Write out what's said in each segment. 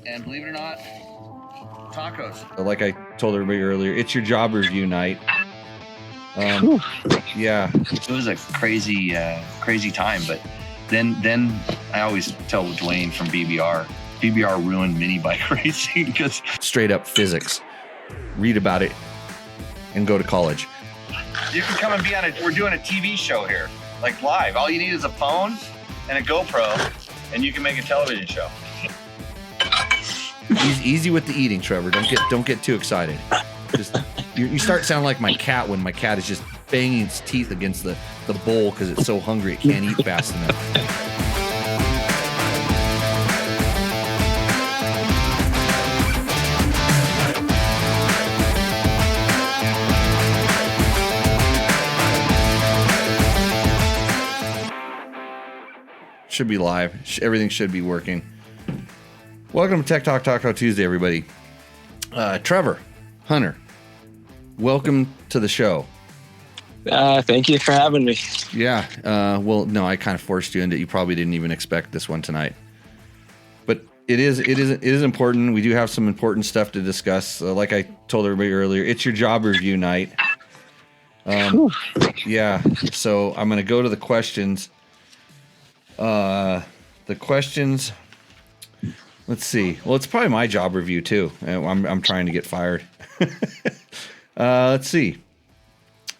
And believe it or not, tacos. Like I told everybody earlier, it's your job review night. Yeah. It was a crazy time, but then I always tell Dwayne from BBR ruined mini bike racing because straight up physics. Read about it and go to college. You can come and be on we're doing a TV show here, like live. All you need is a phone and a GoPro, and you can make a television show. Easy with the eating, Trevor. Don't get too excited. Just you start sounding like my cat when my cat is just banging its teeth against the bowl because it's so hungry it can't eat fast enough. Should be live. Everything should be working. Welcome to Tech Talk Taco Tuesday, everybody. Trevor, Hunter, welcome to the show. Thank you for having me. Yeah. Well, no, I kind of forced you into it. You probably didn't even expect this one tonight. But it is important. We do have some important stuff to discuss. Like I told everybody earlier, it's your job review night. Yeah. So I'm going to go to the questions. The questions. Let's see. Well, it's probably my job review too. I'm trying to get fired. Let's see.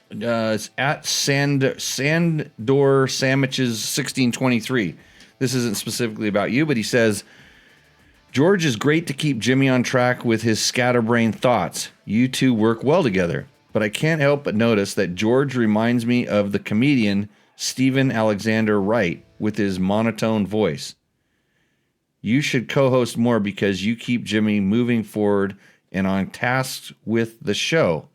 It's at Sandor Sandwiches 1623. This isn't specifically about you, but he says, George is great to keep Jimmy on track with his scatterbrain thoughts. You two work well together, but I can't help but notice that George reminds me of the comedian Stephen Alexander Wright with his monotone voice. You should co-host more because you keep Jimmy moving forward and on task with the show.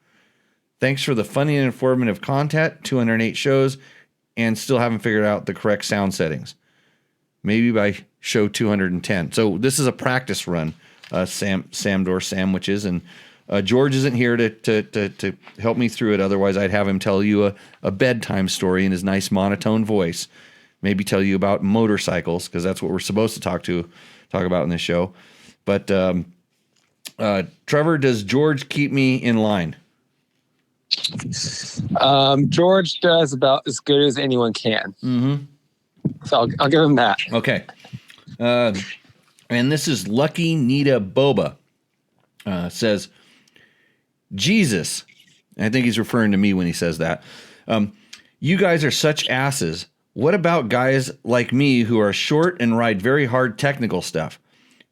Thanks for the funny and informative content, 208 shows, and still haven't figured out the correct sound settings. Maybe by show 210. So this is a practice run, Samdor Sandwiches, and George isn't here to help me through it. Otherwise, I'd have him tell you a bedtime story in his nice monotone voice. Maybe tell you about motorcycles, because that's what we're supposed to talk about in this show. But Trevor, does George keep me in line? George does about as good as anyone can. Mm-hmm. So I'll give him that. Okay. And this is Lucky Nita Boba. Says, Jesus. I think he's referring to me when he says that. You guys are such asses. What about guys like me who are short and ride very hard technical stuff?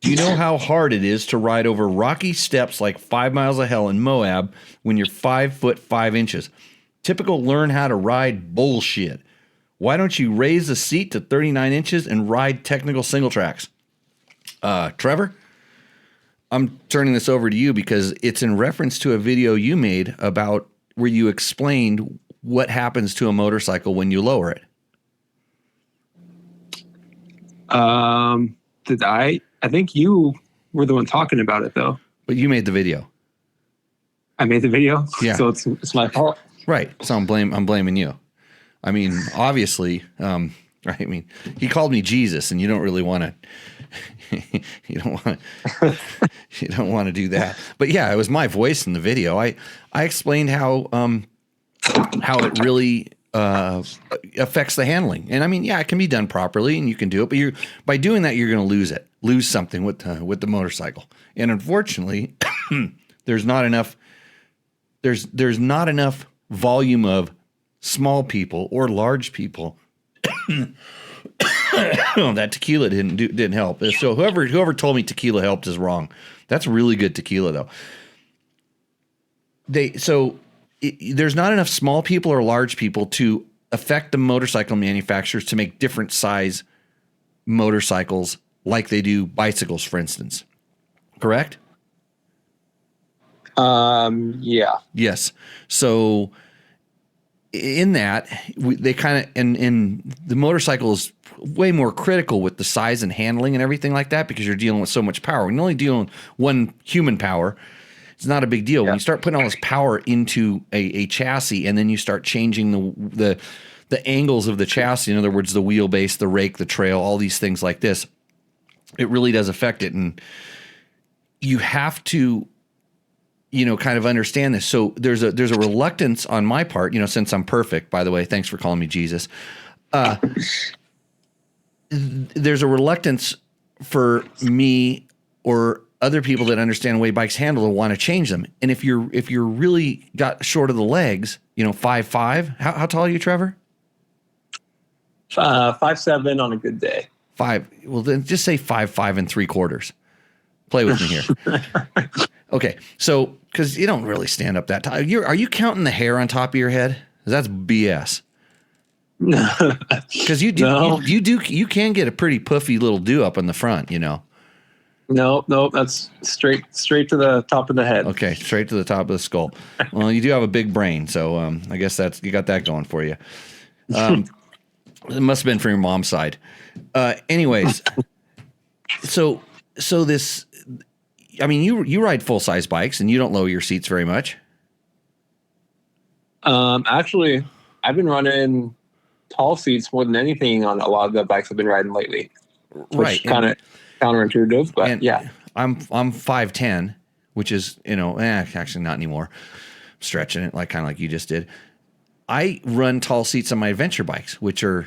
Do you know how hard it is to ride over rocky steps like 5 miles of hell in Moab when you're 5'5"? Typical learn how to ride bullshit. Why don't you raise the seat to 39 inches and ride technical single tracks? Trevor, I'm turning this over to you because it's in reference to a video you made about where you explained what happens to a motorcycle when you lower it. Did I think you were the one talking about it though. But you made the video. I made the video? Yeah. So it's my fault. Right. So I'm blaming you. I mean, obviously, right. I mean, he called me Jesus and you don't really want to you don't want to do that. But yeah, it was my voice in the video. I explained how it really affects the handling. And I mean, yeah, it can be done properly and you can do it, but by doing that, you're going to lose something with the motorcycle. And unfortunately, there's not enough volume of small people or large people that tequila didn't help. So whoever told me tequila helped is wrong. That's really good tequila though. There's not enough small people or large people to affect the motorcycle manufacturers to make different size motorcycles like they do bicycles, for instance. Correct? Yeah. Yes. So in that, they kind of, and the motorcycle is way more critical with the size and handling and everything like that because you're dealing with so much power. When you're only dealing with one human power, it's not a big deal. Yeah. When you start putting all this power into a chassis and then you start changing the angles of the chassis, in other words, the wheelbase, the rake, the trail, all these things like this, it really does affect it. And you have to, kind of understand this. So there's a reluctance on my part, since I'm perfect, by the way, thanks for calling me Jesus. There's a reluctance for me or other people that understand the way bikes handle to want to change them. And if you're really got short of the legs, 5'5", how tall are you, Trevor? 5'7" on a good day. 5. Well, then just say 5'5 3/4. Play with me here. Okay. So, cause you don't really stand up that tall. Are you counting the hair on top of your head? That's BS. Cause you do, No. you can get a pretty puffy little do up in the front, No, that's straight to the top of the head. Okay, straight to the top of the skull. Well, you do have a big brain, so I guess you got that going for you. It must have been from your mom's side. Anyways, so this, I mean, you ride full size bikes and you don't lower your seats very much. Actually, I've been running tall seats more than anything on a lot of the bikes I've been riding lately. Right, kind of counterintuitive, but yeah. I'm 5'10", which is, actually not anymore. I'm stretching it kind of like you just did. I run tall seats on my adventure bikes, which are,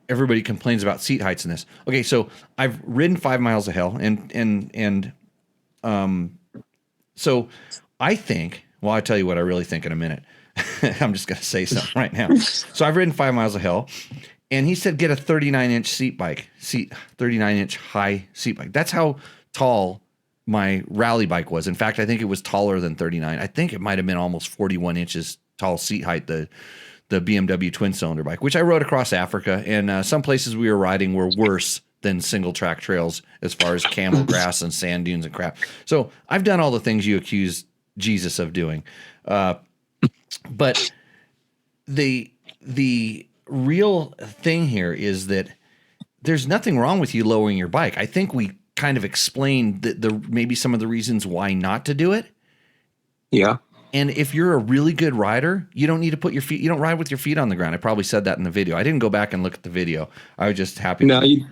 everybody complains about seat heights in this. Okay, so I've ridden 5 miles of hell, and so I think, well, I'll tell you what I really think in a minute. I'm just going to say something right now. So I've ridden 5 miles of hell, and he said get a 39-inch 39-inch high seat bike. That's how tall my rally bike was. In fact, I think it was taller than 39. I think it might have been almost 41 inches tall seat height, the BMW twin cylinder bike, which I rode across Africa, and some places we were riding were worse than single track trails as far as camel grass and sand dunes and crap. So I've done all the things you accuse Jesus of doing. But the real thing here is that there's nothing wrong with you lowering your bike. I think we kind of explained the maybe some of the reasons why not to do it. Yeah. And if you're a really good rider, you don't need to put your feet, you don't ride with your feet on the ground. I probably said that in the video. I didn't go back and look at the video. I was just happy. No, you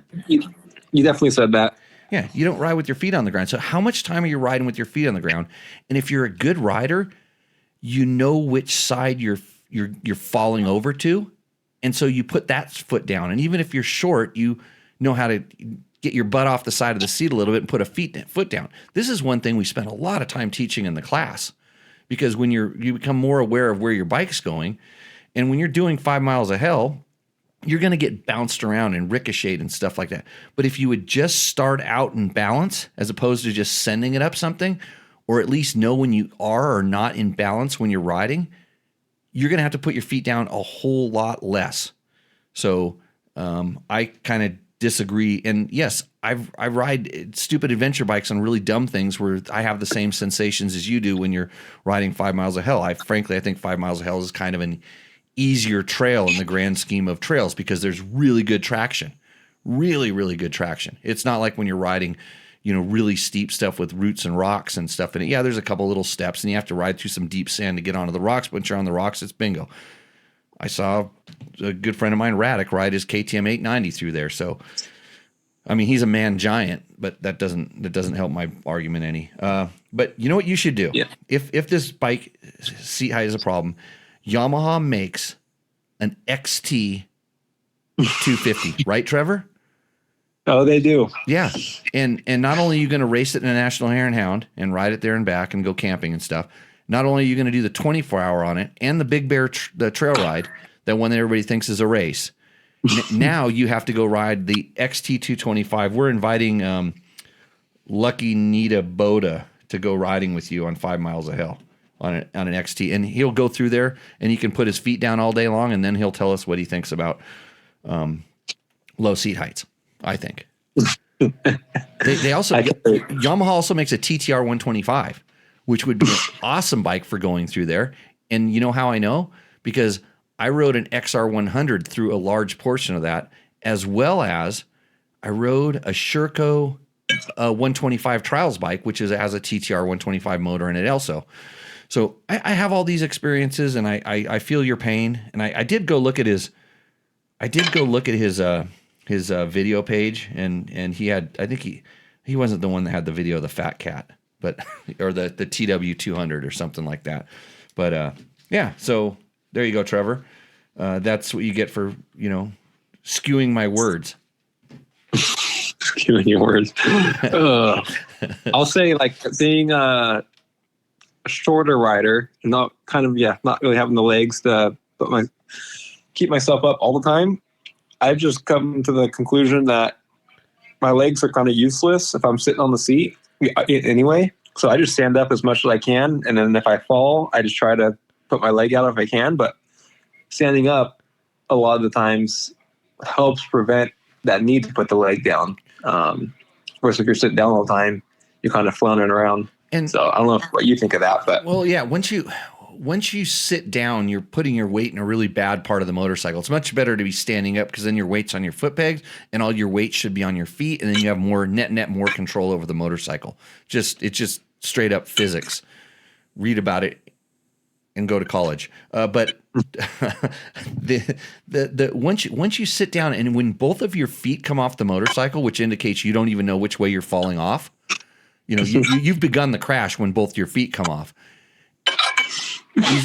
definitely said that. Yeah, you don't ride with your feet on the ground. So how much time are you riding with your feet on the ground? And if you're a good rider, you know which side you're falling over to. And so you put that foot down. And even if you're short, you know how to get your butt off the side of the seat a little bit and put a foot down. This is one thing we spent a lot of time teaching in the class, because when you become more aware of where your bike's going, and when you're doing 5 miles of hell, you're going to get bounced around and ricocheted and stuff like that. But if you would just start out in balance as opposed to just sending it up something, or at least know when you are or not in balance when you're riding, you're going to have to put your feet down a whole lot less. So I kind of disagree. And yes, I ride stupid adventure bikes on really dumb things where I have the same sensations as you do when you're riding 5 miles of hell. Frankly, I think 5 miles of hell is kind of an easier trail in the grand scheme of trails because there's really good traction, really, really good traction. It's not like when you're riding, really steep stuff with roots and rocks and stuff in it. Yeah, there's a couple little steps and you have to ride through some deep sand to get onto the rocks. But once you're on the rocks, it's bingo. I saw a good friend of mine, Radek, ride his KTM 890 through there. So, I mean, he's a man giant, but that doesn't help my argument any. But you know what you should do? Yeah. If this bike seat height is a problem, Yamaha makes an XT 250, right, Trevor? Oh, they do. Yeah. And not only are you going to race it in a National Hare and Hound and ride it there and back and go camping and stuff, not only are you going to do the 24-hour on it and the Big Bear, the trail ride, that one that everybody thinks is a race. Now you have to go ride the XT 225. We're inviting Lucky Nita Boda to go riding with you on 5 miles of hell on an XT. And he'll go through there and he can put his feet down all day long and then he'll tell us what he thinks about low seat heights, I think. They also, Yamaha also makes a TTR 125, which would be an awesome bike for going through there. And you know how I know? Because I rode an XR 100 through a large portion of that, as well as I rode a Sherco 125 trials bike, which has a TTR 125 motor in it also. So I have all these experiences, and I feel your pain. And I did go look at his video page, and he had, I think He wasn't the one that had the video of the fat cat, but or the TW 200 or something like that. But yeah, so there you go, Trevor. That's what you get for skewing my words. Skewing your words. I'll say like being a shorter rider, not really having the legs to keep myself up all the time. I've just come to the conclusion that my legs are kind of useless if I'm sitting on the seat anyway. So I just stand up as much as I can. And then if I fall, I just try to put my leg out if I can. But standing up a lot of the times helps prevent that need to put the leg down. Of course, if you're sitting down all the time, you're kind of floundering around. And so I don't know what you think of that, but well, yeah, once you sit down, you're putting your weight in a really bad part of the motorcycle. It's much better to be standing up because then your weight's on your foot pegs and all your weight should be on your feet. And then you have more more control over the motorcycle. It's just straight up physics. Read about it and go to college. But once you sit down and when both of your feet come off the motorcycle, which indicates you don't even know which way you're falling off, you've begun the crash when both your feet come off.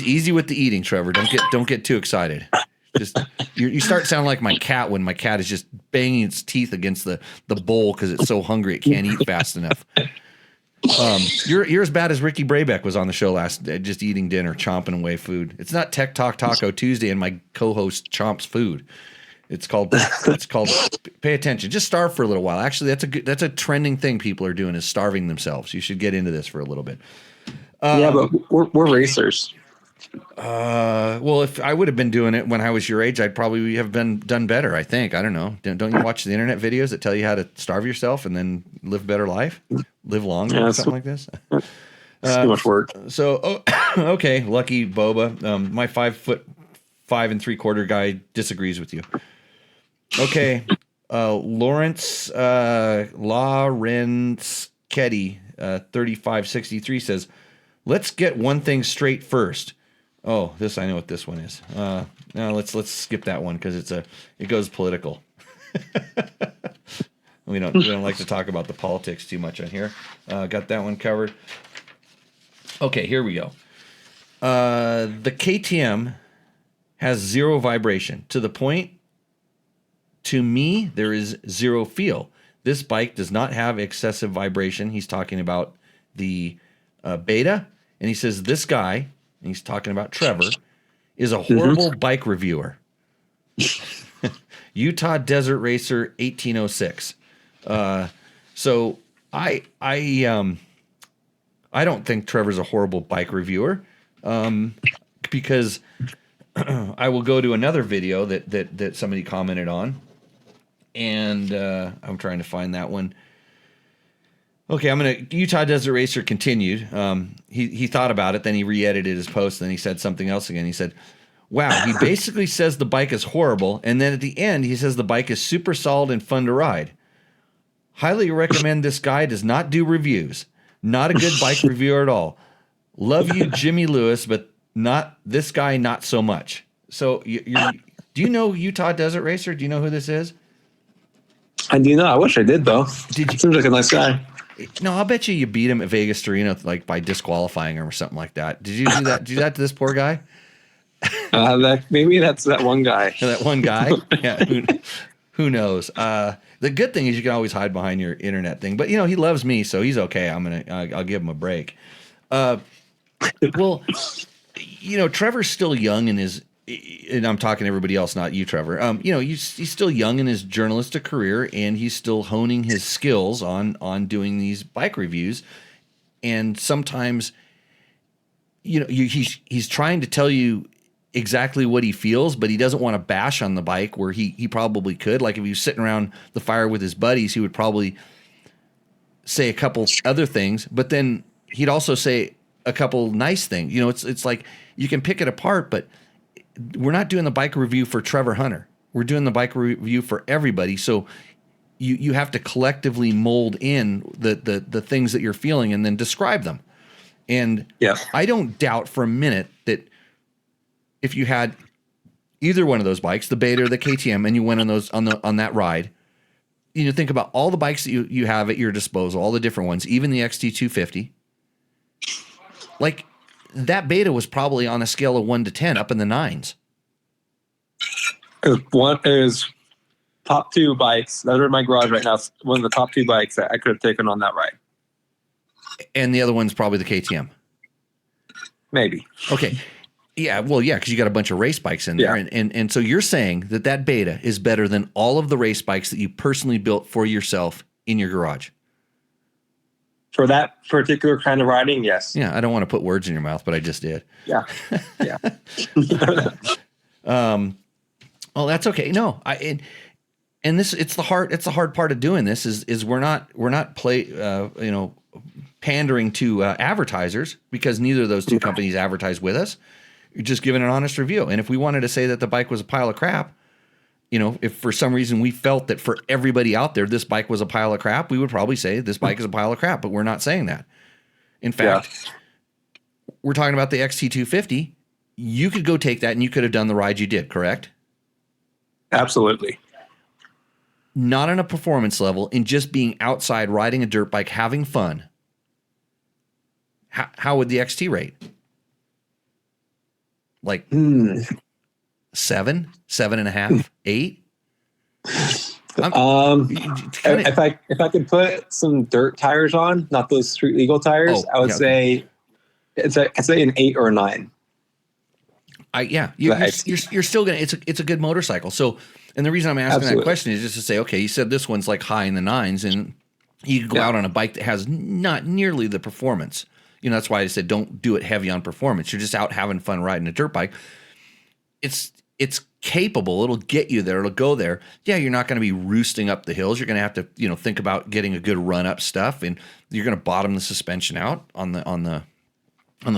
Easy with the eating, Trevor. Don't get too excited. Just you start sounding like my cat when my cat is just banging its teeth against the bowl because it's so hungry it can't eat fast enough. You're as bad as Ricky Brabeck was on the show last, just eating dinner, chomping away food. It's not Tech Talk Taco Tuesday and my co-host chomps food. It's called pay attention. Just starve for a little while. Actually, that's a trending thing people are doing is starving themselves. You should get into this for a little bit. Yeah, but we're racers. Well, if I would have been doing it when I was your age, I'd probably have done better. I think. I don't know. Don't you watch the internet videos that tell you how to starve yourself and then live a better life, live longer, or something like this? It's too much work. So, okay, lucky Boba. My 5'5 3/4 guy disagrees with you. Okay, Lawrence Ketty 3563 says, "Let's get one thing straight first." Oh, I know what this one is. No, let's skip that one because it goes political. we don't like to talk about the politics too much on here. Got that one covered. Okay, here we go. The KTM has zero vibration to the point. To me, there is zero feel. This bike does not have excessive vibration. He's talking about the Beta, and he says this guy, and he's talking about Trevor, is a horrible bike reviewer. Utah Desert Racer 1806. So I don't think Trevor's a horrible bike reviewer, because I will go to another video that somebody commented on, and I'm trying to find that one. Okay, Utah Desert Racer continued. He thought about it, then he re-edited his post, then he said something else again. He said, wow, he basically says the bike is horrible, and then at the end he says the bike is super solid and fun to ride. Highly recommend this guy does not do reviews. Not a good bike reviewer at all. Love you, Jimmy Lewis, but not this guy, not so much. So do you know Utah Desert Racer? Do you know who this is? I do not. I wish I did, though. Seems like a nice guy. No, I'll bet you beat him at Vegas Torino like by disqualifying him or something like that. Did you do that? Did you do that to this poor guy? Maybe that's that one guy. That one guy? Yeah. Who knows? The good thing is you can always hide behind your internet thing. But, he loves me, so he's okay. I'll give him a break. Well, Trevor's still young in his, and I'm talking to everybody else, not you, Trevor. He's still young in his journalistic career, and he's still honing his skills on doing these bike reviews. And sometimes, he's trying to tell you exactly what he feels, but he doesn't want to bash on the bike where he probably could. Like if he was sitting around the fire with his buddies, he would probably say a couple other things, but then he'd also say a couple nice things. It's like you can pick it apart, but we're not doing the bike review for Trevor Hunter. We're doing the bike review for everybody. So you have to collectively mold in the things that you're feeling and then describe them. And yeah. I don't doubt for a minute that if you had either one of those bikes, the Beta or the KTM, and you went on that ride, think about all the bikes that you have at your disposal, all the different ones, even the XT250. Like that beta was probably on a scale of 1 to 10 up in the 9s. One is top 2 bikes that are in my garage right now. One of the top 2 bikes that I could have taken on that ride. And the other one's probably the KTM. Maybe. Okay. Yeah. Well, yeah, because you got a bunch of race bikes in there. And so you're saying that beta is better than all of the race bikes that you personally built for yourself in your garage. For that particular kind of riding, yes. Yeah. I don't want to put words in your mouth, but I just did. Yeah. Yeah. Well, that's okay. No, it's the hard part of doing this is we're not pandering to advertisers, because neither of those two companies advertise with us. You're just giving an honest review. And if we wanted to say that the bike was a pile of crap, if for some reason we felt that for everybody out there, this bike was a pile of crap, we would probably say this bike is a pile of crap, but we're not saying that. In fact, we're talking about the XT250. You could go take that and you could have done the ride you did, correct? Absolutely. Not on a performance level, in just being outside riding a dirt bike, having fun. How would the XT rate? Like 7, 7.5, 8? If I could put some dirt tires on, not those street legal tires, I would say it's an 8 or a 9. You're still gonna. It's a good motorcycle. So, and the reason I'm asking that question is just to say, okay, you said this one's like high in the 9s, and you could go out on a bike that has not nearly the performance. That's why I said don't do it heavy on performance. You're just out having fun riding a dirt bike. It's capable. It'll get you there. It'll go there. Yeah, you're not going to be roosting up the hills. You're going to have to think about getting a good run up stuff, and you're going to bottom the suspension out on the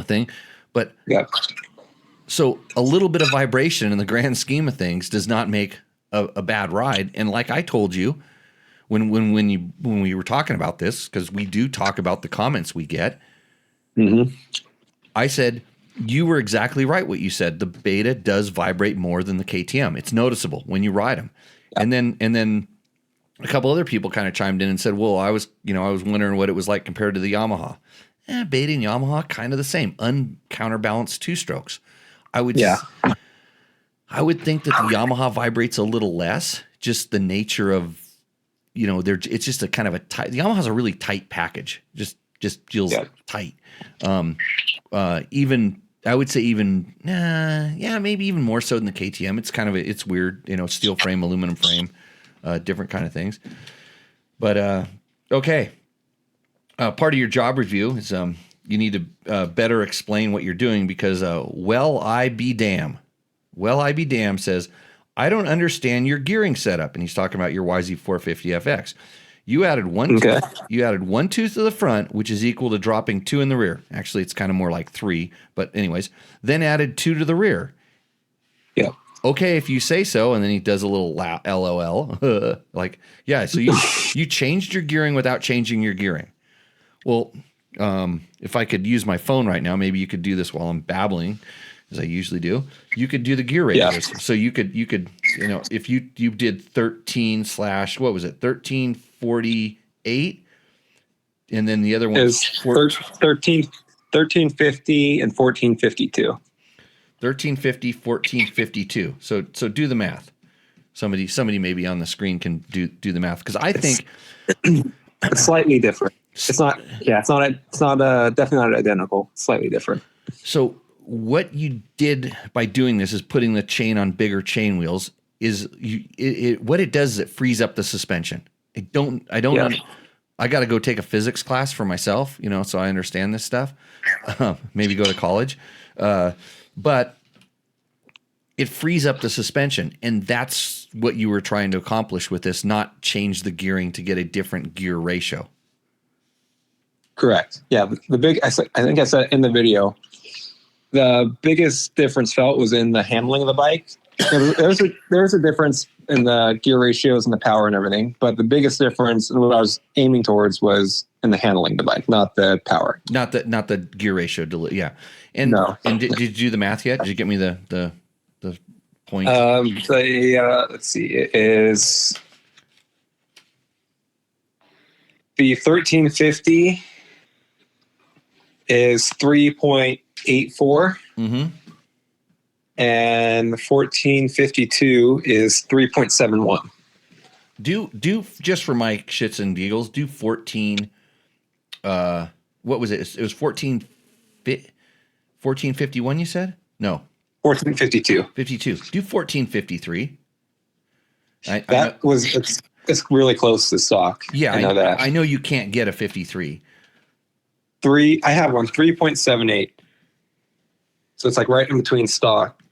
thing. But so a little bit of vibration in the grand scheme of things does not make a bad ride. And like I told you when we were talking about this, because we do talk about the comments we get. Mm-hmm. I said, you were exactly right what you said. The beta does vibrate more than the KTM. It's noticeable when you ride them. Yeah. And then a couple other people kind of chimed in and said, well, I was wondering what it was like compared to the Yamaha. Beta and Yamaha, kind of the same. Uncounterbalanced 2-strokes. I would think that the Yamaha vibrates a little less, just the nature of, it's just a kind of a tight, the Yamaha's a really tight package. Just feels tight. Even I would say maybe even more so than the KTM. It's kind of it's weird, steel frame, aluminum frame, different kind of things. But okay, part of your job review is you need to better explain what you're doing, because Well I Be Damn says, I don't understand your gearing setup, and he's talking about your YZ450FX. You added one tooth to the front, which is equal to dropping 2 in the rear. Actually, it's kind of more like 3, but anyways, then added 2 to the rear. Yeah. Okay, if you say so. And then he does a little LOL. So you changed your gearing without changing your gearing. Well, if I could use my phone right now, maybe you could do this while I'm babbling, as I usually do. You could do the gear ratios. So you could if you did 13/1348, and then the other one is 1350 and 1452. 1350, 1452. So do the math. Somebody maybe on the screen can do the math, because I think it's slightly different. It's not definitely not identical. It's slightly different. So what you did by doing this is putting the chain on bigger chain wheels. What it does is it frees up the suspension. I got to go take a physics class for myself, so I understand this stuff. Maybe go to college, but it frees up the suspension, and that's what you were trying to accomplish with this. Not change the gearing to get a different gear ratio. Correct. Yeah, I think I said in the video, the biggest difference felt was in the handling of the bike. There's a difference in the gear ratios and the power and everything, but the biggest difference and what I was aiming towards was in the handling of the bike, not the power, not the gear ratio. Yeah, and did you do the math yet? Did you get me the point? Let's see. It is The 1350 is 3.84. Mm-hmm. And the 1452 is 3.71. Do just for my shits and giggles, do 14. What was it? It was 1451. You said no. 1452. 52. Do 1453. It's really close to stock. Yeah, I know that. I know you can't get a 53. I have one 3.78. So it's like right in between stock.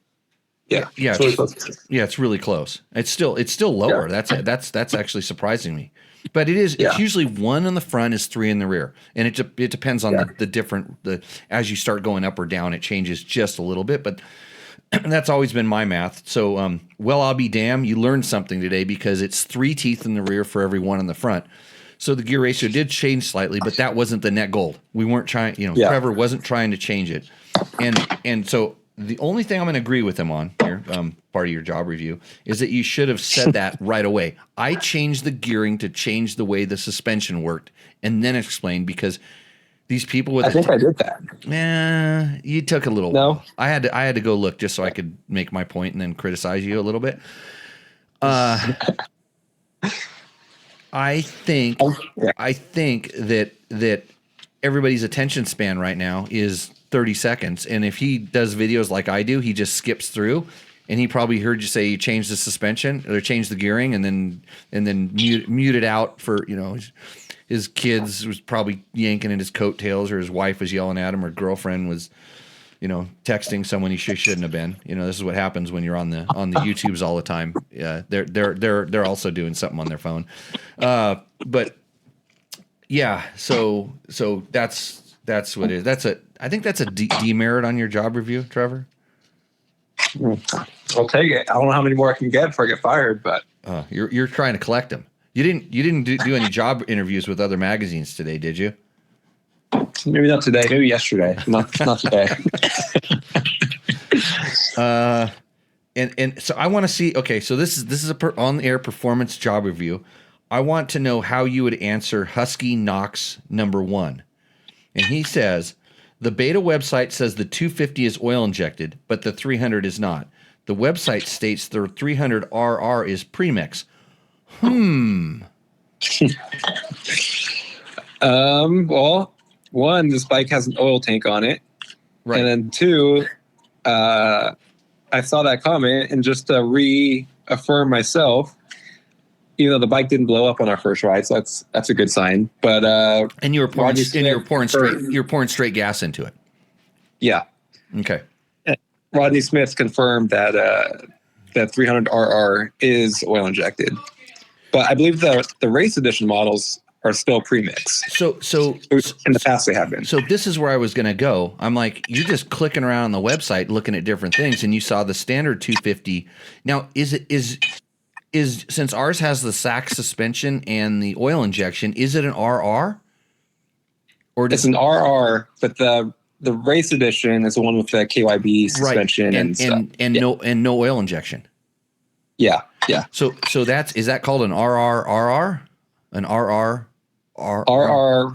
Yeah. Yeah. It's really close. Yeah, it's really close. It's still lower. Yeah. That's actually surprising me. But it's usually 1 in the front is 3 in the rear. And it depends on the as you start going up or down, it changes just a little bit, but that's always been my math. So I'll be damned, you learned something today because it's 3 teeth in the rear for every 1 in the front. So the gear ratio did change slightly, but that wasn't the net goal. We weren't trying, Trevor wasn't trying to change it. And so the only thing I'm going to agree with him on here, part of your job review, is that you should have said that right away. I changed the gearing to change the way the suspension worked, and then explained because these people with I think I did that. You took a little. No, I had to go look just so I could make my point and then criticize you a little bit. I think that everybody's attention span right now is 30 seconds. And if he does videos like I do, he just skips through, and he probably heard you say you changed the suspension or changed the gearing and then mute it out for, his kids was probably yanking at his coattails, or his wife was yelling at him, or girlfriend was, texting someone he shouldn't have been. This is what happens when you're on the YouTubes all the time. Yeah. They're also doing something on their phone. But yeah, so that's what it is. I think that's a demerit on your job review, Trevor. I'll take it. I don't know how many more I can get before I get fired, but you're trying to collect them. You didn't do any job interviews with other magazines today, did you? Maybe not today. Maybe yesterday. Not today. And so I want to see. Okay, so this is a on-air performance job review. I want to know how you would answer Husky Knox number 1. And he says, the beta website says the 250 is oil injected, but the 300 is not. The website states the 300RR is premix. Well, 1, this bike has an oil tank on it. Right. And then 2, I saw that comment, and just to reaffirm myself, the bike didn't blow up on our first ride, so that's a good sign. But and you were pouring straight gas into it. Yeah. Okay. Rodney Smith confirmed that that 300RR is oil injected, but I believe the race edition models are still premix. So in the past they have been. So this is where I was going to go. I'm like, you're just clicking around on the website looking at different things, and you saw the standard 250. Now, is since ours has the sack suspension and the oil injection, is it an RR? Or it's an RR, but the race edition is the one with the KYB suspension, right. and stuff. And no oil injection. Yeah. So is that called an RRRR? An RR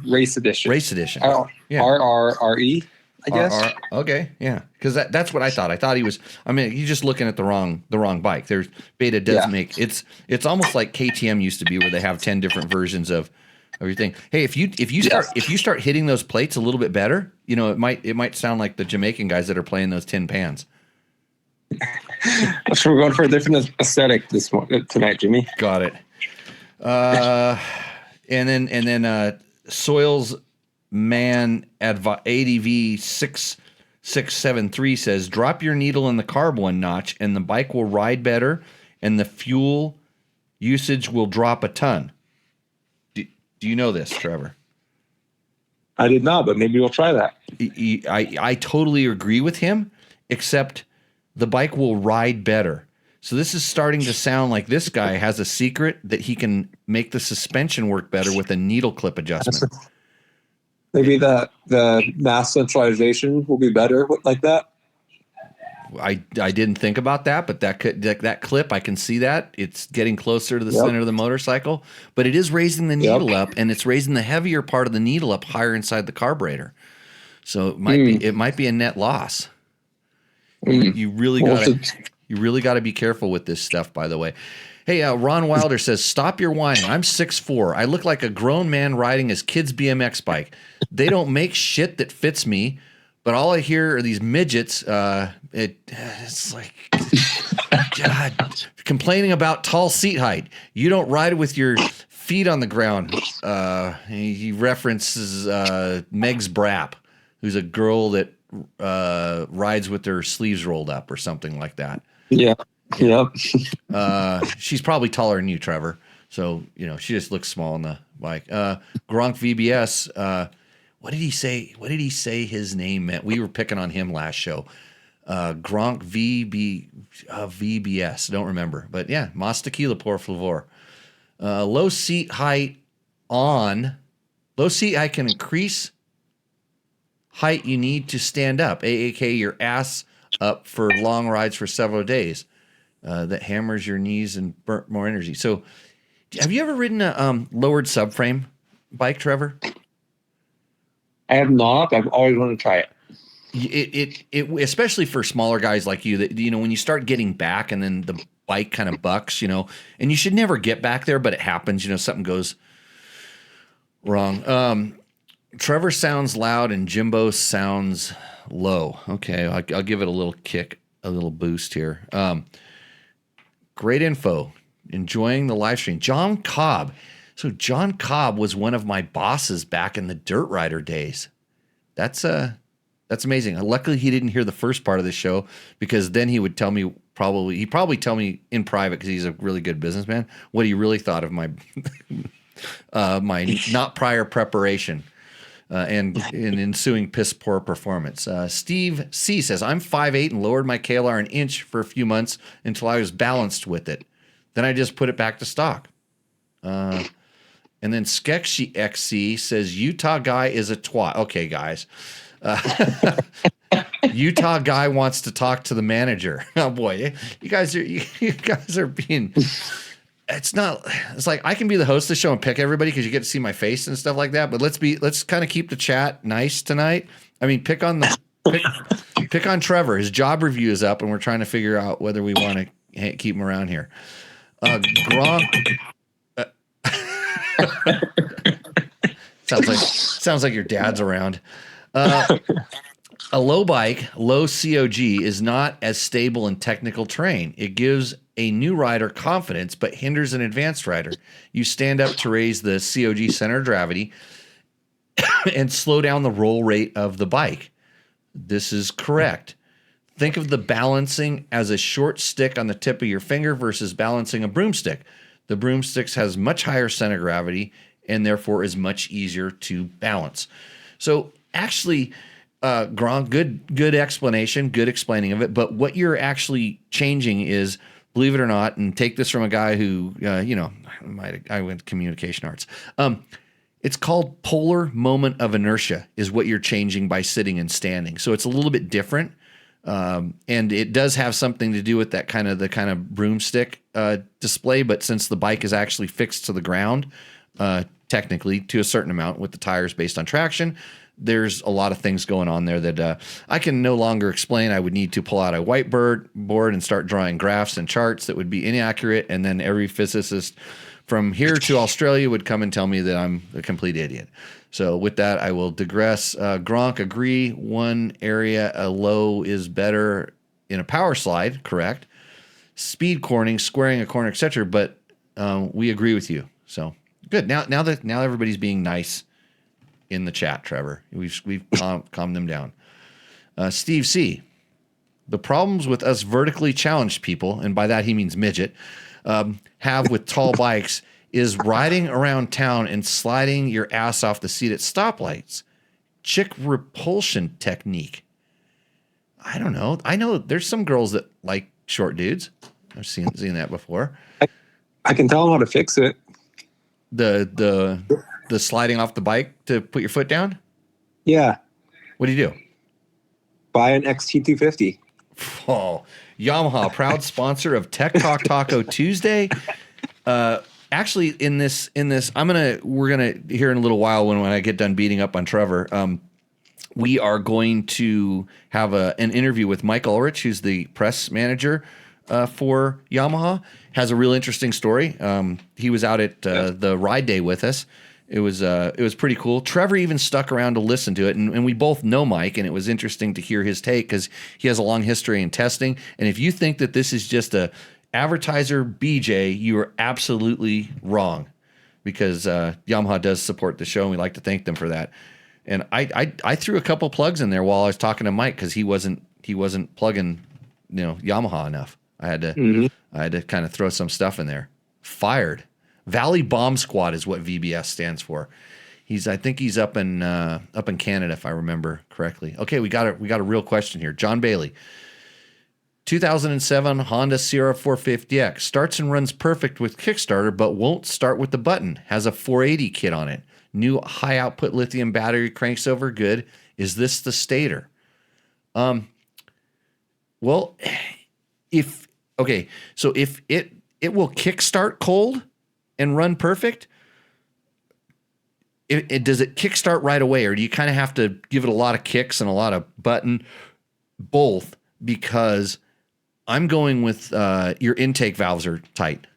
race edition. Race edition. RRRE, I guess. Okay, yeah, because that's what I thought. I thought he was. I mean, he's just looking at the wrong bike. There's beta does make it's almost like KTM used to be, where they have 10 different versions of everything. Hey, if you start hitting those plates a little bit better, it might sound like the Jamaican guys that are playing those tin pans. So we're going for a different aesthetic tonight, Jimmy. Got it. And then Soils Man ADV 6673 says, drop your needle in the carb 1 notch and the bike will ride better and the fuel usage will drop a ton. Do you know this, Trevor? I did not, but maybe we'll try that. I totally agree with him, except the bike will ride better. So this is starting to sound like this guy has a secret that he can make the suspension work better with a needle clip adjustment. Maybe the mass centralization will be better like that. I didn't think about that, but that clip, I can see that it's getting closer to the center of the motorcycle, but it is raising the needle up, and it's raising the heavier part of the needle up higher inside the carburetor. So it might be a net loss. You really got to be careful with this stuff, by the way. Hey, Ron Wilder says, stop your whining. I'm 6'4". I look like a grown man riding his kid's BMX bike. They don't make shit that fits me, but all I hear are these midgets. It's like, God, complaining about tall seat height. You don't ride with your feet on the ground. He references Meg's Brap, who's a girl that rides with her sleeves rolled up or something like that. Yeah. Yep. She's probably taller than you, Trevor. So, she just looks small on the bike. Gronk VBS. What did he say? What did he say his name meant? We were picking on him last show. Gronk VBS. Don't remember. But yeah, Mas Tequila, por favor. Low seat height can increase height you need to stand up, AAK your ass up for long rides for several days. That hammers your knees and burnt more energy. So, have you ever ridden a lowered subframe bike, Trevor? I have not. I've always wanted to try it. It especially for smaller guys like you, that when you start getting back and then the bike kind of bucks, and you should never get back there, but it happens. Something goes wrong. Trevor sounds loud and Jimbo sounds low. Okay, I'll give it a little kick, a little boost here. Great info. Enjoying the live stream. John Cobb. So John Cobb was one of my bosses back in the Dirt Rider days. That's amazing. Luckily, he didn't hear the first part of the show, because then he would tell me he'd probably tell me in private, because he's a really good businessman, what he really thought of my my not prior preparation. And in ensuing piss poor performance. Steve C says, I'm 5'8" and lowered my KLR an inch for a few months until I was balanced with it. Then I just put it back to stock. And then Skekshi XC says, Utah guy is a twat. Okay, guys. Utah guy wants to talk to the manager. Oh boy, you guys are being. It's like I can be the host of the show and pick everybody because you get to see my face and stuff like that. But let's kind of keep the chat nice tonight. I mean, pick on Trevor. His job review is up, and we're trying to figure out whether we want to keep him around here. Gronk. Sounds like your dad's around. A low bike, low COG is not as stable in technical terrain. It gives a new rider confidence, but hinders an advanced rider. You stand up to raise the COG center of gravity and slow down the roll rate of the bike. This is correct. Think of the balancing as a short stick on the tip of your finger versus balancing a broomstick. The broomstick has much higher center of gravity and therefore is much easier to balance. So actually, Gronk, good explanation, good explaining of it. But what you're actually changing is, believe it or not, and take this from a guy who, I went to communication arts. It's called polar moment of inertia is what you're changing by sitting and standing. So it's a little bit different. And it does have something to do with the kind of broomstick display. But since the bike is actually fixed to the ground, technically to a certain amount with the tires based on traction, there's a lot of things going on there that I can no longer explain. I would need to pull out a whiteboard and start drawing graphs and charts that would be inaccurate. And then every physicist from here to Australia would come and tell me that I'm a complete idiot. So with that, I will digress. Gronk, agree. One area a low is better in a power slide, correct? Speed cornering, squaring a corner, etc. But we agree with you. So good. Now everybody's being nice in the chat, Trevor. We've calmed them down. Steve C. The problems with us vertically challenged people, and by that he means midget, have with tall bikes is riding around town and sliding your ass off the seat at stoplights. Chick repulsion technique. I don't know. I know there's some girls that like short dudes. I've seen that before. I can tell them how to fix it. The sliding off the bike to put your foot down? Yeah. What do you do? Buy an XT250. Oh, Yamaha, proud sponsor of Tech Talk Taco Tuesday. Actually, in this, we're gonna hear in a little while when I get done beating up on Trevor. We are going to have an interview with Mike Ulrich, who's the press manager for Yamaha. Has a real interesting story. He was out at the ride day with us. It was pretty cool. Trevor even stuck around to listen to it, and we both know Mike, and it was interesting to hear his take because he has a long history in testing. And if you think that this is just a advertiser BJ, you are absolutely wrong, because Yamaha does support the show, and we like to thank them for that. And I threw a couple plugs in there while I was talking to Mike because he wasn't plugging Yamaha enough. I had to kind of throw some stuff in there. Fired. Valley Bomb Squad is what VBS stands for. I think he's up in Canada, if I remember correctly. Okay, we got a real question here. John Bailey, 2007 Honda Sierra 450X starts and runs perfect with Kickstarter, but won't start with the button. Has a 480 kit on it. New high output lithium battery, cranks over good. Is this the stator? Well, if it will kickstart cold and run perfect, does it kickstart right away, or do you kind of have to give it a lot of kicks and a lot of button? Both, because I'm going with your intake valves are tight,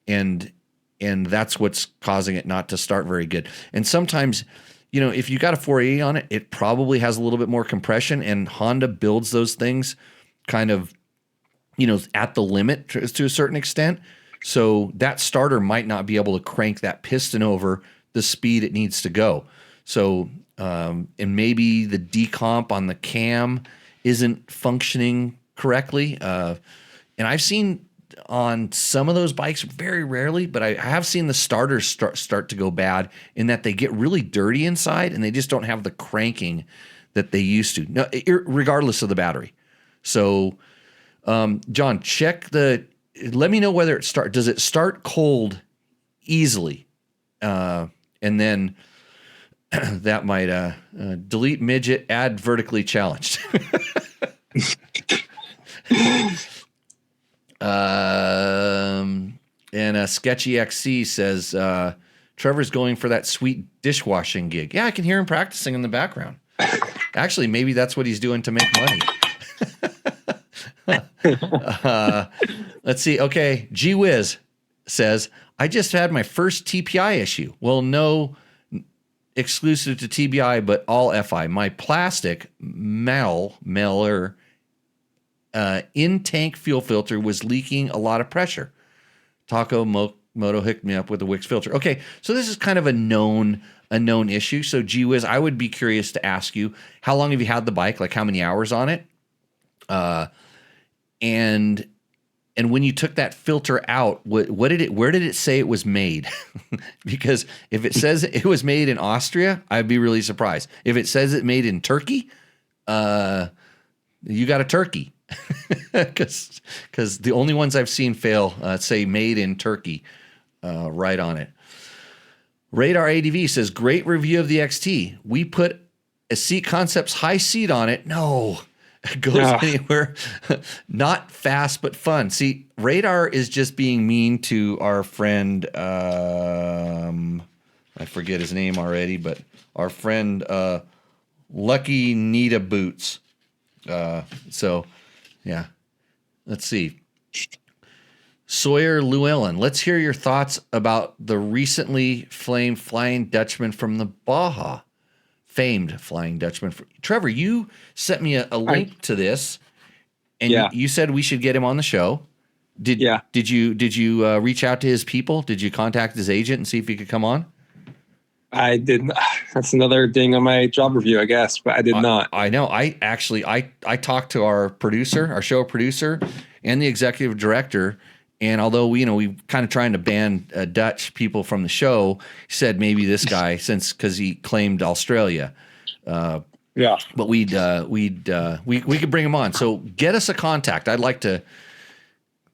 and that's what's causing it not to start very good. And sometimes, if you got a 480 on it, it probably has a little bit more compression, and Honda builds those things kind of, at the limit to a certain extent. So that starter might not be able to crank that piston over the speed it needs to go. So, and maybe the decomp on the cam isn't functioning correctly. And I've seen on some of those bikes, very rarely, but I have seen the starters start to go bad in that they get really dirty inside and they just don't have the cranking that they used to, no, regardless of the battery. So, John, let me know whether does it start cold easily? And then that might delete midget, add vertically challenged. And Sketchy XC says, Trevor's going for that sweet dishwashing gig. Yeah, I can hear him practicing in the background. Actually, maybe that's what he's doing to make money. Let's see. Okay. Gee Whiz says, I just had my first TPI issue. Well, no exclusive to TBI, but all FI. My plastic Meller in-tank fuel filter was leaking a lot of pressure. Taco Moto hooked me up with a Wix filter. Okay, so this is kind of a known issue. So, gee whiz, I would be curious to ask you, how long have you had the bike? Like, how many hours on it? And when you took that filter out, where did it say it was made? Because if it says it was made in Austria, I'd be really surprised. If it says it made in Turkey, you got a turkey. Because the only ones I've seen fail say made in Turkey right on it. Radar ADV says, great review of the XT. We put a Seat Concepts high seat on it. No, it goes anywhere. Not fast, but fun. See, Radar is just being mean to our friend. I forget his name already, but our friend Lucky Nita Boots. Yeah. Let's see. Sawyer Llewellyn, let's hear your thoughts about the recently famed Flying Dutchman from the Baja. Famed Flying Dutchman. Trevor, you sent me a link to this, and you said we should get him on the show. Did you reach out to his people? Did you contact his agent and see if he could come on? I didn't. That's another ding on my job review, I guess, but I did not. I know. I talked to our show producer, and the executive director. And although we kind of trying to ban Dutch people from the show, he said maybe this guy, because he claimed Australia. But we could bring him on. So get us a contact. I'd like to.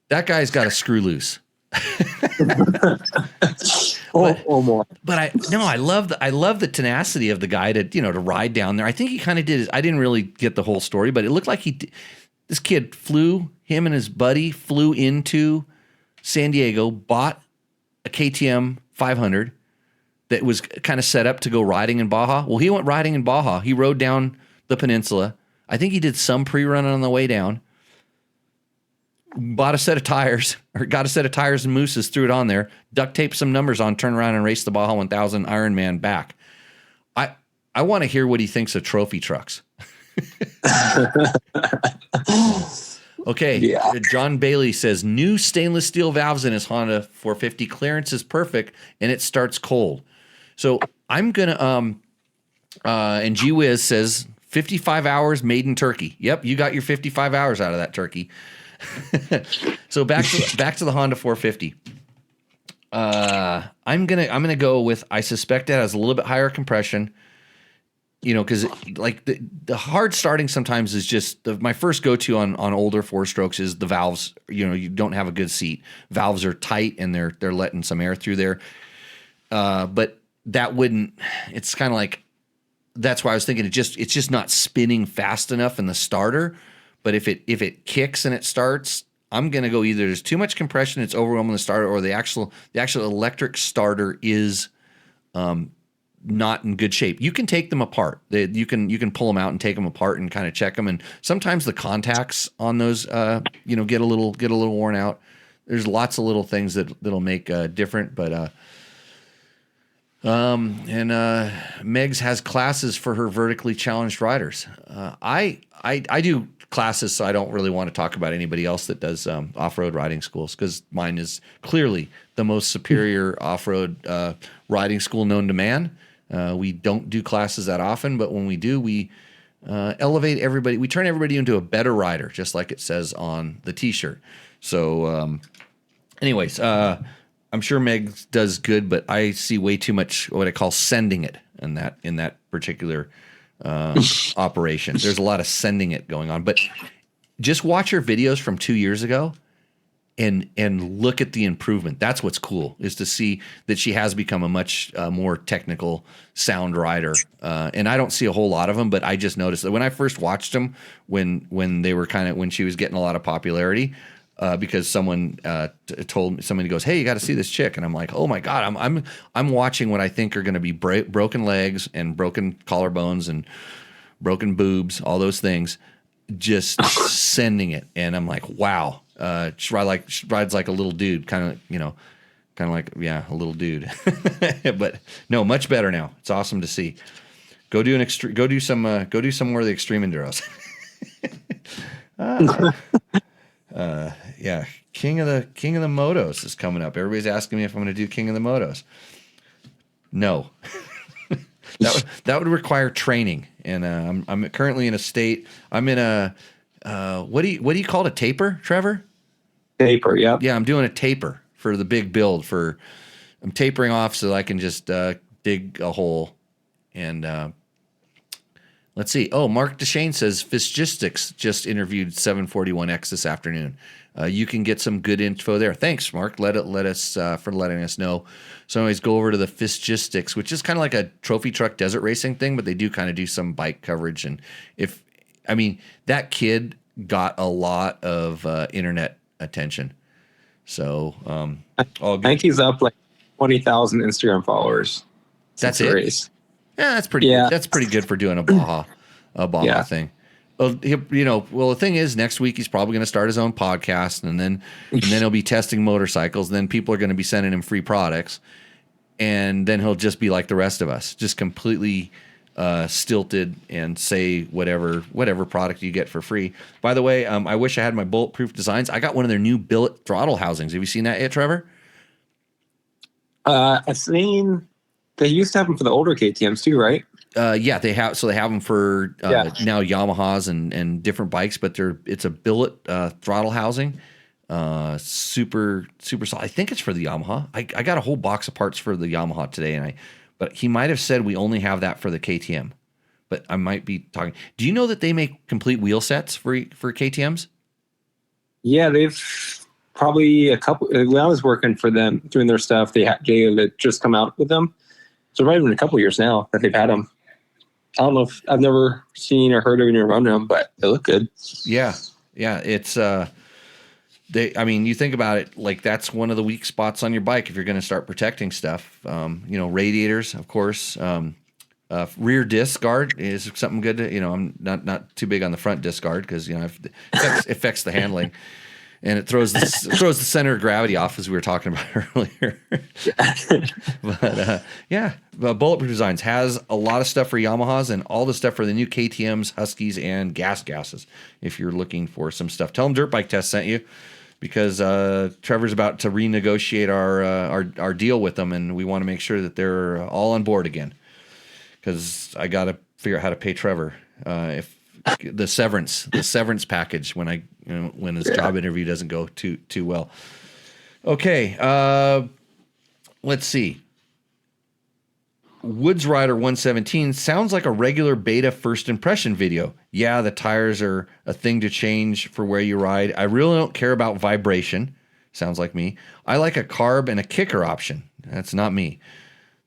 That guy's got to screw loose. or more. But I love the tenacity of the guy to ride down there. I think he kind of did. I didn't really get the whole story, but it looked like This kid him and his buddy flew into San Diego, bought a KTM 500 that was kind of set up to go riding in Baja. Well, he went riding in Baja. He rode down the peninsula. I think he did some pre-run on the way down. Bought a set of tires, or got a set of tires and mooses, threw it on there, duct taped some numbers on, turned around and raced the Baja 1000 Ironman back. I want to hear what he thinks of trophy trucks. Okay. Yeah. John Bailey says new stainless steel valves in his Honda 450. Clearance is perfect and it starts cold. So I'm gonna and G Wiz says 55 hours made in Turkey. Yep, you got your 55 hours out of that turkey. So back to the Honda 450. I'm gonna go with, I suspect it has a little bit higher compression. Because like the hard starting sometimes is just my first go-to on older 4-strokes is the valves. You don't have a good seat. Valves are tight and they're letting some air through there. But that wouldn't. It's kind of like, that's why I was thinking it's just not spinning fast enough in the starter. But if it kicks and it starts, I'm gonna go either there's too much compression, it's overwhelming the starter, or the actual electric starter is not in good shape. You can take them apart. You can pull them out and take them apart and kind of check them. And sometimes the contacts on those, get a little worn out. There's lots of little things that'll make different. But Megs has classes for her vertically challenged riders. I do classes, so I don't really want to talk about anybody else that does off-road riding schools, because mine is clearly the most superior off-road riding school known to man. We don't do classes that often, but when we do, we elevate everybody. We turn everybody into a better rider, just like it says on the T-shirt. So, anyways, I'm sure Meg does good, but I see way too much what I call sending it in that particular operation. There's a lot of sending it going on. But just watch her videos from 2 years ago. And look at the improvement. That's what's cool, is to see that she has become a much more technical sound rider. And I don't see a whole lot of them, but I just noticed that when I first watched them, when they were when she was getting a lot of popularity, because someone told me, somebody goes, "Hey, you got to see this chick," and I'm like, "Oh my God, I'm watching what I think are going to be broken legs and broken collarbones and broken boobs, all those things, just sending it," and I'm like, "Wow." She rides like a little dude, kind of like, yeah, a little dude. But no, much better now. It's awesome to see. Go do some more of the extreme enduros. Yeah, King of the Motos is coming up. Everybody's asking me if I'm going to do King of the Motos. No, that would require training, and I'm currently in a state. I'm in a. What do you call it? A taper, Trevor? Taper, yeah. Yeah, I'm doing a taper for the big build. I'm tapering off so I can just dig a hole. And let's see. Oh, Mark Deshane says Fististics just interviewed 741X this afternoon. You can get some good info there. Thanks, Mark. Let us for letting us know. So anyways, go over to the Fististics, which is kind of like a trophy truck desert racing thing, but they do kind of do some bike coverage. And that kid got a lot of internet attention. So I think he's up like 20,000 Instagram followers. That's it. Race. Yeah, that's pretty. Yeah. Good. That's pretty good for doing a Baja thing. Well, the thing is, next week he's probably going to start his own podcast, and then he'll be testing motorcycles. Then people are going to be sending him free products, and then he'll just be like the rest of us, just completely stilted and say whatever product you get for free. By the way, I wish I had my Bulletproof Designs. I got one of their new billet throttle housings. Have you seen that yet, Trevor? I've seen they used to have them for the older KTMs too, right? Yeah, they have. So they have them for now Yamahas and different bikes, but it's a billet throttle housing. Super solid. I think it's for the Yamaha. I got a whole box of parts for the Yamaha today, but he might have said we only have that for the KTM. But I might be talking. Do you know that they make complete wheel sets for KTMs? Yeah, they've probably a couple. When I was working for them doing their stuff, they had just come out with them. So right in a couple of years now that they've had them. I don't know if I've never seen or heard of anyone run them, but they look good. Yeah. Yeah, it's you think about it, like that's one of the weak spots on your bike if you're going to start protecting stuff. Radiators, of course. Rear disc guard is something good. I'm not too big on the front disc guard because it affects the handling, and it throws the center of gravity off, as we were talking about earlier. But Bulletproof Designs has a lot of stuff for Yamahas and all the stuff for the new KTM's, Huskies, and gases. If you're looking for some stuff, tell them Dirt Bike Test sent you, because Trevor's about to renegotiate our deal with them, and we want to make sure that they're all on board again. Because I got to figure out how to pay Trevor if the severance package when his job interview doesn't go too well. Okay, let's see. Woods Rider 117 sounds like a regular beta first impression video. Yeah, the tires are a thing to change for where you ride. I really don't care about vibration. Sounds like me. I like a carb and a kicker option. That's not me.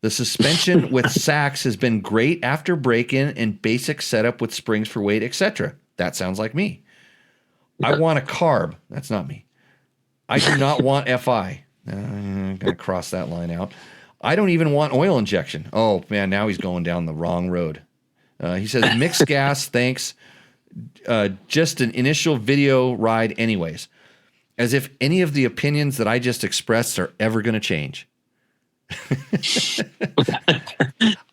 The suspension with sacks has been great after break-in and basic setup with springs for weight, etc. That sounds like me. I want a carb. That's not me. I do not want FI. I'm going to cross that line out. I don't even want oil injection. Oh, man, now he's going down the wrong road. He says, mixed gas, thanks. Just an initial video ride anyways. As if any of the opinions that I just expressed are ever going to change.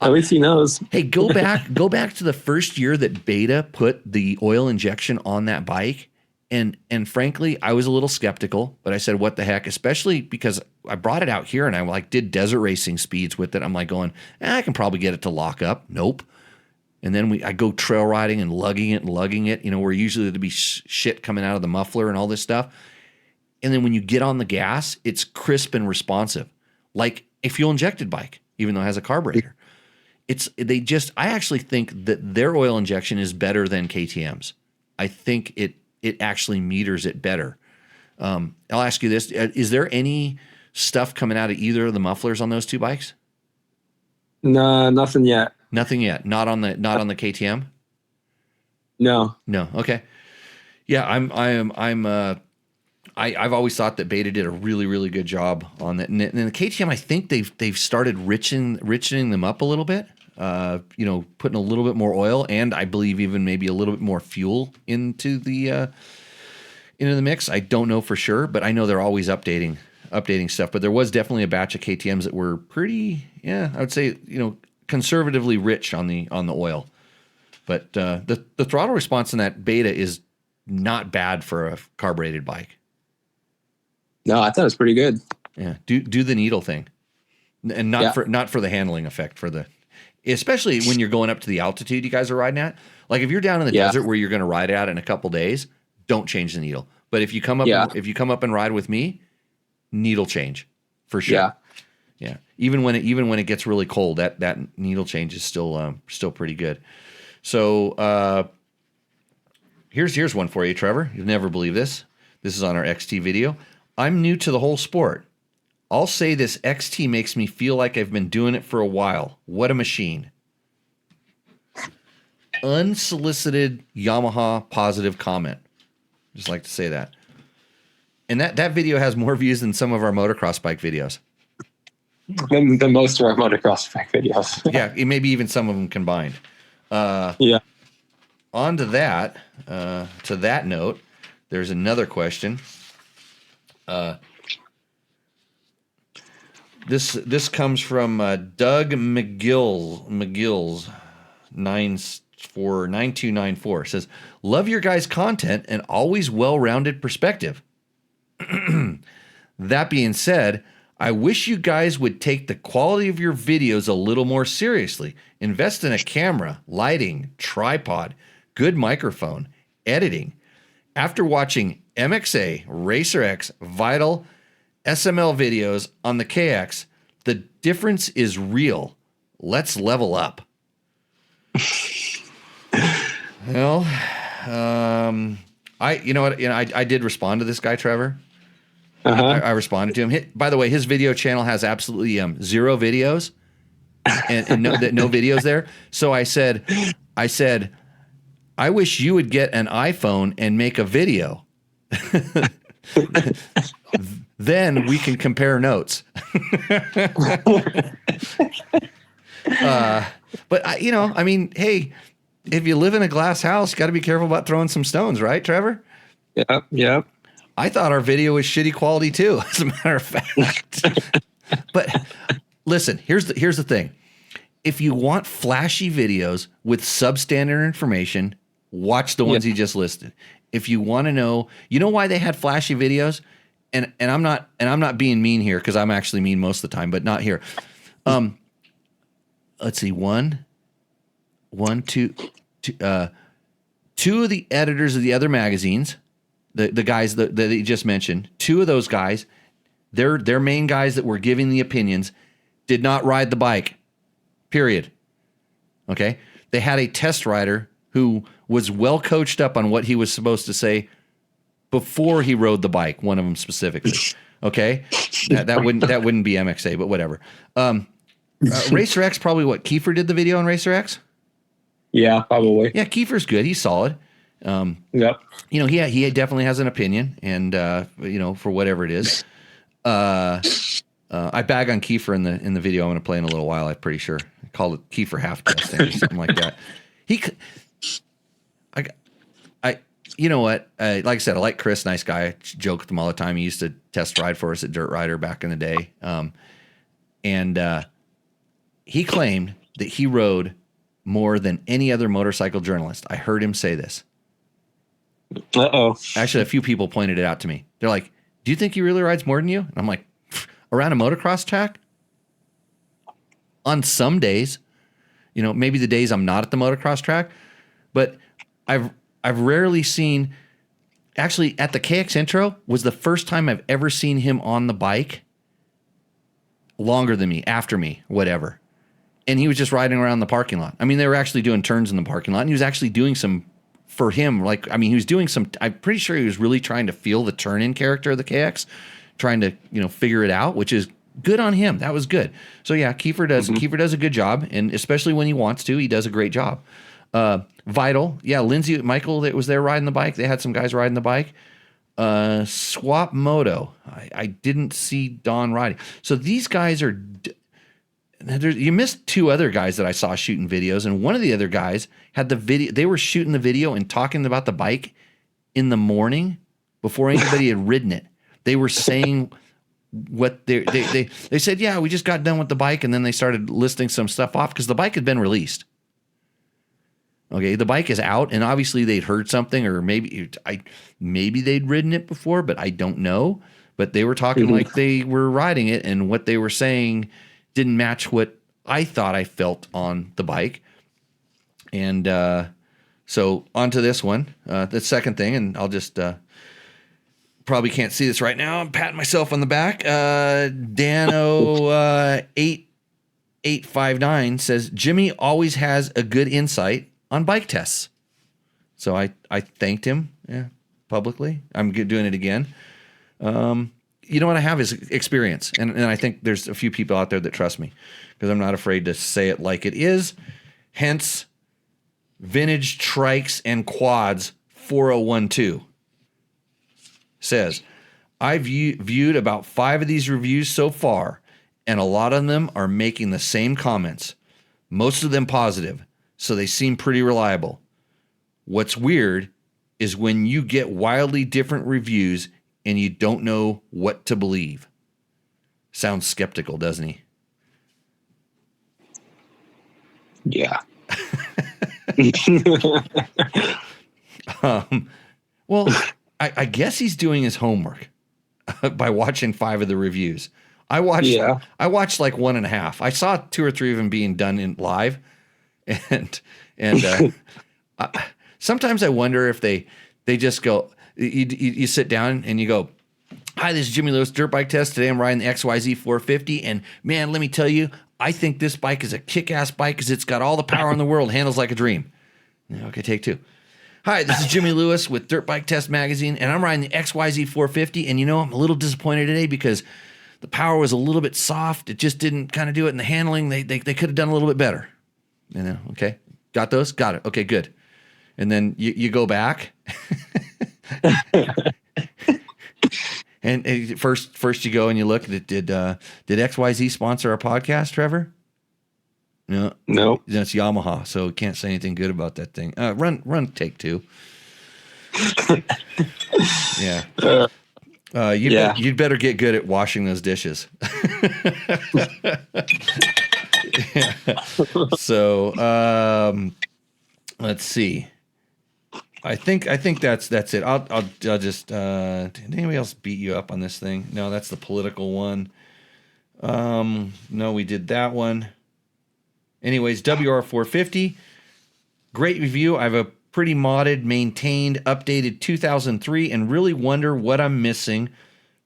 At least he knows. Hey, go back to the first year that Beta put the oil injection on that bike, and frankly, I was a little skeptical, but I said, "What the heck?" Especially because I brought it out here and I did desert racing speeds with it. I'm going, I can probably get it to lock up. Nope. And then I go trail riding and lugging it. Where usually there'd be shit coming out of the muffler and all this stuff. And then when you get on the gas, it's crisp and responsive, like a fuel injected bike, even though it has a carburetor. I actually think that their oil injection is better than KTM's. I think it actually meters it better. I'll ask you this. Is there any stuff coming out of either of the mufflers on those two bikes? No, nothing yet. Nothing yet. Not on the KTM? No. Okay. Yeah, I've always thought that Beta did a really, really good job on that. And the KTM, I think they've started richening them up a little bit. Putting a little bit more oil, and I believe even maybe a little bit more fuel into the mix. I don't know for sure, but I know they're always updating stuff. But there was definitely a batch of KTM's that were pretty, I would say, conservatively rich on the oil. But the throttle response in that Beta is not bad for a carbureted bike. No, I thought it was pretty good. Yeah, do the needle thing, and not for the handling effect, especially when you're going up to the altitude you guys are riding at. Like if you're down in the desert where you're going to ride out in a couple days, don't change the needle. But if you come up and ride with me, needle change for sure. Yeah. Even when it gets really cold, that needle change is still pretty good. So here's one for you, Trevor. You'll never believe this. This is on our XT video. I'm new to the whole sport. I'll say this XT makes me feel like I've been doing it for a while. What a machine. Unsolicited Yamaha positive comment. Just like to say that. And that video has more views than some of our motocross bike videos. Than most of our motocross bike videos. Yeah, maybe even some of them combined. On to that note, there's another question. This comes from Doug McGill's 9294. Says, love your guys' content and always well-rounded perspective. That being said, I wish you guys would take the quality of your videos a little more seriously. Invest in a camera, lighting, tripod, good microphone, editing. After watching MXA, Racer X, Vital, SML videos on the KX, the difference is real. Let's level up. Well, I did respond to this guy, Trevor. I responded to him. By the way, his video channel has absolutely 0 videos and no videos there. So I said, I wish you would get an iPhone and make a video. Then we can compare notes. But I mean, hey, if you live in a glass house, you got to be careful about throwing some stones, right, Trevor? Yeah. I thought our video was shitty quality too, as a matter of fact. But listen, here's the thing. If you want flashy videos with substandard information, watch the ones he just listed. If you want to know, why they had flashy videos? And I'm not being mean here, because I'm actually mean most of the time, but not here. Let's see, two of the editors of the other magazines, the guys that he just mentioned, two of those guys, their main guys that were giving the opinions, did not ride the bike. Period. Okay? They had a test rider who was well coached up on what he was supposed to say before he rode the bike, one of them specifically. Okay? That wouldn't be MXA, but whatever. Racer X, probably what, Kiefer did the video on Racer X? Yeah, probably. Yeah, Kiefer's good. He's solid. Yep. He definitely has an opinion, and for whatever it is. I bag on Kiefer in the video I'm going to play in a little while. I'm pretty sure I called it Kiefer half testing or something like that. You know what? Like I said, I like Chris, nice guy. I joke with him all the time. He used to test ride for us at Dirt Rider back in the day, and he claimed that he rode more than any other motorcycle journalist. I heard him say this. Uh-oh. Actually, a few people pointed it out to me. They're like, "Do you think he really rides more than you?" And I'm like, around a motocross track? On some days, maybe the days I'm not at the motocross track, but I've rarely seen, actually at the KX Intro was the first time I've ever seen him on the bike longer than me, after me, whatever. And he was just riding around the parking lot. I mean, they were actually doing turns in the parking lot, and he was actually doing some, for him, he was doing some, I'm pretty sure he was really trying to feel the turn-in character of the KX, trying to, figure it out, which is good on him. That was good. So yeah, Kiefer does a good job, and especially when he wants to, he does a great job. Vital, yeah, Lindsay, Michael that was there riding the bike. They had some guys riding the bike. Swap Moto. I didn't see Don riding. So these guys are. You missed two other guys that I saw shooting videos, and one of the other guys had the video. They were shooting the video and talking about the bike in the morning before anybody had ridden it. They were saying what they said. Yeah, we just got done with the bike, and then they started listing some stuff off because the bike had been released. Okay, the bike is out, and obviously they'd heard something, or maybe they'd ridden it before, but I don't know. But they were talking like they were riding it, and what they were saying didn't match what I thought I felt on the bike. And so on to this one, the second thing, and I'll just probably can't see this right now. I'm patting myself on the back. Dano8859 says, Jimmy always has a good insight on bike tests. So I thanked him publicly. I'm doing it again. What I have is experience. And I think there's a few people out there that trust me because I'm not afraid to say it like it is. Hence, Vintage Trikes and Quads 4012 says, I've viewed about 5 of these reviews so far, and a lot of them are making the same comments. Most of them positive, so they seem pretty reliable. What's weird is when you get wildly different reviews and you don't know what to believe. Sounds skeptical, doesn't he? Yeah. Well, I guess he's doing his homework by watching 5 of the reviews. I watched like 1.5. I saw 2 or 3 of them being done in live, and sometimes I wonder if they just go. You sit down and you go, hi, this is Jimmy Lewis, Dirt Bike Test. Today I'm riding the XYZ 450, and man, let me tell you, I think this bike is a kick-ass bike because it's got all the power in the world, handles like a dream. Okay, take 2. Hi, this is Jimmy Lewis with Dirt Bike Test Magazine, and I'm riding the XYZ 450, and I'm a little disappointed today because the power was a little bit soft. It just didn't kind of do it, and the handling, they could have done a little bit better. Okay, got those? Got it. Okay, good. and then you go back. And first you go and you look at it. Did XYZ sponsor our podcast, Trevor? No. That's Yamaha, so can't say anything good about that thing. Run take 2. Yeah. You'd better get good at washing those dishes. Yeah. So let's see. I think that's it. I'll just did anybody else beat you up on this thing? No, that's the political one. No, we did that one. Anyways, WR450, great review. I have a pretty modded, maintained, updated 2003, and really wonder what I'm missing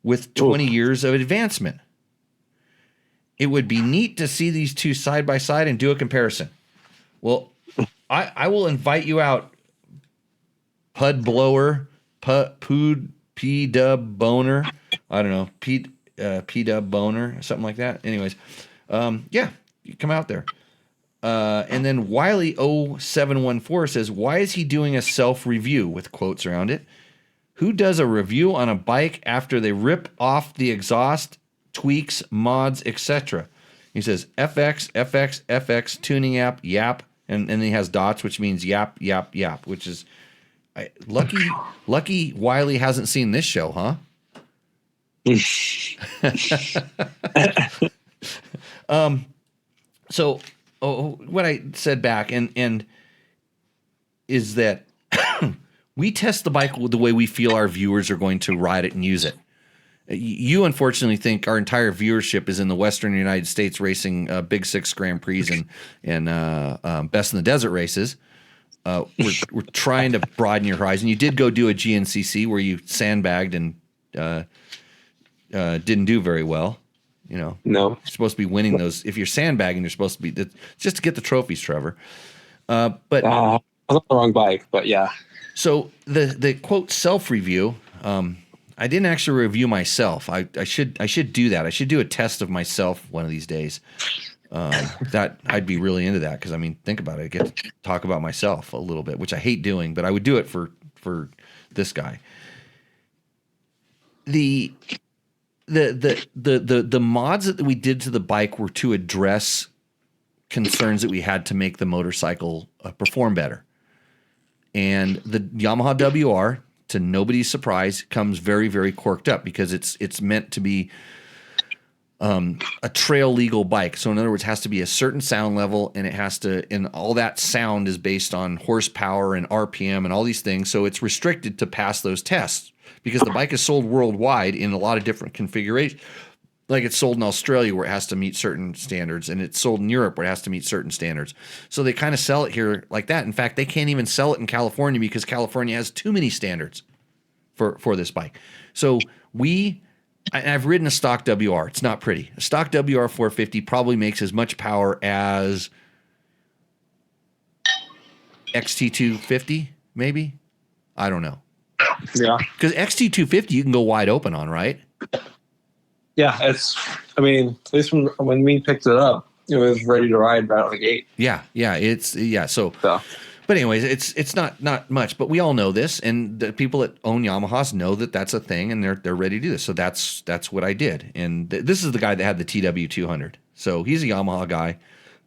with 20 years of advancement. It would be neat to see these two side by side and do a comparison. Well, I will invite you out. Pud blower, P-dub boner. I don't know, P-dub boner, something like that. Anyways, yeah, you come out there. And then Wiley0714 says, why is he doing a self-review with quotes around it? Who does a review on a bike after they rip off the exhaust, tweaks, mods, etc.? He says, FX, tuning app, yap, and then he has dots, which means yap, which is... Lucky Wiley hasn't seen this show, huh? So what I said back and is that we test the bike the way we feel our viewers are going to ride it and use it. You unfortunately think our entire viewership is in the Western United States racing Big Six Grand Prix and Best in the Desert races. We're trying to broaden your horizon. You did go do a GNCC where you sandbagged and didn't do very well. You know, no, you're supposed to be winning those. If you're sandbagging, you're supposed to be just to get the trophies, Trevor. But I was on the wrong bike. But yeah. So the quote self review. I didn't actually review myself. I should do that. I should do a test of myself one of these days. That I'd be really into that because I mean, think about it. I get to talk about myself a little bit, which I hate doing, but I would do it for this guy. The mods that we did to the bike were to address concerns that we had to make the motorcycle perform better. And the Yamaha WR, to nobody's surprise, comes very, very corked up because it's meant to be a trail legal bike. So in other words, it has to be a certain sound level, and it has to, and all that sound is based on horsepower and RPM and all these things. So it's restricted to pass those tests because the bike is sold worldwide in a lot of different configurations. Like it's sold in Australia where it has to meet certain standards, and it's sold in Europe where it has to meet certain standards. So they kind of sell it here like that. In fact, they can't even sell it in California because California has too many standards for this bike. So I've ridden a stock WR. It's not pretty. A stock WR 450 probably makes as much power as XT250, maybe? I don't know. Yeah. Because XT250 you can go wide open on, right? Yeah, at least when we picked it up, it was ready to ride right out of the gate. Yeah. So. But anyways, it's not much, but we all know this, and the people that own Yamahas know that that's a thing, and they're ready to do this. So that's what I did, and this is the guy that had the TW200. So he's a Yamaha guy,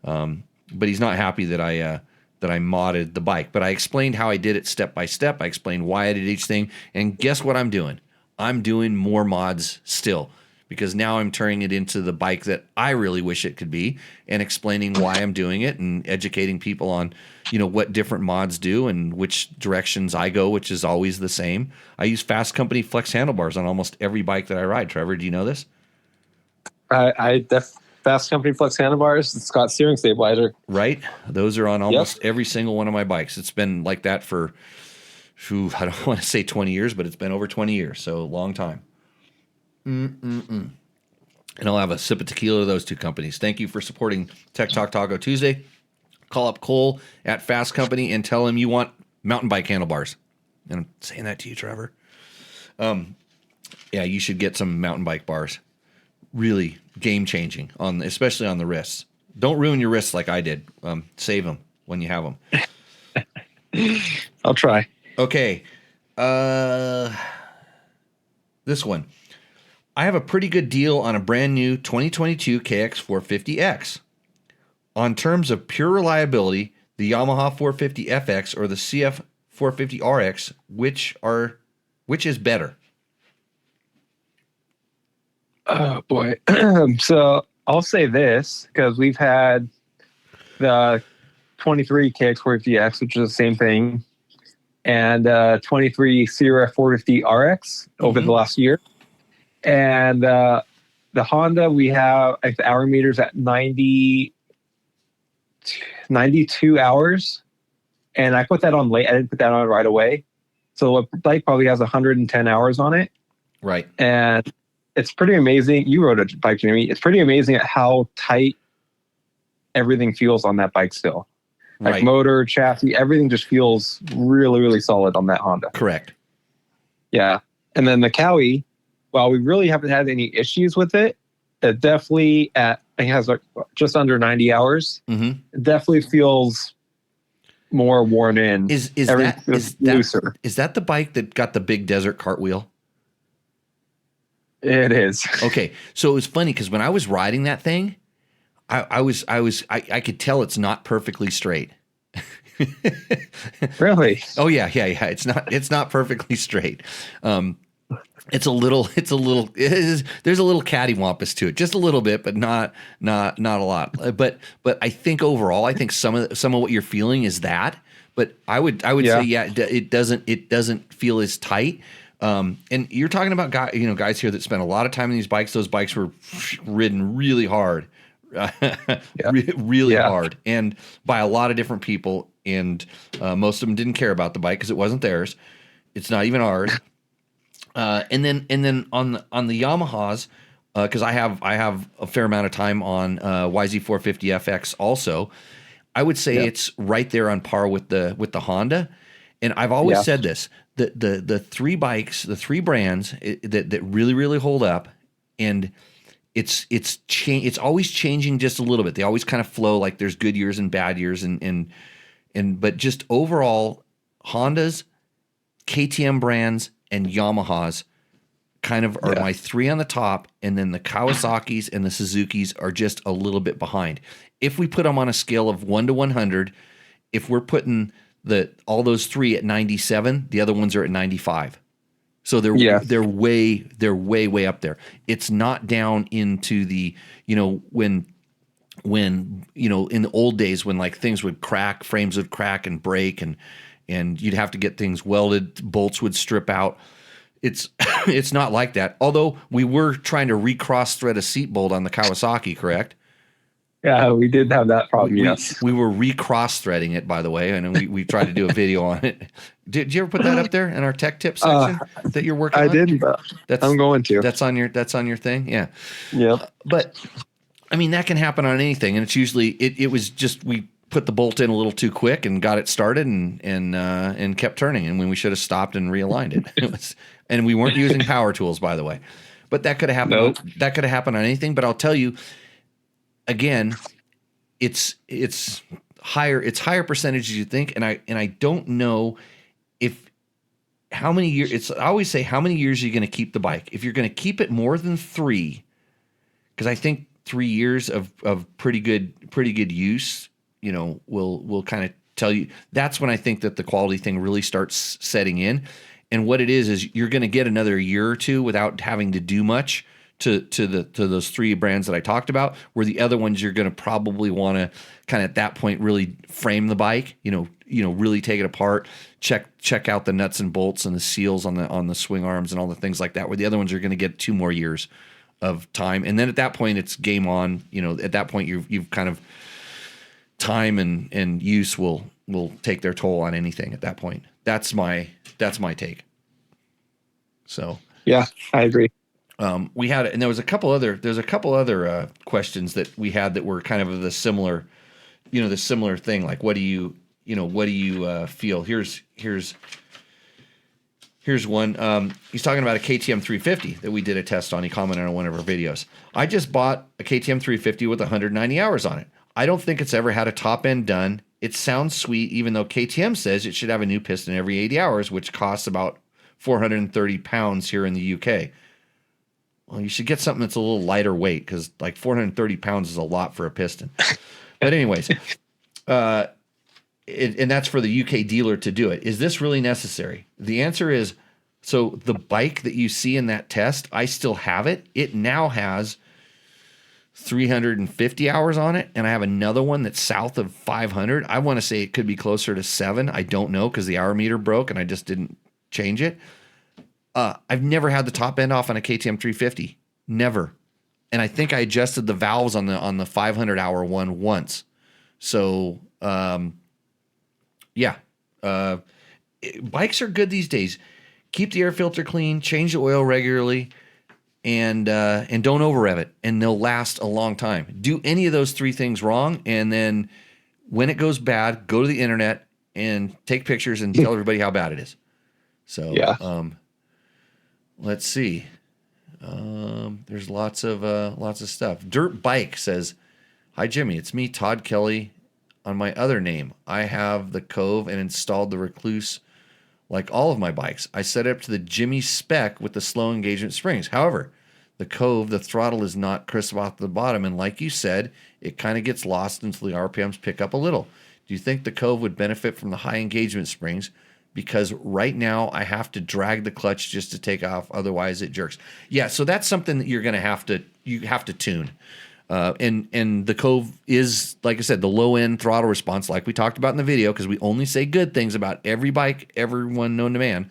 but he's not happy that I modded the bike. But I explained how I did it step by step. I explained why I did each thing, and guess what I'm doing? I'm doing more mods still. Because now I'm turning it into the bike that I really wish it could be, and explaining why I'm doing it and educating people on, what different mods do and which directions I go, which is always the same. I use Fasst Company flex handlebars on almost every bike that I ride. Trevor, do you know this? Fasst Company flex handlebars, it's got steering stabilizer. Right? Those are on almost every single one of my bikes. It's been like that for, I don't want to say 20 years, but it's been over 20 years, so a long time. And I'll have a sip of tequila to those two companies. Thank you for supporting Tech Talk Taco Tuesday. Call up Cole at Fasst Company and tell him you want mountain bike handlebars. And I'm saying that to you, Trevor. Yeah, you should get some mountain bike bars. Really game changing especially on the wrists. Don't ruin your wrists like I did. Save them when you have them. I'll try. Okay. This one. I have a pretty good deal on a brand new 2022 KX450X. On terms of pure reliability, the Yamaha 450FX or the CF 450RX, which is better? Oh boy. So I'll say this because we've had the 23 KX450X, which is the same thing, and 23 Sierra 450RX over the last year. And the Honda, we have the hour meters at 92 hours. And I put that on late. I didn't put that on right away. So the bike probably has 110 hours on it. Right. And it's pretty amazing. You rode a bike, Jimmy. It's pretty amazing at how tight everything feels on that bike still. Like right. Motor, chassis, everything just feels really, really solid on that Honda. Correct. Yeah. And then the Cowie, while we really haven't had any issues with it, it definitely I think it has like just under 90 hours. Mm-hmm. It definitely feels more worn in. Is looser. Is that the bike that got the big desert cartwheel? It is. Okay. So it was funny because when I was riding that thing, I could tell it's not perfectly straight. Really? Oh yeah. It's not perfectly straight. There's a little cattywampus to it, just a little bit, but not a lot. But I think overall, I think some of what you're feeling is that. But I would say it doesn't feel as tight. And you're talking about guys here that spent a lot of time in these bikes. Those bikes were ridden really hard, really hard, and by a lot of different people. And most of them didn't care about the bike because it wasn't theirs. It's not even ours. And then on the Yamahas, because I have a fair amount of time on YZ450FX also, I would say it's right there on par with the Honda. And I've always said this: the three bikes, the three brands that really, really hold up, and it's always changing just a little bit. They always kind of flow, like there's good years and bad years, but just overall, Hondas, KTM brands, and Yamahas kind of are my three on the top, and then the Kawasaki's and the Suzuki's are just a little bit behind. If we put them on a scale of 1 to 100, if we're putting all those three at 97, the other ones are at 95. So they're way up there. It's not down into the, when in the old days when like things would crack, frames would crack and break and you'd have to get things welded, bolts would strip out. It's not like that. Although we were trying to recross thread a seat bolt on the Kawasaki, correct? Yeah, we did have that problem. Yes, we were recross threading it, by the way, and we tried to do a video on it. Did you ever put that up there in our tech tips section that you're working on? I didn't. I'm going to. That's on your thing. Yeah. Yeah. But I mean, that can happen on anything, and it's usually it was just we put the bolt in a little too quick and got it started and kept turning, and when we should have stopped and realigned it. And we weren't using power tools, by the way. But that could have happened. Nope. That could have happened on anything. But I'll tell you, again, it's higher. It's higher percentages you think, and I don't know how many years. I always say, how many years are you going to keep the bike? If you're going to keep it more than 3, because I think 3 years of pretty good use, will kind of tell you. That's when I think that the quality thing really starts setting in. And what it is you're going to get another year or two without having to do much to those 3 brands that I talked about. Where the other ones you're going to probably want to kind of at that point really frame the bike. Really take it apart, check out the nuts and bolts and the seals on the swing arms and all the things like that. Where the other ones are going to get 2 more years of time, and then at that point it's game on. At that point you've kind of time and use will take their toll on anything at that point. That's my take. So yeah, I agree. We had, and there's a couple other questions that we had that were kind of the similar thing. Like, what do you feel? Here's one. He's talking about a KTM 350 that we did a test on. He commented on one of our videos. I just bought a KTM 350 with 190 hours on it. I don't think it's ever had a top end done It sounds sweet, even though KTM says it should have a new piston every 80 hours, which costs about 430 pounds here in the UK. Well, you should get something that's a little lighter weight, because like 430 pounds is a lot for a piston. But anyways, and that's for the UK dealer to do it. Is this really necessary? The answer is, so the bike that you see in that test, I still have it. It now has 350 hours on it, and I have another one that's south of 500. I want to say it could be closer to 7. I don't know, because the hour meter broke and I just didn't change it. I've never had the top end off on a KTM 350. Never. And I think I adjusted the valves on the 500 hour one once. So, yeah. Bikes are good these days. Keep the air filter clean, change the oil regularly, and don't over rev it, and they'll last a long time. Do any of those 3 things wrong, and then when it goes bad, go to the internet and take pictures and tell everybody how bad it is. So, yeah. Let's see. There's lots of stuff. Dirt Bike says, "Hi Jimmy, it's me, Todd Kelly. On my other name, I have the Cove and installed the Recluse like all of my bikes. I set it up to the Jimmy spec with the slow engagement springs. However, the Cove, the throttle is not crisp off the bottom, and like you said, it kind of gets lost until the RPMs pick up a little. Do you think the Cove would benefit from the high engagement springs? Because right now I have to drag the clutch just to take off, otherwise it jerks." Yeah, so that's something that you're going to have to tune. And the Cove is, like I said, the low end throttle response, like we talked about in the video, because we only say good things about every bike, everyone known to man.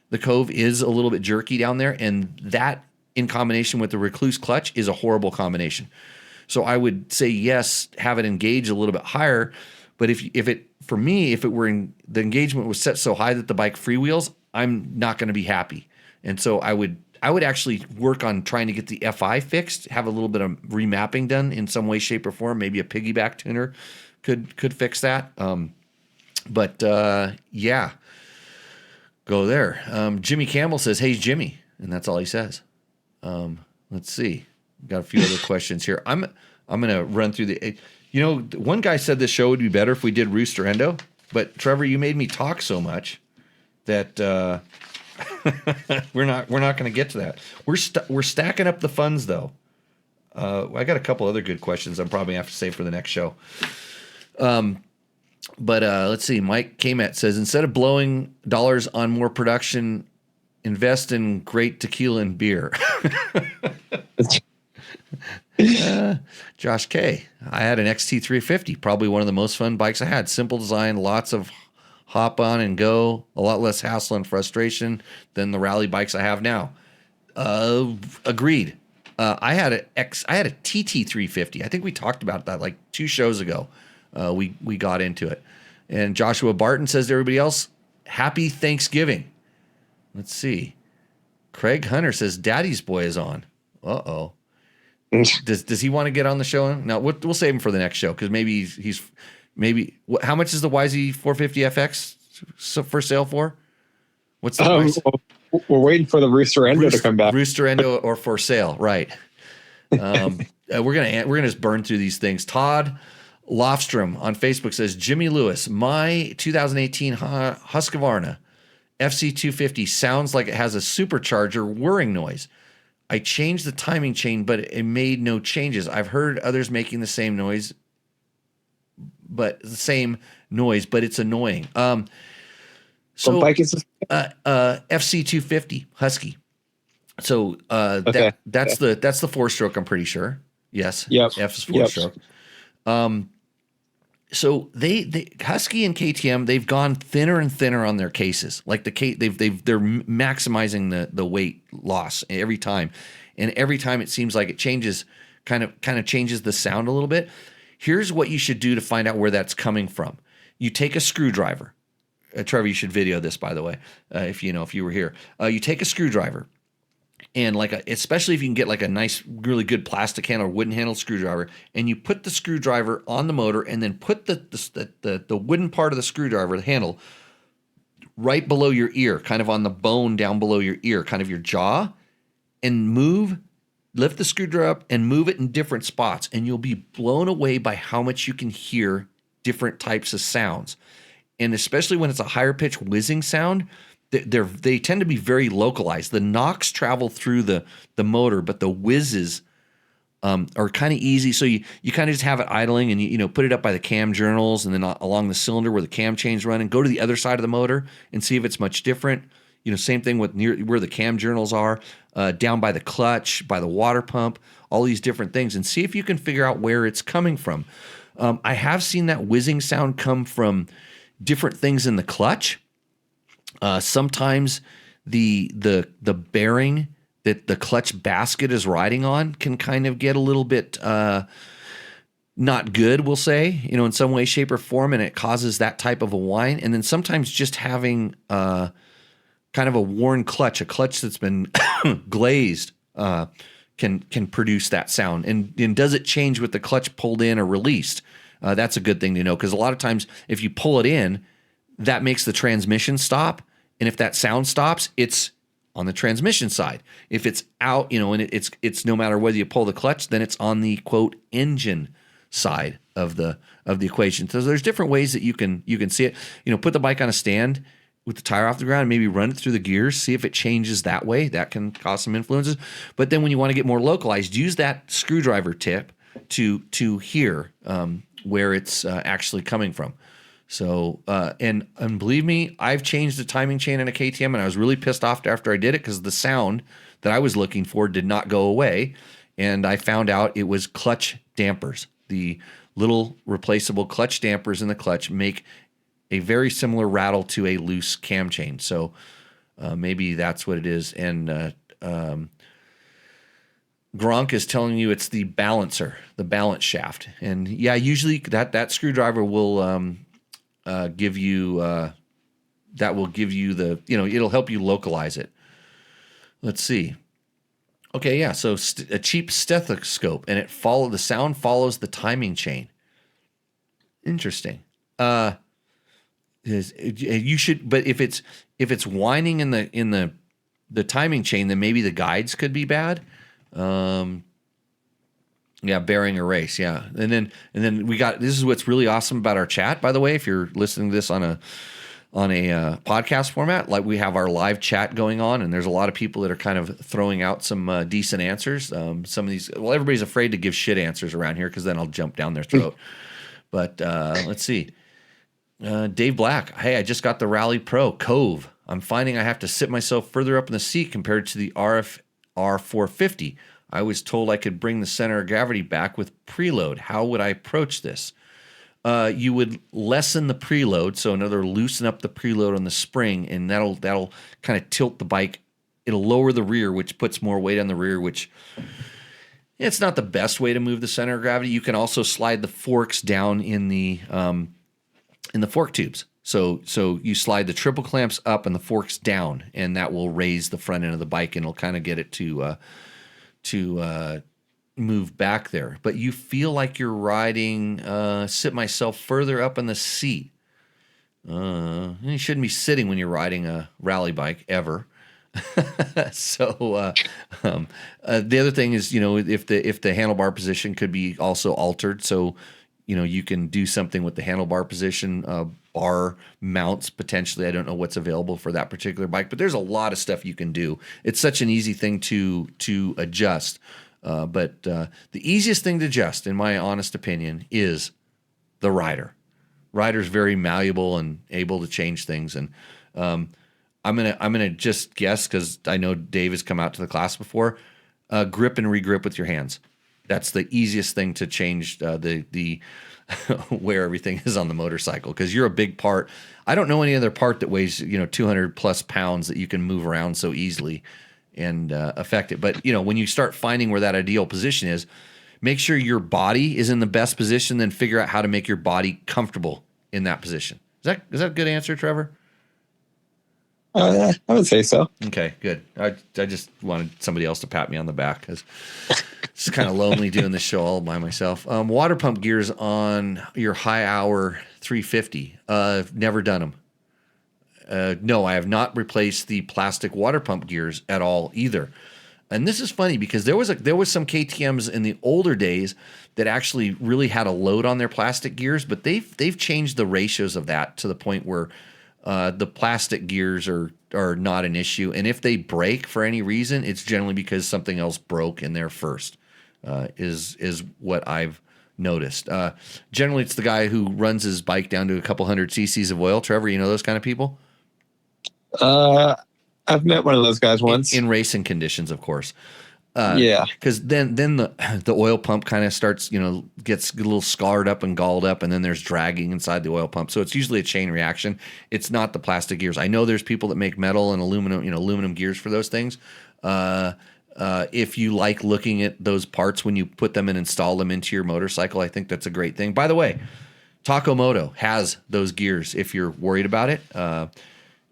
The Cove is a little bit jerky down there, and that in combination with the Recluse clutch is a horrible combination. So I would say yes, have it engage a little bit higher. But if it were the engagement was set so high that the bike freewheels, I'm not going to be happy. And so I would actually work on trying to get the FI fixed, have a little bit of remapping done in some way, shape, or form. Maybe a piggyback tuner could fix that. Yeah, go there. Jimmy Campbell says, "Hey Jimmy," and that's all he says. Let's see. Got a few other questions here. I'm gonna run through the. One guy said this show would be better if we did Rooster Endo, but Trevor, you made me talk so much that we're not going to get to that. We're stacking up the funds though. I got a couple other good questions I'm probably have to save for the next show. Let's see. Mike Kmet says, "Instead of blowing dollars on more production, invest in great tequila and beer." Josh K. "I had an XT350, probably one of the most fun bikes I had. Simple design, lots of hop on and go, a lot less hassle and frustration than the rally bikes I have now." Agreed. I had a TT350. I think we talked about that like 2 shows ago. We got into it. And Joshua Barton says to everybody else, "Happy Thanksgiving." Let's see. Craig Hunter says, "Daddy's boy is on." Uh-oh. Does he want to get on the show? No, we'll save him for the next show, because maybe he's how much is the YZ450FX for sale for? What's the price? We're waiting for the Rooster Endo to come back. Rooster Endo or for sale, right? We're gonna just burn through these things. Todd Lofstrom on Facebook says, "Jimmy Lewis, my 2018 Husqvarna FC250 sounds like it has a supercharger whirring noise. I changed the timing chain, but it made no changes. I've heard others making the same noise, but it's annoying." So bike is this? FC250 Husky. So okay. That's the 4-stroke, I'm pretty sure. Yes. Yep. F's 4-stroke. So they Husky and KTM, they've gone thinner and thinner on their cases. Like they're maximizing the weight loss every time, and every time it seems like it changes, kind of changes the sound a little bit. Here's what you should do to find out where that's coming from. You take a screwdriver. Trevor, you should video this, by the way, if you were here. You take a screwdriver, and especially if you can get like a nice, really good plastic handle or wooden handled screwdriver, and you put the screwdriver on the motor, and then put the wooden part of the screwdriver, the handle, right below your ear, kind of on the bone down below your ear, kind of your jaw, and lift the screwdriver up and move it in different spots, and you'll be blown away by how much you can hear different types of sounds. And especially when it's a higher pitch whizzing sound, they tend to be very localized. The knocks travel through the motor, but the whizzes are kind of easy. So you kind of just have it idling and you put it up by the cam journals and then along the cylinder where the cam chain's running, go to the other side of the motor and see if it's much different. Same thing with near where the cam journals are, down by the clutch, by the water pump, all these different things, and see if you can figure out where it's coming from. I have seen that whizzing sound come from different things in the clutch. Sometimes the bearing that the clutch basket is riding on can kind of get a little bit not good, we'll say, in some way, shape, or form, and it causes that type of a whine. And then sometimes just having kind of a worn clutch, a clutch that's been glazed, can produce that sound. And does it change with the clutch pulled in or released? That's a good thing to know, because a lot of times if you pull it in, that makes the transmission stop. And if that sound stops, it's on the transmission side. If it's out, and it's no matter whether you pull the clutch, then it's on the quote engine side of the equation. So there's different ways that you can see it. Put the bike on a stand with the tire off the ground, and maybe run it through the gears, see if it changes that way. That can cause some influences. But then when you want to get more localized, use that screwdriver tip to hear where it's actually coming from. So, and believe me, I've changed the timing chain in a KTM, and I was really pissed off after I did it because the sound that I was looking for did not go away. And I found out it was clutch dampers. The little replaceable clutch dampers in the clutch make a very similar rattle to a loose cam chain. So maybe that's what it is. And Gronk is telling you it's the balancer, the balance shaft. And yeah, usually that screwdriver will give you the, it'll help you localize it. Let's see. Okay, yeah, so a cheap stethoscope, and the sound follows the timing chain. Interesting. You should, but if it's whining in the timing chain, then maybe the guides could be bad. Yeah, bearing erase. Yeah, and then we got, this is what's really awesome about our chat, by the way. If you're listening to this on a podcast format, like we have our live chat going on, and there's a lot of people that are kind of throwing out some decent answers. Some of these, everybody's afraid to give shit answers around here because then I'll jump down their throat. But let's see. Dave Black, hey, I just got the Rally Pro Cove. I'm finding I have to sit myself further up in the seat compared to the RFR 450. I was told I could bring the center of gravity back with preload. How would I approach this? You would lessen the preload, so another loosen up the preload on the spring, and that'll kind of tilt the bike. It'll lower the rear, which puts more weight on the rear, which it's not the best way to move the center of gravity. You can also slide the forks down in the fork tubes. So you slide the triple clamps up and the forks down, and that will raise the front end of the bike, and it'll kind of get it to move back there. But you feel like you're riding, sit myself further up in the seat. You shouldn't be sitting when you're riding a rally bike ever. So the other thing is, if the handlebar position could be also altered, so you can do something with the handlebar position, bar mounts potentially. I don't know what's available for that particular bike, but there's a lot of stuff you can do. It's such an easy thing to adjust. But the easiest thing to adjust, in my honest opinion, is the rider. Rider's very malleable and able to change things. And I'm gonna just guess, because I know Dave has come out to the class before. Grip and regrip with your hands. That's the easiest thing to change the where everything is on the motorcycle, because you're a big part. I don't know any other part that weighs 200 plus pounds that you can move around so easily and affect it. But when you start finding where that ideal position is, make sure your body is in the best position, then figure out how to make your body comfortable in that position. Is that a good answer, Trevor? I would say so. Okay, good. I just wanted somebody else to pat me on the back, because it's kind of lonely doing this show all by myself. Water pump gears on your high hour 350. Never done them. No, I have not replaced the plastic water pump gears at all either. And this is funny because there was some KTMs in the older days that actually really had a load on their plastic gears, but they've changed the ratios of that to the point where the plastic gears are not an issue. And if they break for any reason, it's generally because something else broke in there first. Is what I've noticed. Generally, it's the guy who runs his bike down to a couple hundred cc's of oil. Trevor, you know those kind of people? I've met one of those guys once. In racing conditions, of course. Yeah. Because then the oil pump kind of starts, gets a little scarred up and galled up, and then there's dragging inside the oil pump. So it's usually a chain reaction. It's not the plastic gears. I know there's people that make metal and aluminum gears for those things. If you like looking at those parts when you put them and install them into your motorcycle, I think that's a great thing. By the way, Moto has those gears if you're worried about it.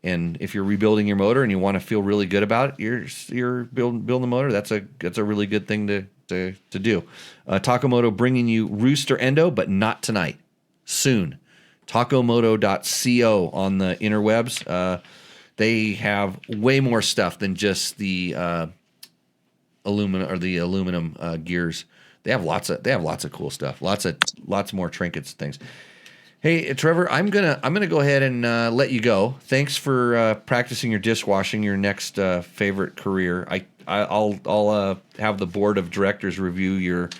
And if you're rebuilding your motor and you want to feel really good about it, you're building the motor. That's a really good thing to do. Moto bringing you Rooster Endo, but not tonight. Soon. Tacomoto.co on the interwebs. They have way more stuff than just the aluminum gears. They have lots of cool stuff. Lots more trinkets and things. Hey, Trevor, I'm gonna go ahead and let you go. Thanks for practicing your dishwashing, your next favorite career. I'll have the board of directors review your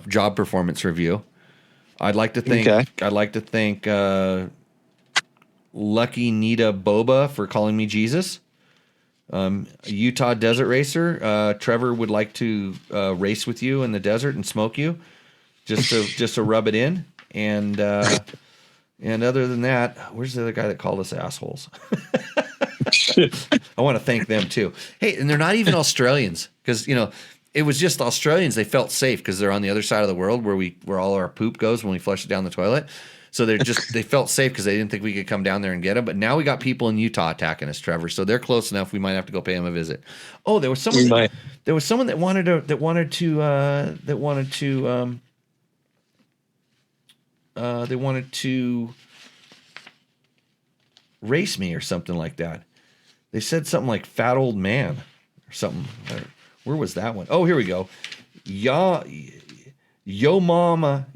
job performance review. I'd like to thank Lucky Nita Boba for calling me Jesus. Utah desert racer. Trevor would like to race with you in the desert and smoke you. Just to rub it in, and other than that, where's the other guy that called us assholes? I want to thank them too. Hey, and they're not even Australians, because it was just Australians. They felt safe because they're on the other side of the world where all our poop goes when we flush it down the toilet. So they felt safe because they didn't think we could come down there and get them. But now we got people in Utah attacking us, Trevor. So they're close enough. We might have to go pay them a visit. Oh, there was someone that wanted to race me or something like that. They said something like fat old man or something. Where was that one? Oh, here we go. Yo mama,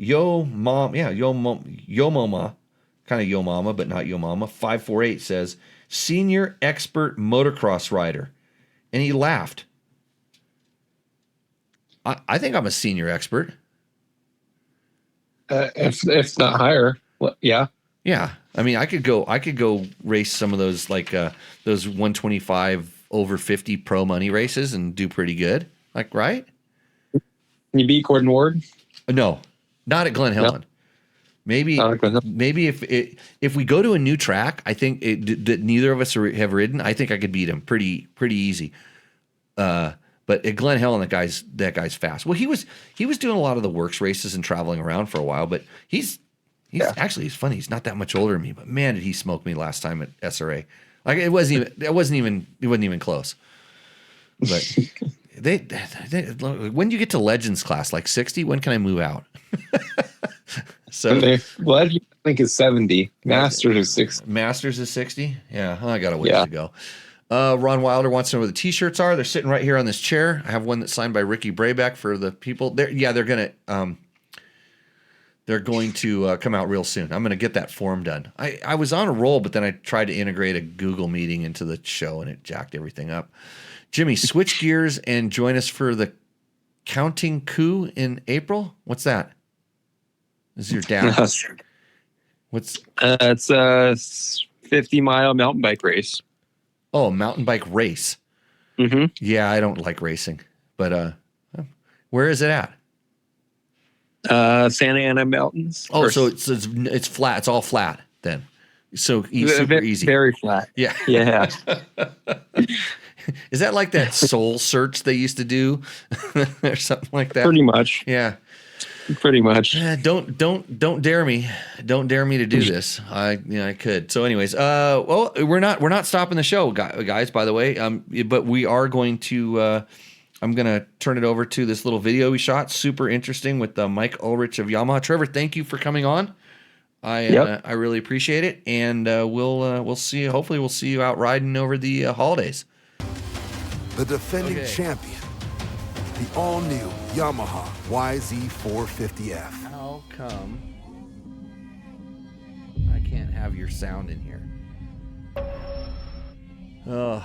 kind of yo mama, but not yo mama. 548 says senior expert motocross rider. And he laughed. I think I'm a senior expert. If not higher, yeah. Yeah, I mean, I could go race some of those those 125 over 50 pro money races and do pretty good. Like, right? Can you beat Gordon Ward? No, not at Glen Helen. No. Maybe if we go to a new track, I think that neither of us have ridden. I think I could beat him pretty easy. But at Glen Helen, that guy's fast. Well, he was doing a lot of the works races and traveling around for a while. But he's funny. He's not that much older than me. But man, did he smoke me last time at SRA? Like it wasn't even close. But they when do you get to Legends class? Like 60? When can I move out? So Legends, I think is 70. Masters is 60. Masters is 60. Yeah, I got a ways to go. Ron Wilder wants to know where the T-shirts are. They're sitting right here on this chair. I have one that's signed by Ricky Brayback for the people. They're going to come out real soon. I'm going to get that form done. I was on a roll, but then I tried to integrate a Google meeting into the show, and it jacked everything up. Jimmy, switch gears and join us for the Counting Coup in April. What's that? This is your dad. What's? It's a 50-mile mountain bike race. Oh, mountain bike race. Mm-hmm. Yeah, I don't like racing, but where is it at? Santa Ana Mountains. Oh, so it's flat. It's all flat then. So super easy. Very flat. Yeah. Yeah. Is that like that soul search they used to do or something like that? Pretty much. Yeah. Pretty much. Don't dare me. Don't dare me to do this. I could. So anyways, well, we're not stopping the show, guys, by the way. But we are going to I'm going to turn it over to this little video we shot. Super interesting with Mike Ulrich of Yamaha. Trevor, thank you for coming on. I really appreciate it, and we'll see you. Hopefully, we'll see you out riding over the holidays. the defending champion, the all-new Yamaha YZ450F. How come I can't have your sound in here? Oh.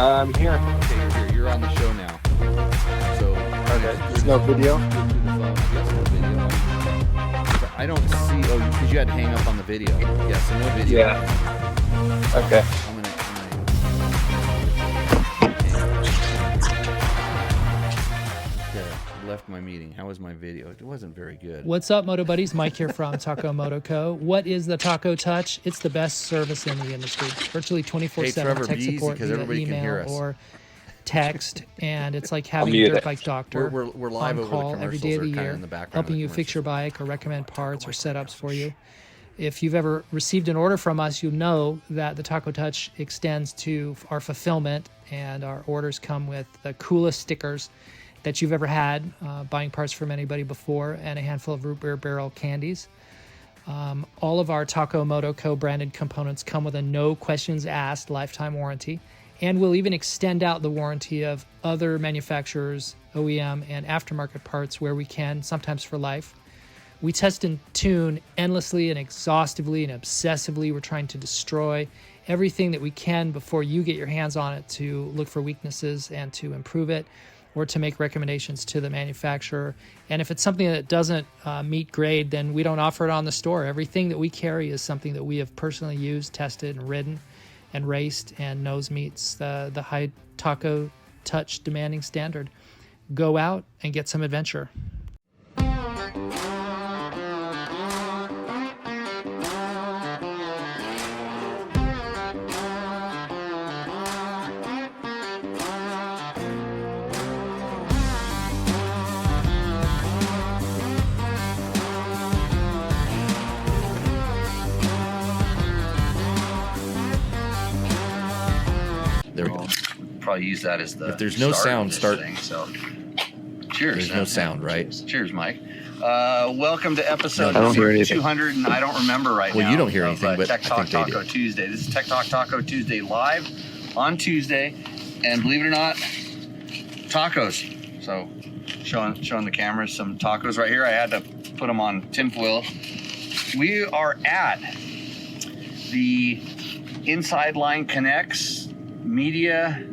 I'm here. Okay, you're here. You're on the show now. So okay, there's no video. Yes, no video. I don't see. Oh, because you had to hang up on the video. Yes, so no video. Yeah. Okay. Okay, left my meeting. How was my video? It wasn't very good. What's up, Moto Buddies? Mike here from Taco Moto Co. What is the Taco Touch? It's the best service in the industry. Virtually 24/7 tech support via email or text, and it's like having a dirt bike doctor we're live on over call the every day of the year, helping you fix your bike bike or recommend parts or setups for you. If you've ever received an order from us, you know that the Taco Touch extends to our fulfillment, and our orders come with the coolest stickers that you've ever had, buying parts from anybody before, and a handful of root beer barrel candies. All of our Taco Moto Co. branded components come with a no questions asked lifetime warranty, and we'll even extend out the warranty of other manufacturers, OEM, and aftermarket parts where we can, sometimes for life. We test and tune endlessly and exhaustively and obsessively. We're trying to destroy everything that we can before you get your hands on it, to look for weaknesses and to improve it, or to make recommendations to the manufacturer. And if it's something that doesn't meet grade, then we don't offer it on the store. Everything that we carry is something that we have personally used, tested, and ridden, and raced, and knows meets the high Taco Touch demanding standard. Go out and get some adventure. There we go. Probably use that as the. If there's no sound, start. Thing, so, cheers. There's no sound, right? Cheers, Mike. Welcome to episode 200, and I don't remember right now. Well, you don't hear anything, but Tech Talk Taco Tuesday. This is Tech Talk Taco Tuesday live on Tuesday, and believe it or not, tacos. So, showing the cameras some tacos right here. I had to put them on tinfoil. We are at the Inside Line Connects Media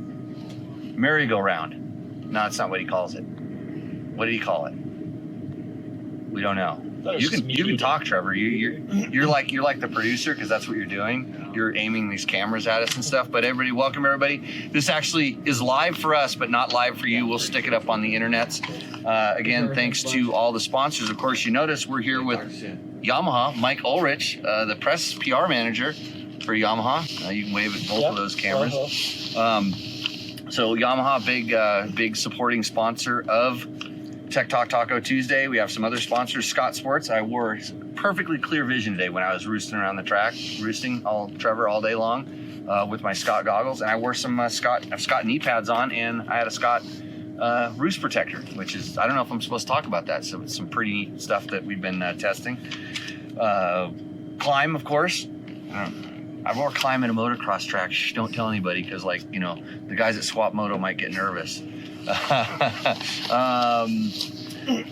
Merry-Go-Round. No, that's not what he calls it. What did he call it? We don't know. You can talk, Trevor. You're like the producer, because that's what you're doing. You're aiming these cameras at us and stuff. But everybody, welcome everybody. This actually is live for us, but not live for you. We'll stick it up on the internets. Again, thanks to all the sponsors. Of course, you notice we're here with Yamaha, Mike Ulrich, the press PR manager for Yamaha. You can wave at both of those cameras. So Yamaha, big supporting sponsor of Tech Talk Taco Tuesday. We have some other sponsors. Scott Sports. I wore perfectly clear vision today when I was roosting around the track, Trevor all day long with my Scott goggles, and I wore some Scott knee pads on, and I had a Scott roost protector, which is, I don't know if I'm supposed to talk about that. So it's some pretty neat stuff that we've been testing. Climb, of course. I wore Climb at a motocross track. Shh, don't tell anybody, because the guys at Swap Moto might get nervous.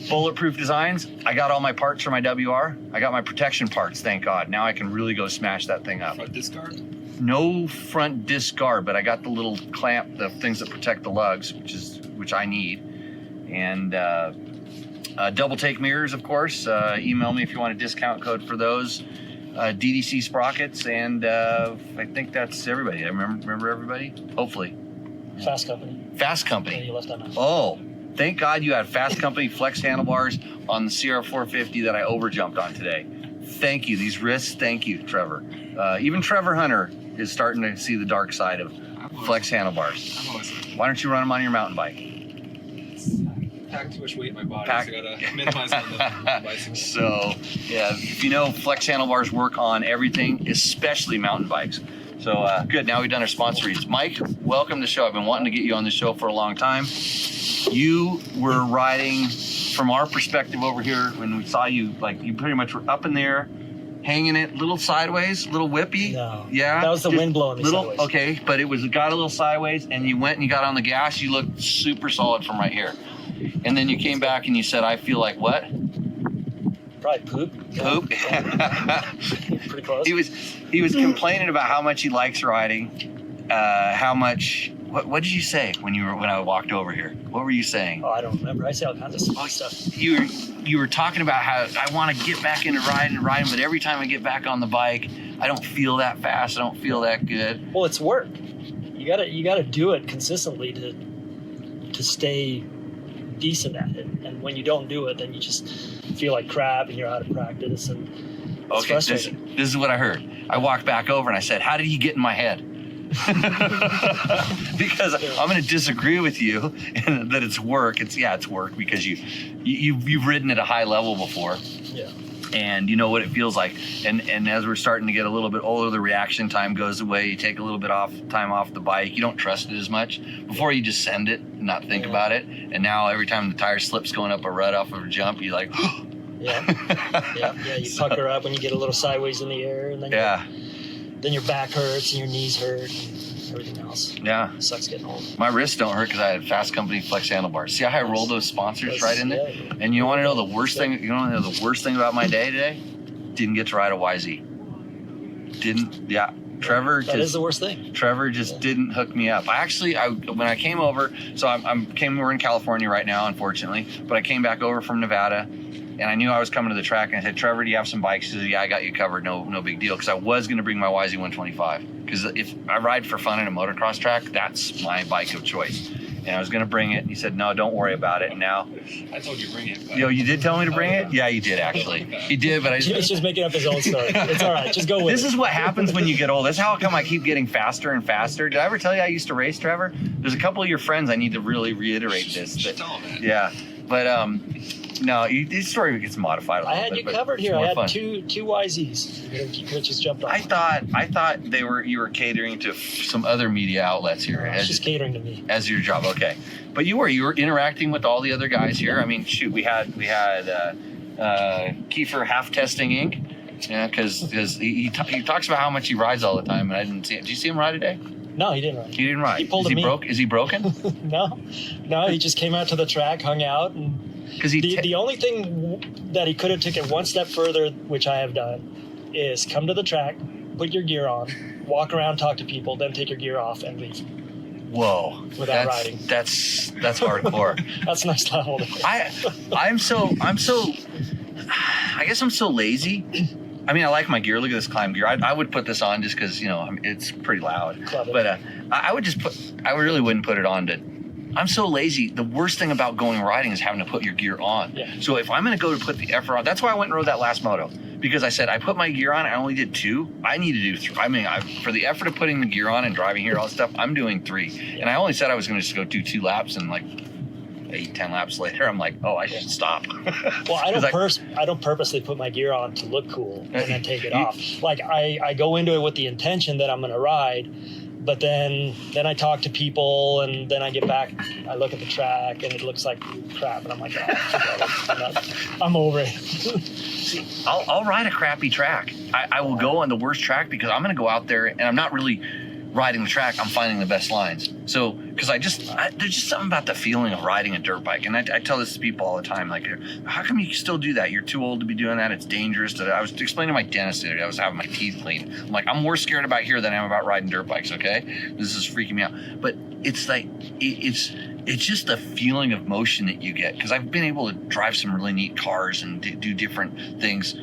Bulletproof Designs. I got all my parts for my WR. I got my protection parts, thank God. Now I can really go smash that thing up. Front disc guard? No front disc guard, but I got the little clamp, the things that protect the lugs, which I need. And double take mirrors, of course. Email me if you want a discount code for those. DDC sprockets, and I think that's everybody. I remember everybody. Hopefully. Fasst Company. Fasst Company. Yeah, you left that out. Oh, Thank God you had Fasst Company flex handlebars on the CR450 that I overjumped on today. Thank you. These wrists, thank you, Trevor. Even Trevor Hunter is starting to see the dark side of flex handlebars. Why don't you run them on your mountain bike? Pack too much weight in my body, Pack- so I gotta minimize on the bicycle. So, yeah, if you know, flex handlebars work on everything, especially mountain bikes. So, good. Now we've done our sponsor reads. Mike, welcome to the show. I've been wanting to get you on the show for a long time. You were riding, from our perspective over here, when we saw you, like, you pretty much were up in there, hanging it, little sideways, little whippy. No. Yeah. That was the just wind blowing me sideways. Okay, but it got a little sideways, and you went and you got on the gas. You looked super solid from right here. And then you came back and you said, I feel like what? Probably poop. Poop. Pretty close. He was complaining about how much he likes riding, how much. What did you say when I walked over here? What were you saying? Oh, I don't remember. I say all kinds of smart stuff. You were talking about how I want to get back into riding, but every time I get back on the bike, I don't feel that fast. I don't feel that good. Well, it's work. You gotta do it consistently to stay decent at it. And when you don't do it, then you just feel like crap and you're out of practice, and it's frustrating. This is what I heard. I walked back over and I said, how did he get in my head? Because I'm going to disagree with you that it's work. It's work because you've ridden at a high level before. Yeah. And you know what it feels like. And as we're starting to get a little bit older, the reaction time goes away. You take a little bit time off the bike. You don't trust it as much. Before you just send it and not think about it. And now every time the tire slips going up a rut off of a jump, you're like, Yeah. You pucker up when you get a little sideways in the air, and then your back hurts and your knees hurt and everything else. Yeah. It sucks getting old. My wrists don't hurt because I had Fasst Company flex handlebars. See how I rolled those sponsors right in there? Yeah. And you want to know the worst thing? You want to know the worst thing about my day today? Didn't get to ride a YZ. Yeah. Trevor That is the worst thing. Trevor just didn't hook me up. When I came over, so we're in California right now, unfortunately, but I came back over from Nevada. And I knew I was coming to the track, and I said, Trevor, do you have some bikes? He said, yeah, I got you covered. No big deal. Because I was going to bring my YZ125. Because if I ride for fun in a motocross track, that's my bike of choice. And I was going to bring it. And he said, no, don't worry about it. And now, I told you to bring it. you did tell me to bring it? Yeah, you did, actually. He did, but He's just making up his own story. It's all right. Just go with it. This is what happens when you get old. That's how come I keep getting faster and faster. Did I ever tell you I used to race, Trevor? There's a couple of your friends I need to really reiterate this. Yeah. But, no, this story gets modified a little bit. I had you but covered here. it's more I had fun. two YZs. You could have just jumped on. I thought you were catering to some other media outlets here It's just catering to me. as your job. Okay, but you were interacting with all the other guys here. I mean, shoot, we had Kiefer half testing Inc. Yeah, because he talks about how much he rides all the time, and I didn't see it. Did you see him ride today? No, he didn't ride. He didn't ride. He pulled Is a he me. broke? Is he broken? No, he just came out to the track, hung out, and Because the only thing that he could have taken one step further, which I have done, is come to the track, put your gear on, walk around, talk to people, then take your gear off and leave. Whoa, Without riding. That's hardcore. That's next level. I guess I'm so lazy. I mean, I like my gear. Look at this climb gear. I would put this on just because, it's pretty loud. Love it. But I really wouldn't put it on I'm so lazy. The worst thing about going riding is having to put your gear on. Yeah. So if I'm going to go to put the effort on, that's why I went and rode that last moto. Because I said, I put my gear on, I only did 2. I need to do 3. I mean, for the effort of putting the gear on and driving here, all that stuff, I'm doing 3. And I only said I was going to just go do 2 laps, and like 8-10 laps later, I'm like, oh, I should stop. Well, I don't purposely put my gear on to look cool and then take it off. Like I go into it with the intention that I'm going to ride, but then I talk to people, and then I get back, I look at the track, and it looks like crap, and I'm like, I'm over it. See, I'll ride a crappy track. I will go on the worst track because I'm going to go out there, and I'm not really riding the track. I'm finding the best lines. So, because there's just something about the feeling of riding a dirt bike. And I tell this to people all the time, like, how come you still do that? You're too old to be doing that. It's dangerous. I was explaining to my dentist today, I was having my teeth cleaned. I'm like, I'm more scared about here than I am about riding dirt bikes, okay? This is freaking me out. But it's like, it's just the feeling of motion that you get. Because I've been able to drive some really neat cars and do different things.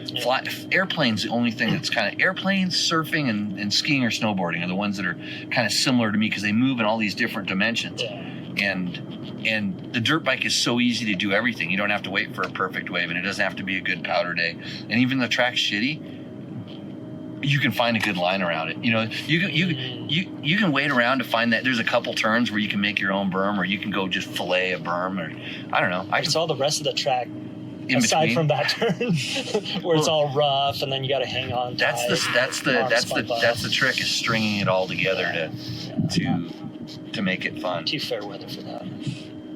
Airplanes, the only thing that's kind of, airplanes, surfing, and skiing or snowboarding are the ones that are kind of similar to me because they move in all these different dimensions. Yeah. And the dirt bike is so easy to do everything. You don't have to wait for a perfect wave, and it doesn't have to be a good powder day. And even the track's shitty, you can find a good line around it. You know, you can wait around to find that. There's a couple turns where you can make your own berm, or you can go just fillet a berm, or I don't know. It's all the rest of the track in aside between. from that turn where it's all rough, and then you got to hang on. That's the trick, is stringing it all together to make it fun. Too fair weather for that.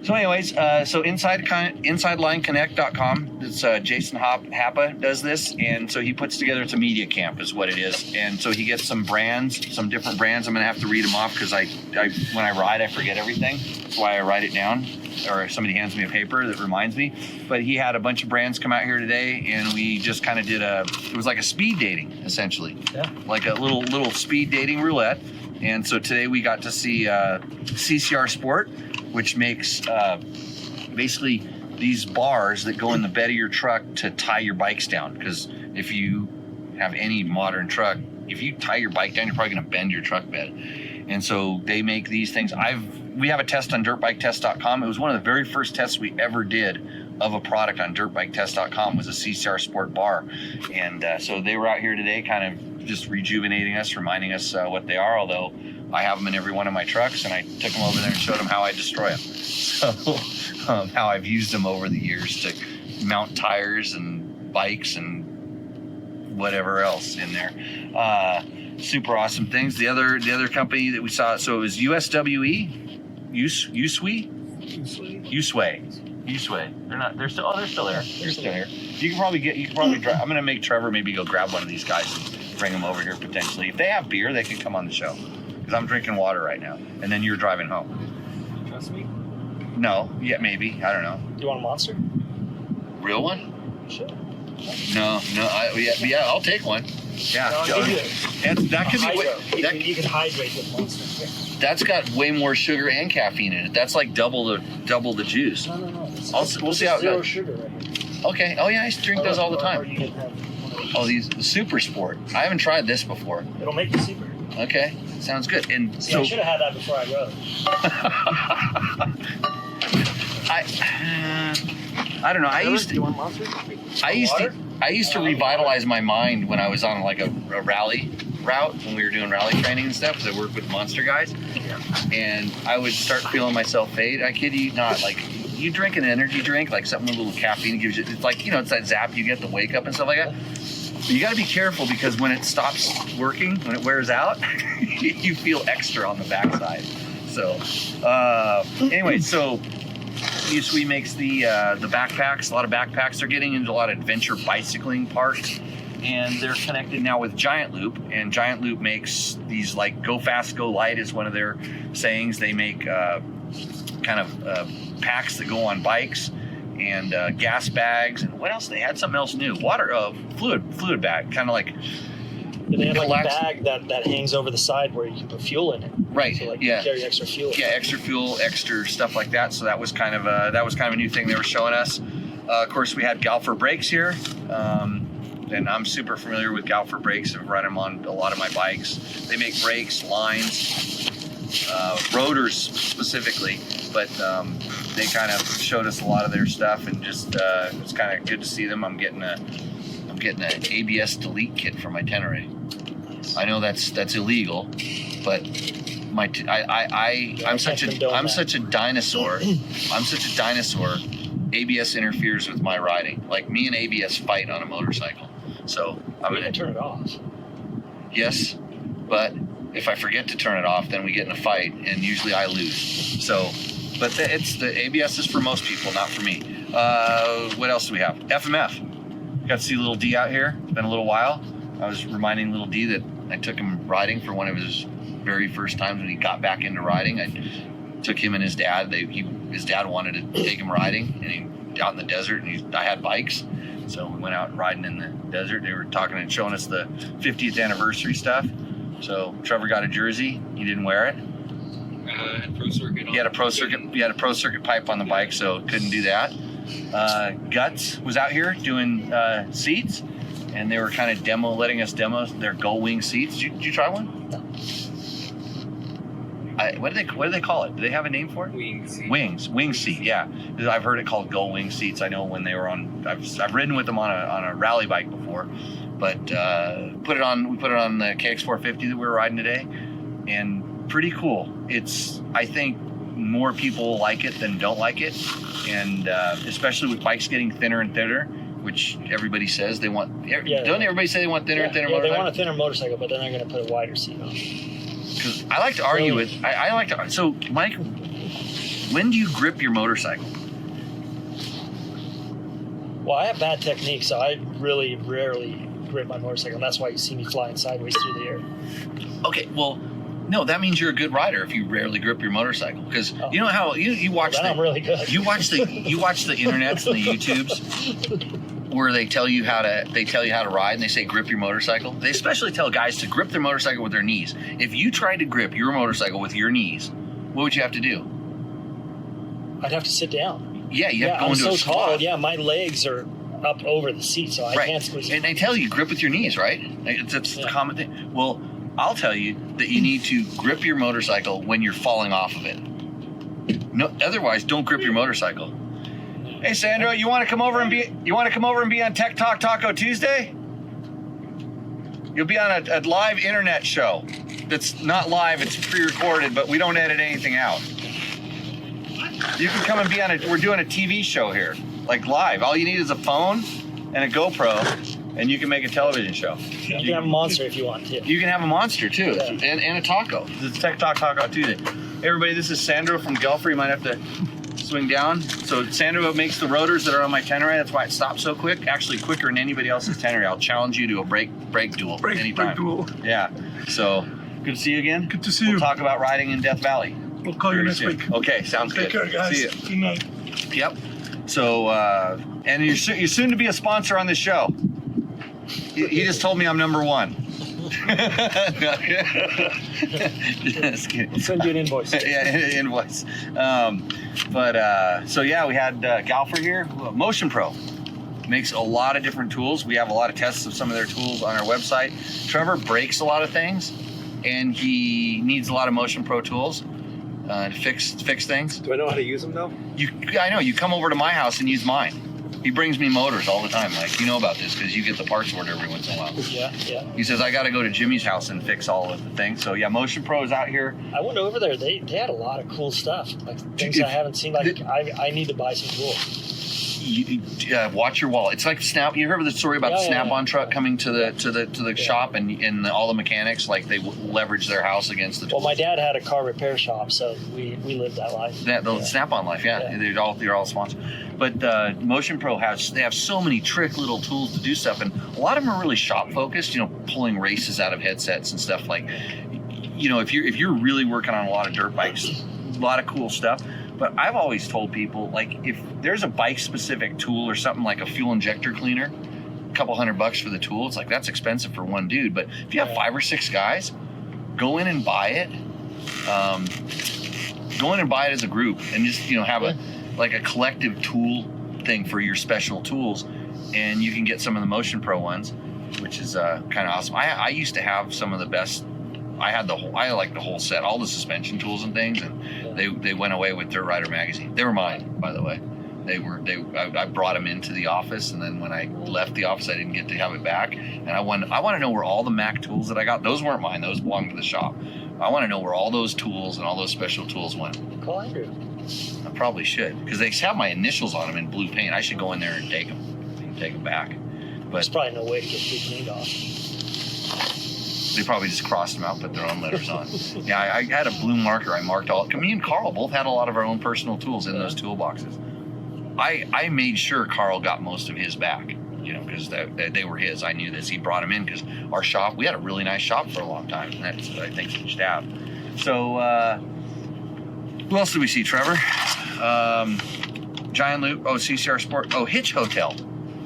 So anyways, so InsideLineConnect.com, it's Jason Happa does this, and so he puts together, it's a media camp is what it is, and so he gets some brands, some different brands. I'm gonna have to read them off because I when I ride I forget everything. That's why I write it down, or somebody hands me a paper that reminds me. But he had a bunch of brands come out here today, and we just kind of did it was like a speed dating essentially, like a little speed dating roulette. And so today we got to see CCR Sport, which makes basically these bars that go in the bed of your truck to tie your bikes down. Because if you have any modern truck, if you tie your bike down, you're probably going to bend your truck bed. And so they make these things. We have a test on dirtbiketest.com. It was one of the very first tests we ever did of a product on dirtbiketest.com, was a CCR Sport bar. And so they were out here today kind of just rejuvenating us, reminding us what they are, although I have them in every one of my trucks, and I took them over there and showed them how I destroy them. So how I've used them over the years to mount tires and bikes and whatever else in there. Super awesome things. The other company that we saw, so it was USWE, Usway. They're still there. They're still here. You can probably drive. I'm gonna make Trevor maybe go grab one of these guys and bring them over here potentially. If they have beer, they can come on the show. Because I'm drinking water right now, and then you're driving home. Trust me? No, yeah, maybe. I don't know. Do you want a Monster? Real one? Sure. No. Yeah, I'll take one. Yeah, No, I'll give you and that could be. You can hydrate with Monster. That's got way more sugar and caffeine in it. That's like double the juice. No. We'll see how it zero goes. sugar right here. Okay. Oh yeah, I used to drink those all the Or time. you can have one of these. Oh, these Super Sport. I haven't tried this before. It'll make you super. Okay, sounds good. And See, so I should have had that before I rode. I don't know. I used Do you to. want Monster? I used to revitalize my mind when I was on like a rally route, when we were doing rally training and stuff, because I worked with monster guys. And I would start feeling myself fade. I kid you not. Like, you drink an energy drink, like something with a little caffeine, gives you, it's like, it's that zap you get, the wake up and stuff like that. But you got to be careful, because when it stops working, when it wears out, you feel extra on the backside. So anyway, so Usui makes the backpacks. A lot of backpacks are getting into a lot of adventure bicycling parks, and they're connected now with Giant Loop. And Giant Loop makes these, like, go fast, go light is one of their sayings. They make packs that go on bikes, and gas bags, and what else? They had something else new. Fluid bag, kind of like. And they have like a bag that hangs over the side where you can put fuel in it. Right. So like Yeah. you carry extra fuel. Yeah, extra fuel, extra stuff like that. So that was kind of a new thing they were showing us. Of course, we had Galfer brakes here, and I'm super familiar with Galfer brakes. I've run them on a lot of my bikes. They make brakes, lines, rotors specifically, but they kind of showed us a lot of their stuff, and just it's kind of good to see them. I'm getting an ABS delete kit for my Tenere. I know that's illegal, but I'm such a dinosaur. I'm such a dinosaur. ABS interferes with my riding. Like, me and ABS fight on a motorcycle. So I'm You can turn it off. Yes, but if I forget to turn it off, then we get in a fight, and usually I lose. So, but the ABS is for most people, not for me. What else do we have? FMF. Got to see little D out here. It's been a little while. I was reminding little D that I took him riding for one of his very first times when he got back into riding. I took him and his dad. His dad wanted to take him riding, and he out in the desert, and I had bikes. So we went out riding in the desert. They were talking and showing us the 50th anniversary stuff. So Trevor got a jersey. He didn't wear it. Pro circuit. He had a pro circuit pipe on the bike, so couldn't do that. Guts was out here doing seats, and they were kind of letting us demo their Gull Wing seats. Did you try one? No. what do they call it? Do they have a name for it? Wing seat. Yeah, I've heard it called gull wing seats. I know when they were on. I've ridden with them on a rally bike before, but we put it on the KX450 that we were riding today, and pretty cool. I think more people like it than don't like it, and especially with bikes getting thinner and thinner, which everybody says they want. Don't everybody say they want thinner and thinner? Yeah, they want a thinner motorcycle, but then they're going to put a wider seat on. Because I like to argue with. I like to. So, Mike, when do you grip your motorcycle? Well, I have bad technique, so I really rarely grip my motorcycle. And that's why you see me flying sideways through the air. Okay, well, no, that means you're a good rider if you rarely grip your motorcycle. Because you know how you watch. Well, I'm really good. You watch the internets and the YouTubes where they tell you how to ride, and they say grip your motorcycle. They especially tell guys to grip their motorcycle with their knees. If you tried to grip your motorcycle with your knees, what would you have to do? I'd have to sit down. Yeah, you have to go I'm into so a squat. tall. Yeah, my legs are up over the seat, so I can't squeeze. And they tell you grip with your knees, right? It's the common thing. Well, I'll tell you that you need to grip your motorcycle when you're falling off of it. No, otherwise, don't grip your motorcycle. Hey, Sandro, you want to come over and be on Tech Talk Taco Tuesday? You'll be on a live internet show. That's not live; it's pre-recorded, but we don't edit anything out. You can come and be we're doing a TV show here, like live. All you need is a phone and a GoPro, and you can make a television show. You can have a monster if you want to. You can have a monster too, and a taco. This is Tech Talk Taco Tuesday. Hey, everybody, this is Sandro from Guelpher. You might have to swing down. So Sandro makes the rotors that are on my Tenere. That's why it stops so quick. Actually, quicker than anybody else's Tenere. I'll challenge you to a brake duel anytime. Brake duel. Yeah. So good to see you again. Good to see you. We'll talk about riding in Death Valley. We'll call you next week. Okay, sounds good. Take care, guys. See you. Good night. Yep. So, and you're soon to be a sponsor on this show. He just told me I'm number one. Just kidding. I'll send you an invoice. Yeah, invoice. So yeah, we had Galfer here. Motion Pro makes a lot of different tools. We have a lot of tests of some of their tools on our website. Trevor breaks a lot of things, and he needs a lot of Motion Pro tools to fix things. Do I know how to use them though? I know. You come over to my house and use mine. He brings me motors all the time. Like, you know about this because you get the parts order every once in a while. Yeah. He says, I got to go to Jimmy's house and fix all of the things. So, yeah, Motion Pro is out here. I went over there. They had a lot of cool stuff. Like things I haven't seen. Like, I need to buy some tools. Watch your wallet. It's like Snap. You heard the story about the Snap-on truck coming to the shop and all the mechanics, like they leverage their house against the tools. Well, my dad had a car repair shop, so we lived that life. The Snap-on life, they're all sponsored. But Motion Pro they have so many trick little tools to do stuff, and a lot of them are really shop focused. You know, pulling races out of headsets and stuff. Like, you know, if you're really working on a lot of dirt bikes, a lot of cool stuff. But I've always told people, like, if there's a bike specific tool or something like a fuel injector cleaner, a couple $100 for the tool, it's like that's expensive for one dude. But if you have 5 or 6 guys, go in and buy it. Go in and buy it as a group and just, you know, have a collective tool thing for your special tools, and you can get some of the Motion Pro ones, which is kind of awesome. I used to have some of the best. I like the whole set, all the suspension tools and things, and they went away with Dirt Rider magazine. They were mine, by the way. I brought them into the office, and then when I left the office, I didn't get to have it back. And I want to know where all the Mac tools that I got, those weren't mine, those belonged to the shop. I want to know where all those tools and all those special tools went. Call Andrew. I probably should, because they have my initials on them in blue paint. I should go in there and take them back. But there's probably no way to get blue paint off. They probably just crossed them out, put their own letters on. Yeah, I had a blue marker. I marked all. Me and Carl both had a lot of our own personal tools in those toolboxes. I made sure Carl got most of his back, you know, because they were his. I knew this. He brought them in because our shop, we had a really nice shop for a long time. And that's what I think you should have. So, who else did we see, Trevor? Giant Loop. Oh, CCR Sport. Oh, Hitch Hotel.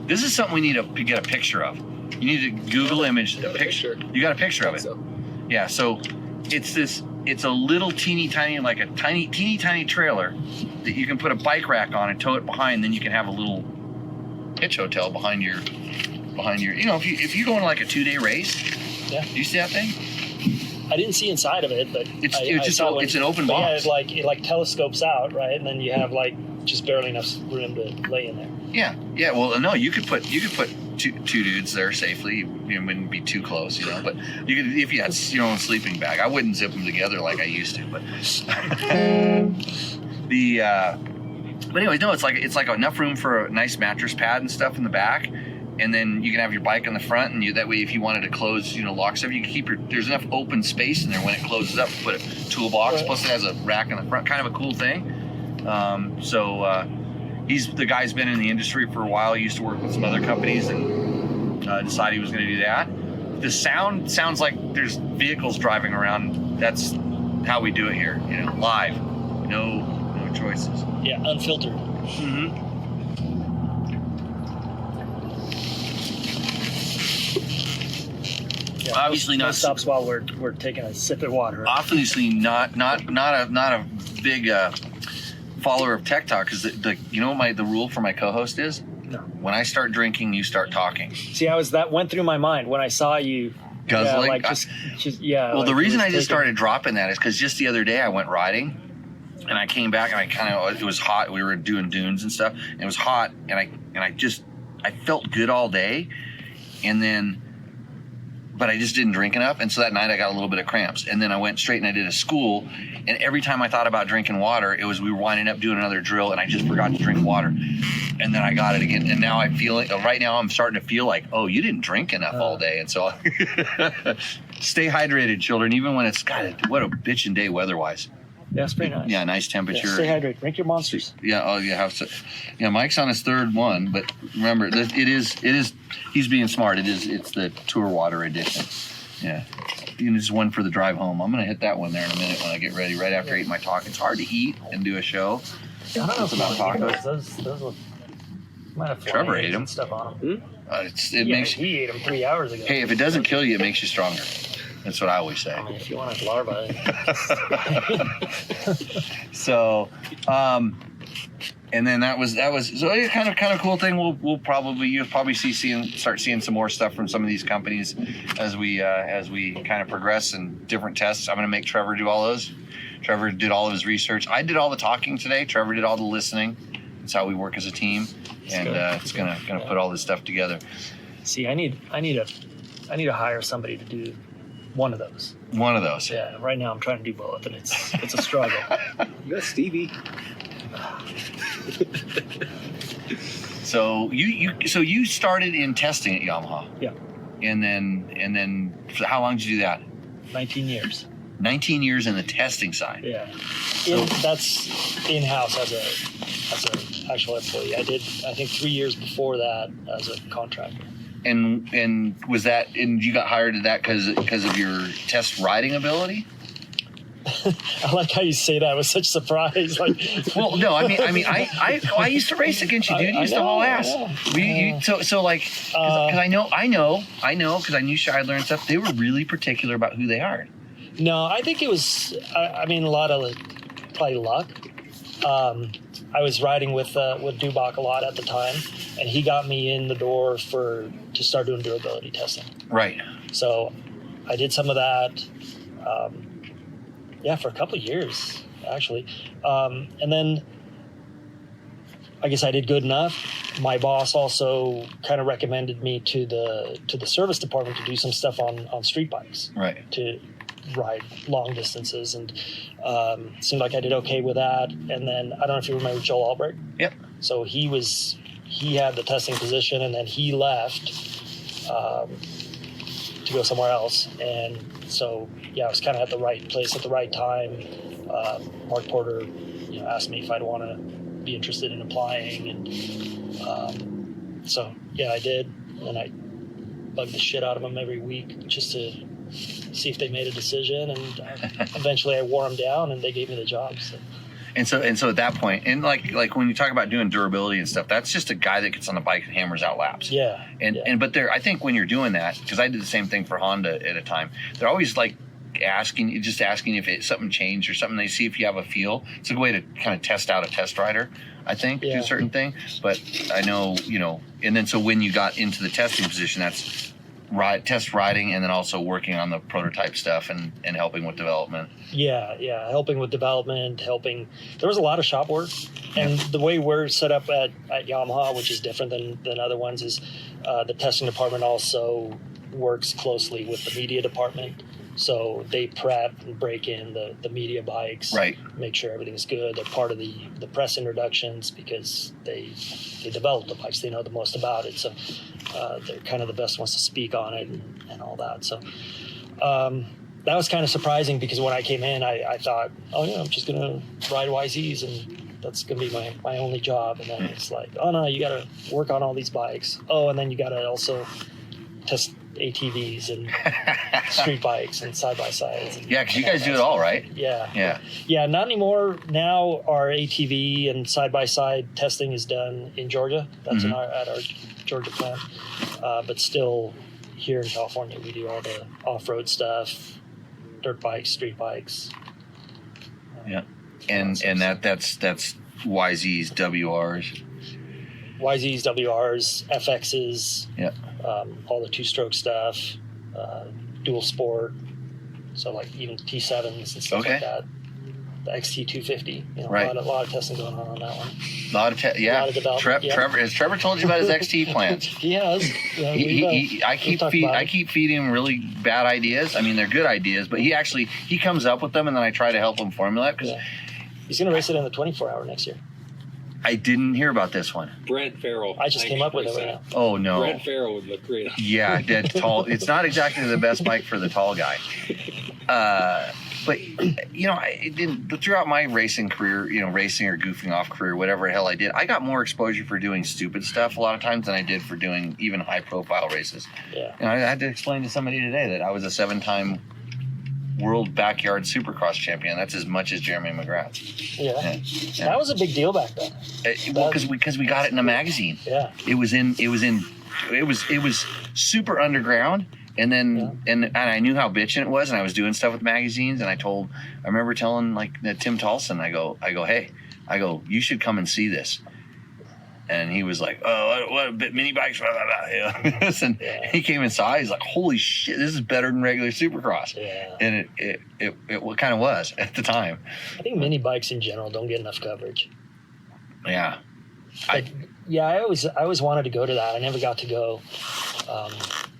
This is something we need to get a picture of. You need to Google image a picture. You got a picture of it? So. Yeah, so it's a little teeny tiny, like a teeny tiny trailer that you can put a bike rack on and tow it behind. Then you can have a little Hitch Hotel behind your, you know, if you're going like a 2-day race. Yeah. Do you see that thing? I didn't see inside of it, but It's I just saw it's an open but box. Yeah, it like telescopes out, right? And then you have like just barely enough room to lay in there. Yeah. Well, no, you could put two dudes there safely. You wouldn't be too close, but you could if you had your own sleeping bag. I wouldn't zip them together like I used to, but but anyways, no, it's like enough room for a nice mattress pad and stuff in the back. And then you can have your bike in the front, and that way, if you wanted to close, lock stuff, you can keep there's enough open space in there when it closes up. Put a toolbox, right. Plus it has a rack in the front, kind of a cool thing. The guy's been in the industry for a while. He used to work with some other companies, and decided he was going to do that. The sound sounds like there's vehicles driving around. That's how we do it here, live, no choices. Yeah, unfiltered. Mm-hmm. Yeah, obviously no not stops while we're taking a sip of water. Obviously not a big follower of Tech Talk, because the rule for my co-host is no. When I start drinking, you start talking. See, that went through my mind when I saw you guzzling. Yeah. Well, the reason I just started dropping that is because just the other day I went riding, and I came back and it was hot. We were doing dunes and stuff. And it was hot, and I felt good all day, but I just didn't drink enough. And so that night I got a little bit of cramps. And then I went straight and I did a school. And every time I thought about drinking water, we were winding up doing another drill, and I just forgot to drink water. And then I got it again. And now I feel it. Right now I'm starting to feel like, oh, you didn't drink enough all day. And so stay hydrated, children, even when it's, God, what a bitchin' day weather-wise. Yeah, it's pretty nice. Yeah, nice temperature. Yeah, stay hydrated. Drink your monsters. Yeah. Oh, you have to. Yeah, Mike's on his third one, but remember, it is. He's being smart. It's the Tour Water edition. Yeah. Just one for the drive home. I'm gonna hit that one there in a minute when I get ready. Right after I eat my taco. It's hard to eat and do a show. I don't know about tacos. Those look. Might have Trevor ate them. Stuff on them. He ate them 3 hours ago. Hey, if it doesn't kill you, it makes you stronger. That's what I always say. I mean, if you want a larva. So, and then that was so it's kind of cool thing. You'll probably start seeing some more stuff from some of these companies as we kind of progress in different tests. I'm going to make Trevor do all those. Trevor did all of his research. I did all the talking today. Trevor did all the listening. That's how we work as a team, and it's gonna put all this stuff together. See, I need to hire somebody to do one of those. One of those. Yeah. Right now, I'm trying to do both, and it's a struggle. You got Stevie. So you started in testing at Yamaha. Yeah. And then how long did you do that? 19 years. 19 years in the testing side. Yeah. That's in-house as an actual employee. I did, I think, 3 years before that as a contractor. And was that, and you got hired to that because of your test riding ability? I like how you say that with such surprise. Like, well, no, I mean, I used to race against you, dude. You used to haul ass. So like, because I know, because I knew Scheidler and stuff. They were really particular about who they hired. No, I think it was. I mean, a lot of probably luck. I was riding with Dubach a lot at the time, and he got me in the door to start doing durability testing. Right. So I did some of that. For a couple of years, actually. And then I guess I did good enough. My boss also kind of recommended me to the service department to do some stuff on street bikes. Right. To ride long distances, and seemed like I did okay with that. And then I don't know if you remember Joel Albrecht. Yep. So he had the testing position, and then he left to go somewhere else. And so I was kind of at the right place at the right time. Mark Porter, asked me if I'd want to be interested in applying, and so I did, and I bugged the shit out of them every week just to see if they made a decision, and eventually I wore them down, and they gave me the job. So. And so at that point, and like when you talk about doing durability and stuff, that's just a guy that gets on the bike and hammers out laps. Yeah. But I think when you're doing that, because I did the same thing for Honda at a time, they're always like asking if something changed or something. They see if you have a feel. It's a good way to kind of test out a test rider, I think, do a certain thing. But I know, and then so when you got into the testing position, that's test riding, and then also working on the prototype stuff and helping with development. Yeah, helping with development, there was a lot of shop work, and the way we're set up at Yamaha, which is different than other ones, is the testing department also works closely with the media department. So they prep and break in the media bikes, right? Make sure everything's good. They're part of the press introductions because they develop the bikes. They know the most about it. So they're kind of the best ones to speak on it and all that. So that was kind of surprising because when I came in, I thought, oh yeah, I'm just going to ride YZs and that's going to be my only job. And then it's like, oh no, you got to work on all these bikes. Oh, and then you got to also test ATVs and street bikes and side-by-sides. Yeah, because you guys do it all, right? Yeah, not anymore. Now our ATV and side-by-side testing is done in Georgia. That's at our Georgia plant. But still, here in California, we do all the off-road stuff, dirt bikes, street bikes. Yeah, and that's YZs, WRs. YZs, WRs, FXs. Yeah. All the two-stroke stuff, dual sport, so like even T7s and stuff like that. The XT250, right. a lot of testing going on that one. A lot of development. Trevor, has Trevor told you about his XT plans? He has. I keep feeding him really bad ideas. I mean, they're good ideas, but he comes up with them, and then I try to help him formulate. Because he's going to race it in the 24-hour next year. I didn't hear about this one. Brent Farrell. I just came up with it right now. Oh, no. Brent Farrell would look great. Yeah, dead tall. It's not exactly the best bike for the tall guy. But, throughout my racing career, racing or goofing off career, whatever the hell I did, I got more exposure for doing stupid stuff a lot of times than I did for doing even high-profile races. Yeah. I had to explain to somebody today that I was a 7-time world backyard supercross champion. That's as much as Jeremy McGrath. Yeah. That was a big deal back then. Because we got it in a magazine. Yeah. It was super underground. And then and I knew how bitching it was, and I was doing stuff with magazines, and I remember telling Tim Tolson, I go, you should come and see this. And he was like, oh, what a bit mini bikes, blah, blah, blah. And he came and saw it. He's like, holy shit, this is better than regular Supercross. Yeah. And it kind of was at the time. I think mini bikes in general don't get enough coverage. Yeah. I always wanted to go to that. I never got to go.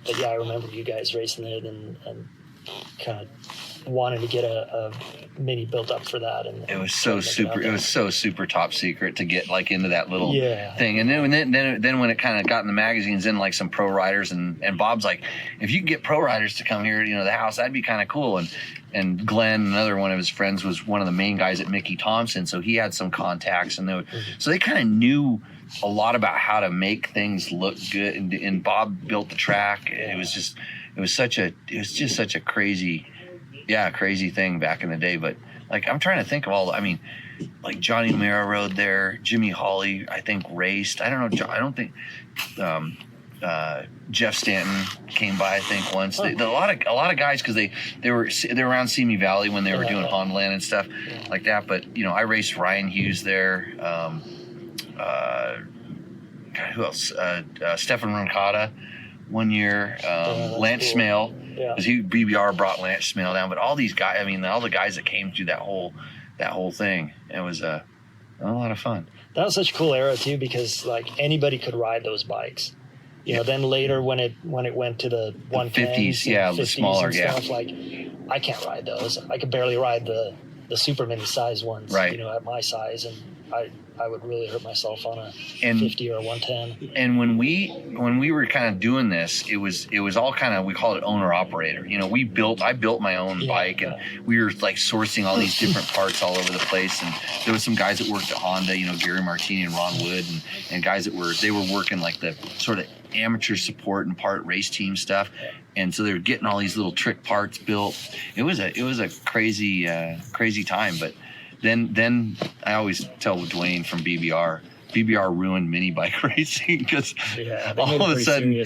But yeah, I remember you guys racing it and kind of wanted to get a mini built up for that, and it was so super top secret to get into that little thing. And then when it kind of got in the magazines, in some pro riders, and Bob's like, if you can get pro riders to come here to the house, that'd be kind of cool. And Glenn, another one of his friends, was one of the main guys at Mickey Thompson, so he had some contacts, and so they kind of knew a lot about how to make things look good. And Bob built the track. It was just such a crazy thing back in the day. But I'm trying to think of Johnny Mara rode there, Jimmy Hawley I think raced. I don't know. I don't think Jeff Stanton came by I think once. A lot of guys, because they were around Simi Valley when they were doing Hondaland and stuff like that. But I raced Ryan Hughes there. Who else? Stefan Roncada one year. Lance cool. Smale. Because BBR brought Lance Smale down, but all these guys, all the guys that came through that whole thing, it was a lot of fun. That was such a cool era too, because anybody could ride those bikes. Then later when it went to the 150s, the smaller, and stuff, I can't ride those. I could barely ride the super mini size ones, right. At my size, and I would really hurt myself on a 50 or a 110. And when we were kind of doing this, it was all kind of, we called it owner operator. I built my own bike, and we were sourcing all these different parts all over the place. And there was some guys that worked at Honda, Gary Martini and Ron Wood, and guys that were working the sort of amateur support and part race team stuff. And so they were getting all these little trick parts built. It was a crazy time. But then I always tell Dwayne from BBR ruined mini bike racing, because all of a sudden,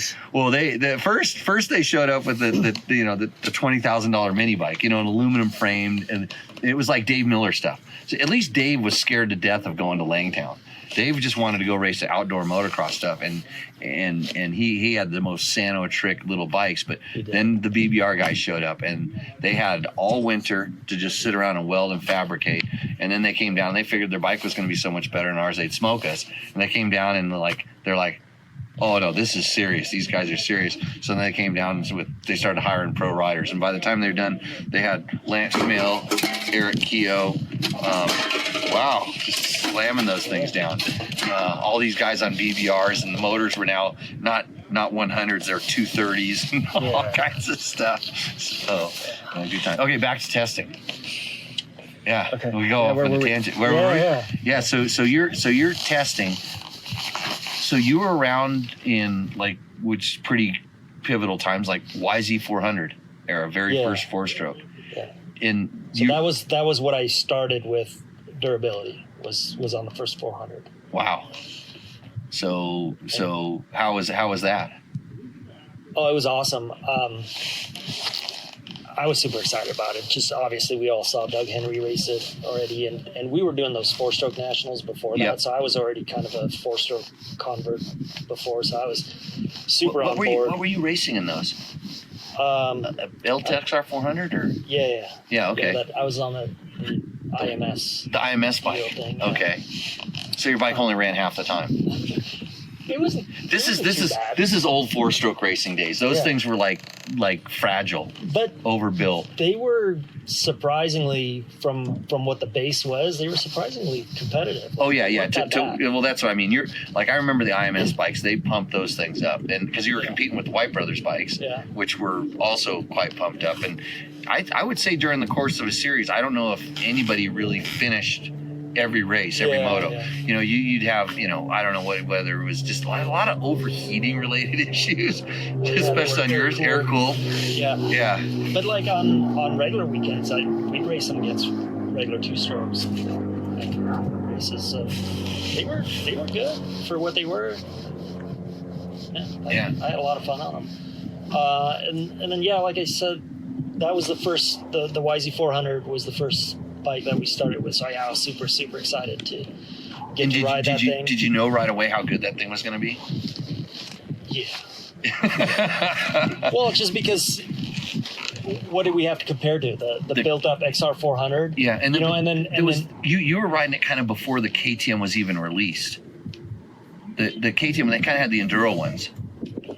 first they showed up with the $20,000 mini bike, an aluminum framed, and It was like Dave Miller stuff. So at least Dave was scared to death of going to Langtown. Dave just wanted to go race the outdoor motocross stuff, and he had the most Sano trick little bikes. But then the BBR guys showed up, and they had all winter to just sit around and weld and fabricate. And then they came down, and they figured their bike was going to be so much better than ours, they'd smoke us. And they came down, and they're like, oh no, this is serious. These guys are serious. So then they came down they started hiring pro riders, and by the time they were done, they had Lance Mill, Eric Keogh, wow, just slamming those things down. All these guys on BBRs, and the motors were now not 100s, they're 230s, and all kinds of stuff. So good time. Okay, back to testing. Yeah, Okay. we go off on a tangent. Where were we? Yeah. So you're testing. So you were around in which pretty pivotal times, like YZ400 era, very first 4-stroke. Yeah. That was what I started with. Durability was on the first 400. Wow. So how was that? Oh, it was awesome. I was super excited about it. Just obviously we all saw Doug Henry race it already, and we were doing those 4-stroke nationals before that, so I was already kind of a 4-stroke convert before, so I was super on board. What were you racing in those? LTX R400 or? Yeah. Yeah, okay. Yeah, I was on the IMS. The IMS bike. Thing, okay. So your bike only ran half the time. It wasn't. This is old 4-stroke racing days. Those things were like fragile, but overbuilt. They were surprisingly, from what the base was, they were surprisingly competitive. Oh yeah. Well, that's what I mean. You're like, I remember the IMS bikes. They pumped those things up, and because you were competing with the White Brothers bikes, which were also quite pumped up. And I would say during the course of a series, I don't know if anybody really finished every race, every moto. Yeah. You know, you'd have, I don't know whether it was just a lot of overheating related issues, especially on yours, air cool. Yeah. But like on regular weekends, we'd race them against regular 2-strokes and races. So they were good for what they were. I had a lot of fun on them. And then like I said, that was the first. The YZ400 was the first bike that we started with, so I was super excited to get to ride that thing. Did you know right away how good that thing was going to be? Yeah. Well, just because what did we have to compare to the built up XR400? Yeah, and then then you were riding it kind of before the KTM was even released. The KTM, they kind of had the enduro ones.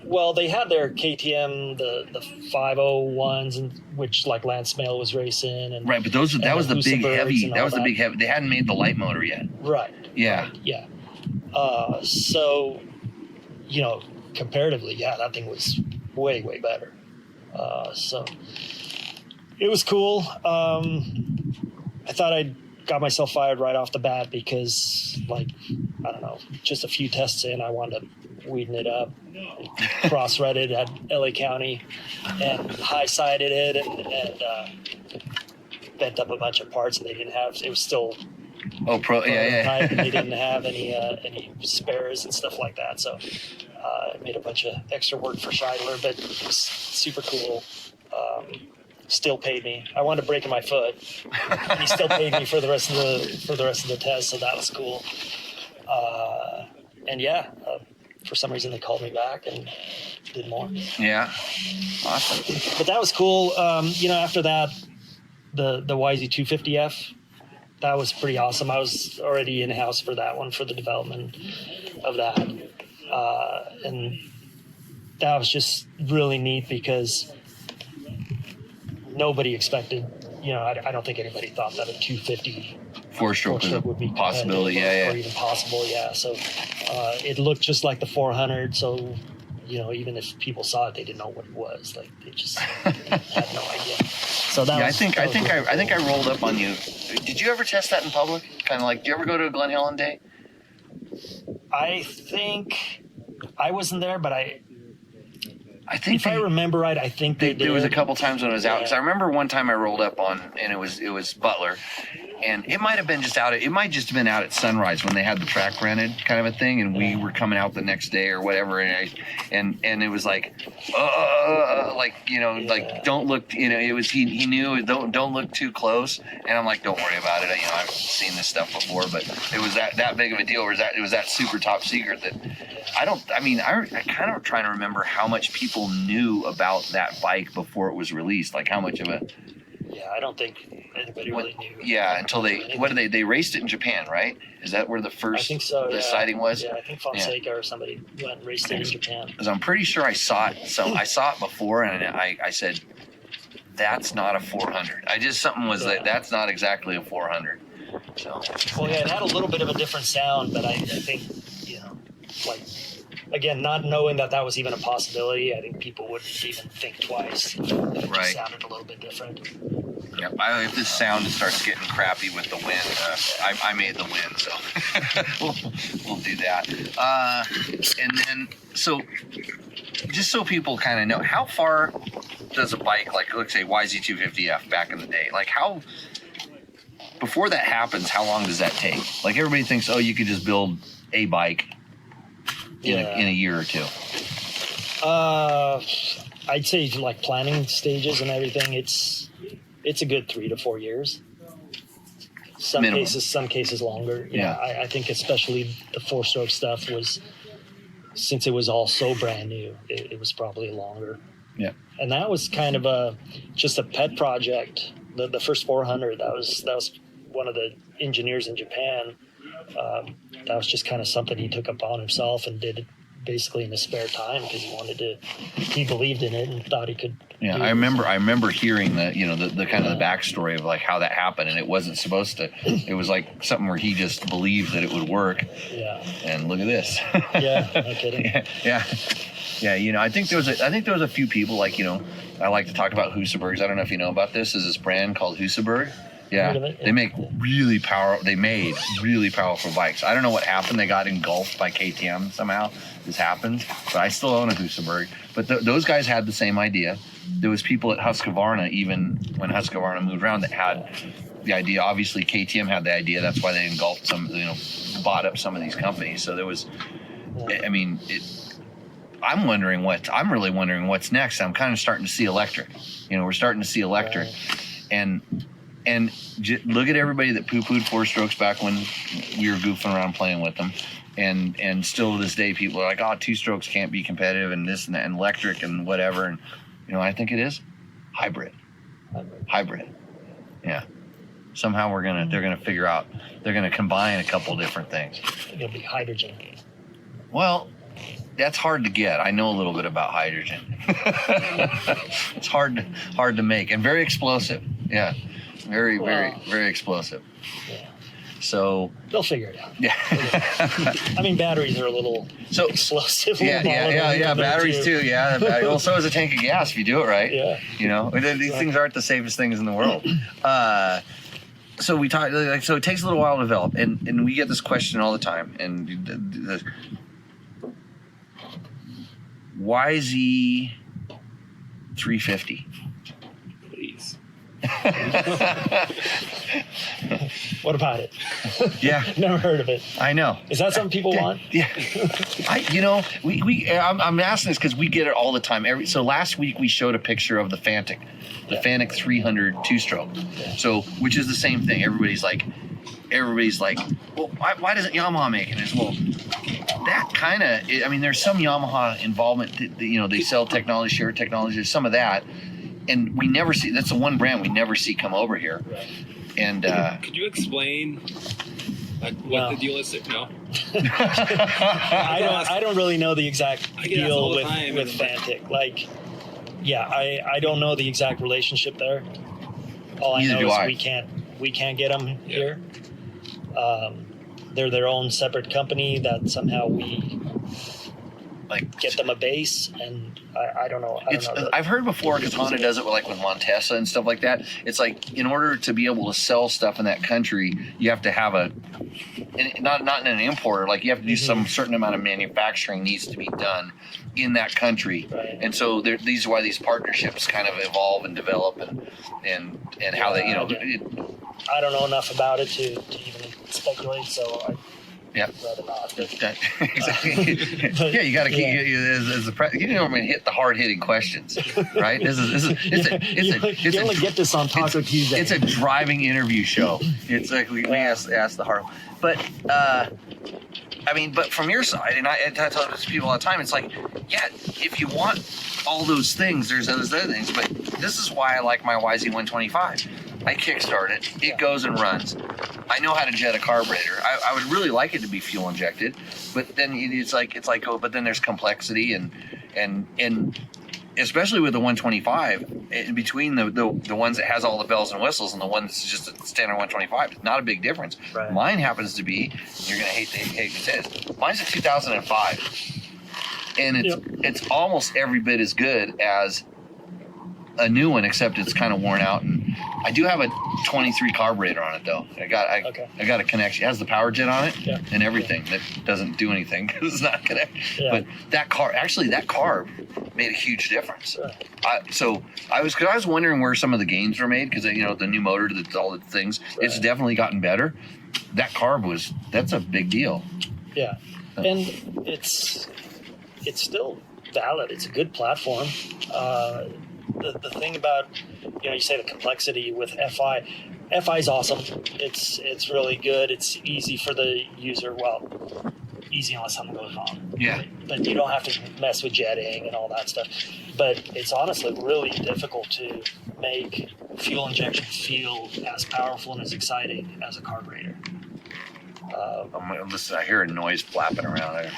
Well, they had their KTM, the 501s, and which like Lance Mail was racing, and right. But that was the big heavy. That was the big heavy. They hadn't made the light motor yet. Right. Yeah. Right, yeah. So, comparatively, that thing was way better. So it was cool. I thought I'd got myself fired right off the bat because, I don't know, just a few tests in, I wound up weeding it up, cross-redded at LA County, and high-sided it, and bent up a bunch of parts, and they didn't have. It was still type, and they didn't have any spares and stuff like that. So I made a bunch of extra work for Scheidler, but it was super cool. Still paid me. I wound up breaking my foot, and he still paid me for the rest of the test. So that was cool. For some reason they called me back and did more. Yeah, awesome. But that was cool. After that, the YZ250F, that was pretty awesome. I was already in house for that one, for the development of that, and that was just really neat because nobody expected. I don't think anybody thought that a 250 4-stroke was a would be possibility, or even possible, So it looked just like the 400. So even if people saw it, they didn't know what it was. Like they just had no idea. So that I think I rolled up on you. Did you ever test that in public? Kind of like, did you ever go to a Glen Helen day? I think I wasn't there, but I think if I remember right, I think they did. There was a couple times when I was out, because I remember one time I rolled up on, and it was Butler, And it might have been it might just have been out at sunrise when they had the track rented kind of a thing, and we were coming out the next day or whatever, and it was like, like, you know, like, don't look, you know, it was, he knew, don't look too close, and I'm like, don't worry about it, you know, I've seen this stuff before, but it was that big of a deal, it was that super top secret that I kind of trying to remember how much people knew about that bike before it was released, like how much of a... Yeah, I don't think anybody really knew. Yeah, until they raced it in Japan, right? Is that where the first I think so, sighting was? Yeah, I think Fonseca or somebody went and raced it in Japan. Because I'm pretty sure I saw it. So I saw it before, and I said, "That's not a 400." Something was that's not exactly a 400. So. Well, yeah, it had a little bit of a different sound, but I think, you know, like, again, not knowing that was even a possibility, I think people wouldn't even think twice. If it just sounded a little bit different. Yep. If this sound starts getting crappy with the wind, I made the wind, so we'll do that. And then, so just so people kind of know, how far does a bike, like, let's say YZ250F back in the day, like before that happens, how long does that take? Like, everybody thinks, oh, you could just build a bike in a year or two. I'd say, like, planning stages and everything, it's a good 3 to 4 years. Some cases longer. Yeah. I think especially the 4-stroke stuff was, since it was all so brand new, it was probably longer. Yeah. And that was kind of just a pet project. The first 400, that was one of the engineers in Japan. That was just kind of something he took upon himself and did basically in his spare time because he believed in it and thought he could. Yeah, I remember hearing the kind of the backstory of like how that happened, and it wasn't supposed to. It was like something where he just believed that it would work. Yeah. And look at this. Yeah, no kidding. Yeah. You know, I think there was a few people, like, you know, I like to talk about Husabergs. I don't know if you know about this. There's this brand called Husaberg. Yeah, they make really powerful bikes. I don't know what happened. They got engulfed by KTM somehow. This happened, but I still own a Husaberg. But those guys had the same idea. There was people at Husqvarna, even when Husqvarna moved around, that had the idea. Obviously, KTM had the idea. That's why they engulfed bought up some of these companies. So there was, I mean, I'm really wondering what's next. I'm kind of starting to see electric. You know, we're starting to see electric, and look at everybody that poo-pooed 4-strokes back when we were goofing around playing with them, and still to this day people are like, oh, 2-strokes can't be competitive and this and that and electric and whatever. And you know, I think it is hybrid. Yeah. Somehow they're gonna figure out, they're gonna combine a couple different things. It'll be hydrogen. Well, that's hard to get. I know a little bit about hydrogen. It's hard to make and very explosive. Yeah. Very explosive. Yeah. So they'll figure it out. Yeah. I mean, batteries are a little explosive. Yeah. Batteries too. Yeah. Well, so is a tank of gas if you do it right. Yeah. You know, these things aren't the safest things in the world. So we talk. So it takes a little while to develop, and we get this question all the time. And the YZ 350. Please. What about it? Yeah. Never heard of it. I know. Is that something people want? Yeah. I'm asking this because we get it all the time. So last week we showed a picture of the Fantic, Fantic 300 2-stroke. So, which is the same thing. Everybody's like, well, why doesn't Yamaha make it? Well, that kind of, I mean, there's some Yamaha involvement. You know, they sell technology, share technology. There's some of that. And we never see, that's the one brand we never see come over here. Right. And could you explain what the deal is? No. I don't really know the exact deal with Fantic. Like, I don't know the exact relationship there. All I know is we can't get them here. They're their own separate company that somehow we get them a base, and I don't know. I've heard before because Honda does it with Montesa and stuff like that. It's like in order to be able to sell stuff in that country, you have to have not in an importer. Like you have to do some certain amount of manufacturing needs to be done in that country, right. And so these are why these partnerships kind of evolve and develop and how they I don't know enough about it to even speculate. So I'd rather not. Exactly. Yeah, you got to keep as you normally hit the hard hitting questions, right? You only get this on Taco Tuesday. It's a driving interview show. It's like we ask the hard, but I mean, but from your side, and I tell this to people all the time, it's like, yeah, if you want all those things, there's those other things, but this is why I like my YZ125. I kickstart it, it goes and runs. I know how to jet a carburetor. I would really like it to be fuel injected, but then it's like, oh, but then there's complexity and especially with the 125, in between the ones that has all the bells and whistles and the one that's just a standard 125, it's not a big difference. Right. Mine happens to be, you're gonna hate to say this, mine's a 2005, and it's almost every bit as good as a new one, except it's kind of worn out. And I do have a 23 carburetor on it though. I got a connection. It has the power jet on it and everything that doesn't do anything because it's not connected. Yeah. But that carb made a huge difference. Right. So I was wondering where some of the gains were made because the new motor, all the things, it's definitely gotten better. That carb that's a big deal. Yeah, and it's still valid. It's a good platform. The thing about, you say the complexity with FI is awesome. It's really good. It's easy for the user. Well, easy unless something goes wrong. Yeah. But you don't have to mess with jetting and all that stuff. But it's honestly really difficult to make fuel injection feel as powerful and as exciting as a carburetor. Listen, I hear a noise flapping around there.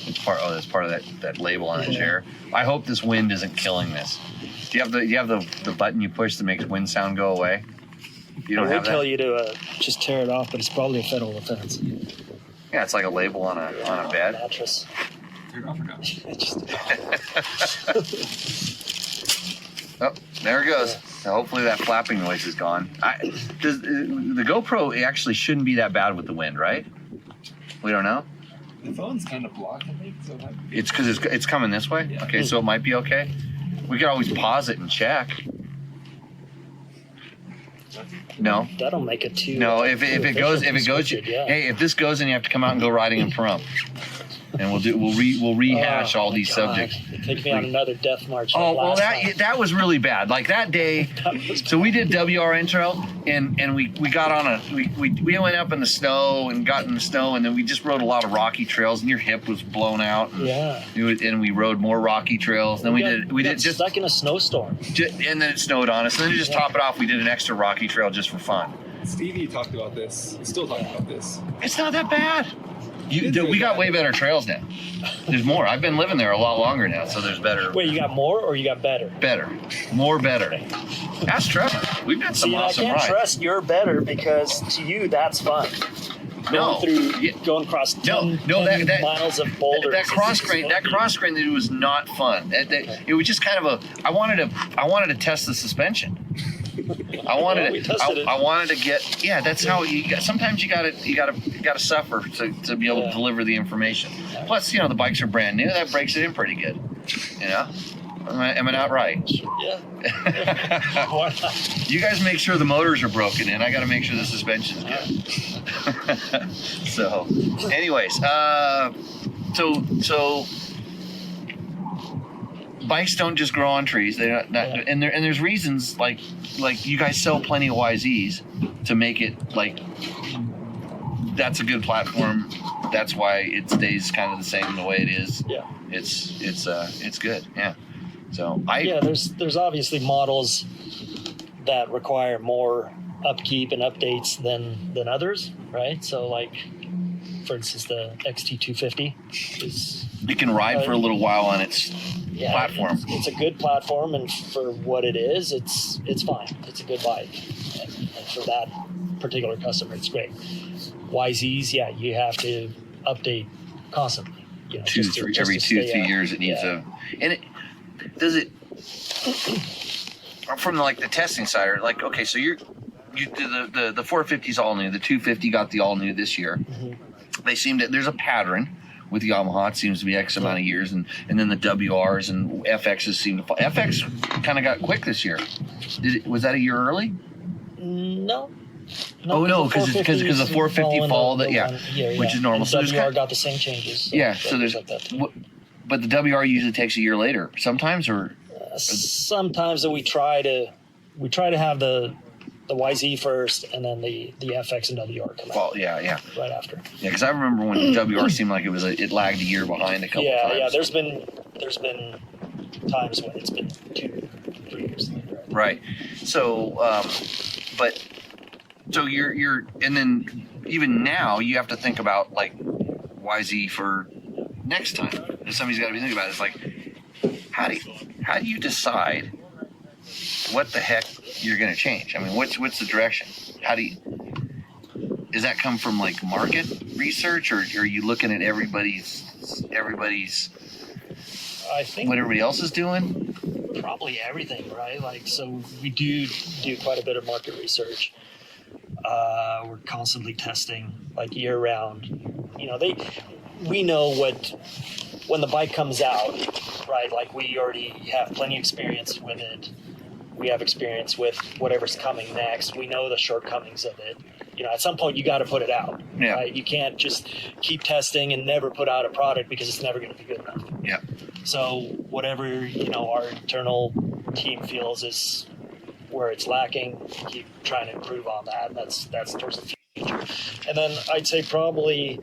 That's part of that label on the chair. I hope this wind isn't killing this. Do you have the button you push that makes wind sound go away? You don't have that? I would tell you to just tear it off, but it's probably a federal offense. Yeah, it's like a label on a bed. Mattress. Turn it off or no? Oh, there it goes. Now, hopefully that flapping noise is gone. The GoPro actually shouldn't be that bad with the wind, right? We don't know. The phone's kind of blocked, I think. So it's because it's coming this way. Yeah. Okay, so it might be okay. We could always pause it and check. No. That'll make it too. No, if it goes, hey, if this goes, then you have to come out and go riding in Pahrump, and we'll rehash all these subjects. Take me on another death march. Oh well, that was really bad. Like that day, so we did WR intro, and we got on we went up in the snow and got in the snow, and then we just rode a lot of rocky trails, and your hip was blown out. Yeah. And we rode more rocky trails. Then we did just stuck in a snowstorm. And then it snowed on us. And then to just top it off, we did an extra rocky trail just for fun. Stevie talked about this. He's still talking about this. It's not that bad. We got way better trails now. There's more. I've been living there a lot longer now, so there's better. Wait, you got more or you got better? Better. More better. Ask Trevor. We've got some awesome rides. I can't trust you're better because to you, that's fun. Going across 10 miles of boulders. That cross grain was not fun. It was just kind of I wanted to test the suspension. I wanted to get. Yeah, that's how sometimes you gotta suffer to be able to deliver the information. Plus, the bikes are brand new. That breaks it in pretty good. Am I not right? Yeah. Why not? You guys make sure the motors are broken in. I got to make sure the suspension's good. So, anyways, so bikes don't just grow on trees. They're not, and there's reasons like you guys sell plenty of YZs to make it like that's a good platform. That's why it stays kind of the same the way it is. Yeah. It's good. Yeah. So there's obviously models that require more upkeep and updates than others, right? So like, for instance, the XT250 is. You can ride for a little while on its platform. It's a good platform, and for what it is, it's fine. It's a good bike, and for that particular customer, it's great. YZs, you have to update constantly. Every 2-3 years, it needs does it from the testing side, or okay, so you the 450's all new, the 250 got the all new this year. Mm-hmm. They seem to there's a pattern with Yamaha. It seems to be X amount of years, and then the WRs and FXs seem to fall. FX kind of got quick this year. Was that a year early? No, Oh no, because the 450 fall that which is normal. And So WR got the same changes. So there's like that too. but the WR usually takes a year later sometimes, or sometimes we try to have the YZ first, and then the FX and WR come out. well, yeah, right after. yeah. Because I remember when the WR seemed like it lagged a year behind a couple times. Yeah. There's been times when it's been 2-3 years later. Right. So, so you're, and then even now you have to think about like YZ for next time. If somebody's got to be thinking about it. It's like, how do you decide what the heck you're going to change? I mean, what's the direction? Does that come from like market research, or are you looking at everybody's I think what everybody else is doing? probably everything, right? Like, so we do quite a bit of market research. We're constantly testing, like year round. You know, we know when the bike comes out, right? Like, we already have plenty of experience with it. We have experience with whatever's coming next. We know the shortcomings of it. You know, at some point you got to put it out. Yeah. Right? You can't just keep testing and never put out a product because it's never going to be good enough. Yeah. So whatever, you know, our internal team feels is where it's lacking, keep trying to improve on that. That's towards the future. And then I'd say probably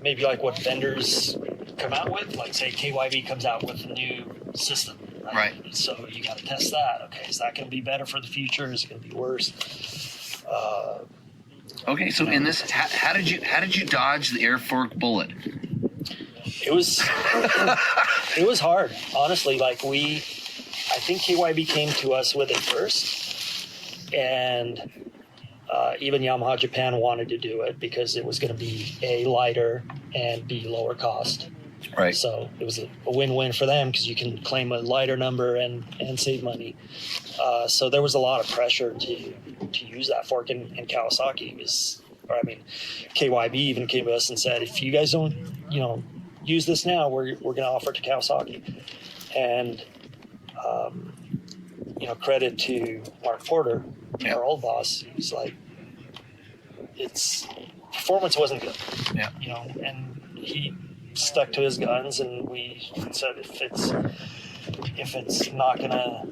maybe like what vendors come out with, like say KYB comes out with a new system. Right. So you got to test that. Okay, is that going to be better for the future? Is it going to be worse? Okay, so in this, how did you dodge the air fork bullet? It was hard, honestly. Like, I think KYB came to us with it first, and even Yamaha Japan wanted to do it because it was going to be A, lighter, and B, lower cost. Right. So it was a win-win for them because you can claim a lighter number and save money. So there was a lot of pressure to use that fork, and Kawasaki KYB even came to us and said, if you guys don't, use this now, we're going to offer it to Kawasaki. And credit to Mark Porter, our old boss. He's like, performance wasn't good. Yeah. And he stuck to his guns, and we said if it's not going to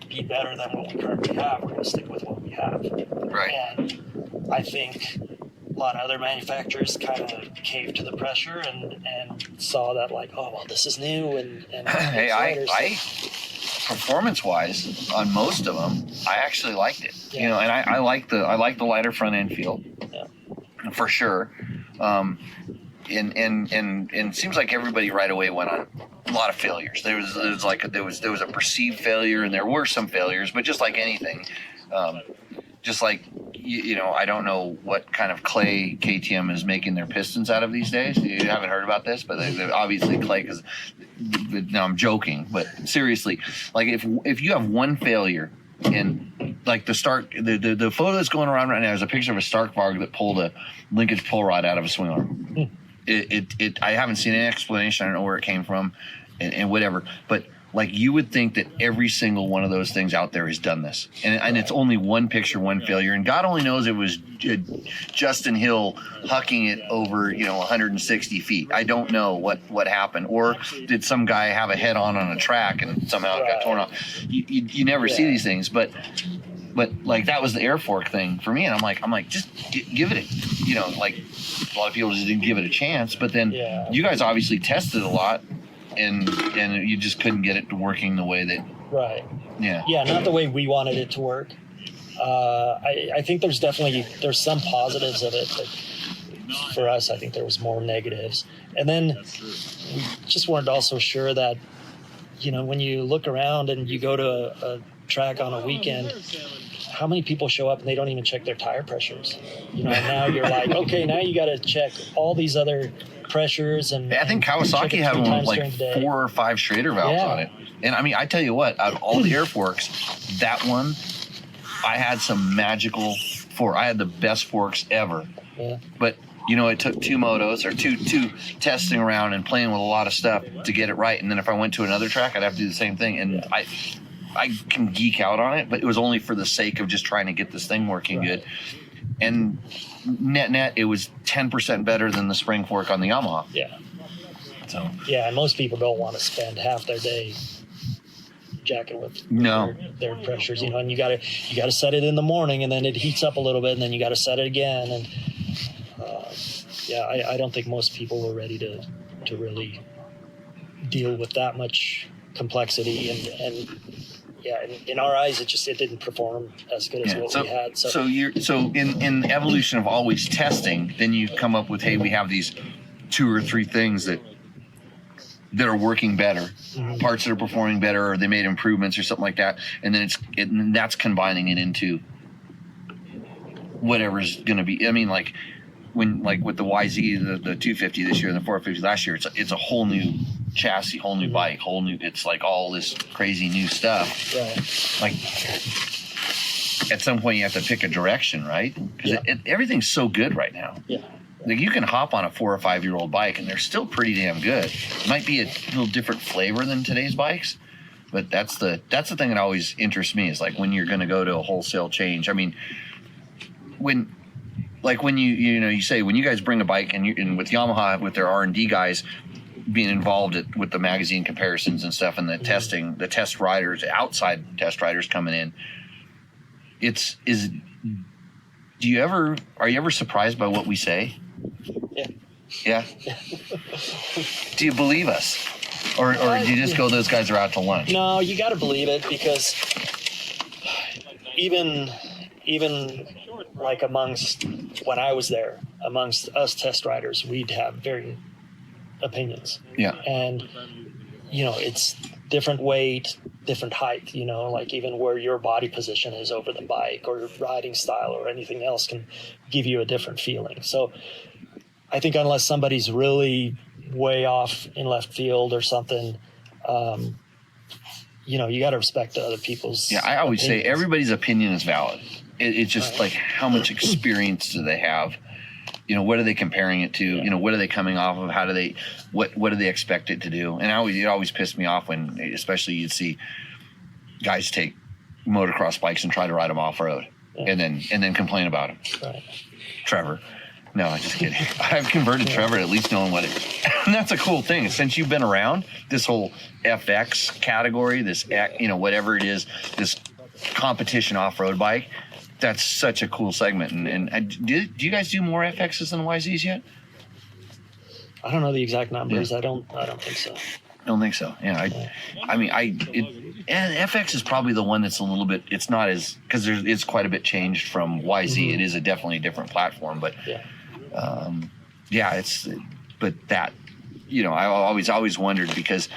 be better than what we currently have, we're going to stick with what we have. Right. And I think a lot of other manufacturers kind of caved to the pressure and saw that, like, oh well, this is new and hey, I performance-wise on most of them, I actually liked it. Yeah. And I like the lighter front end feel, for sure. And it seems like everybody right away went on a lot of failures. There was a perceived failure, and there were some failures, but just like anything, just like I don't know what kind of clay KTM is making their pistons out of these days. You haven't heard about this, but they're obviously clay. Because now I'm joking, but seriously, like if you have one failure in like the photo that's going around right now is a picture of a Stark Varg that pulled a linkage pull rod out of a swing arm. I haven't seen any explanation. I don't know where it came from, and whatever. But like, you would think that every single one of those things out there has done this, and it's only one picture, one failure, and God only knows it was Justin Hill hucking it over 160 feet. I don't know what happened, or did some guy have a head on a track and somehow it got torn off? You never see these things, but like, that was the air fork thing for me, and I'm like just give it like a lot of people just didn't give it a chance, but then you guys obviously tested a lot. And you just couldn't get it to working the way that... Right. Yeah. Yeah, not the way we wanted it to work. I think there's some positives of it, but for us, I think there was more negatives. And then we just weren't also sure that, when you look around and you go to a track on a weekend, how many people show up and they don't even check their tire pressures? And now you're like, okay, now you got to check all these other pressures. And I think Kawasaki had one with like 4 or 5 Schrader valves on it. And I mean, I tell you what, out of all the air forks, that one, I had some magical fork. I had the best forks ever. Yeah. But it took 2 motos or two testing around and playing with a lot of stuff to get it right. And then if I went to another track, I'd have to do the same thing. And I can geek out on it, but it was only for the sake of just trying to get this thing working good. And net, it was 10% better than the spring fork on the Yamaha. Yeah. So Yeah, and most people don't want to spend half their day jacking with their pressures, and you gotta set it in the morning, and then it heats up a little bit, and then you gotta set it again, and I don't think most people were ready to really deal with that much complexity, and in our eyes it didn't perform as good as what we had. So in the evolution of always testing, then you come up with, hey, we have these 2 or 3 things that are working better, parts that are performing better, or they made improvements or something like that, and then that's combining it into whatever's going to be. I mean, like with the YZ, the 250 this year and the 450 last year, it's a whole new chassis, whole new bike, it's like all this crazy new stuff. Right. Like at some point you have to pick a direction, right? Because everything's so good right now. Yeah. Like you can hop on a 4 or 5 year old bike and they're still pretty damn good. It might be a little different flavor than today's bikes, but that's the thing that always interests me, is like when you're going to go to a wholesale change. I mean, when you say when you guys bring a bike and with Yamaha, with their R&D guys being involved with the magazine comparisons and stuff and the testing, the test riders, outside test riders coming in, are you ever surprised by what we say? Yeah. Do you believe us? Or do you just go, those guys are out to lunch? No, you got to believe it, because even like amongst, when I was there, amongst us test riders, we'd have varying opinions. Yeah. And, it's different weight, different height, like even where your body position is over the bike or your riding style or anything else can give you a different feeling. So I think unless somebody's really way off in left field or something, you got to respect other people's I always opinions. say everybody's opinion is valid. It's just like, how much experience do they have? What are they comparing it to? What are they coming off of? How do they, what do they expect it to do? And it always pissed me off when, especially you'd see guys take motocross bikes and try to ride them off road, and then complain about them. Right. Trevor. No, I'm just kidding. I've converted Trevor to at least knowing what it is. And that's a cool thing. Since you've been around this whole FX category, this, whatever it is, this competition off-road bike, that's such a cool segment. And do you guys do more FXs than YZs yet? I don't know the exact numbers. Yeah. I don't think so. I don't think so. Yeah. And FX is probably the one that's a little bit, it's not as, because it's quite a bit changed from YZ. Mm-hmm. It is definitely a different platform, but but that, I always wondered, because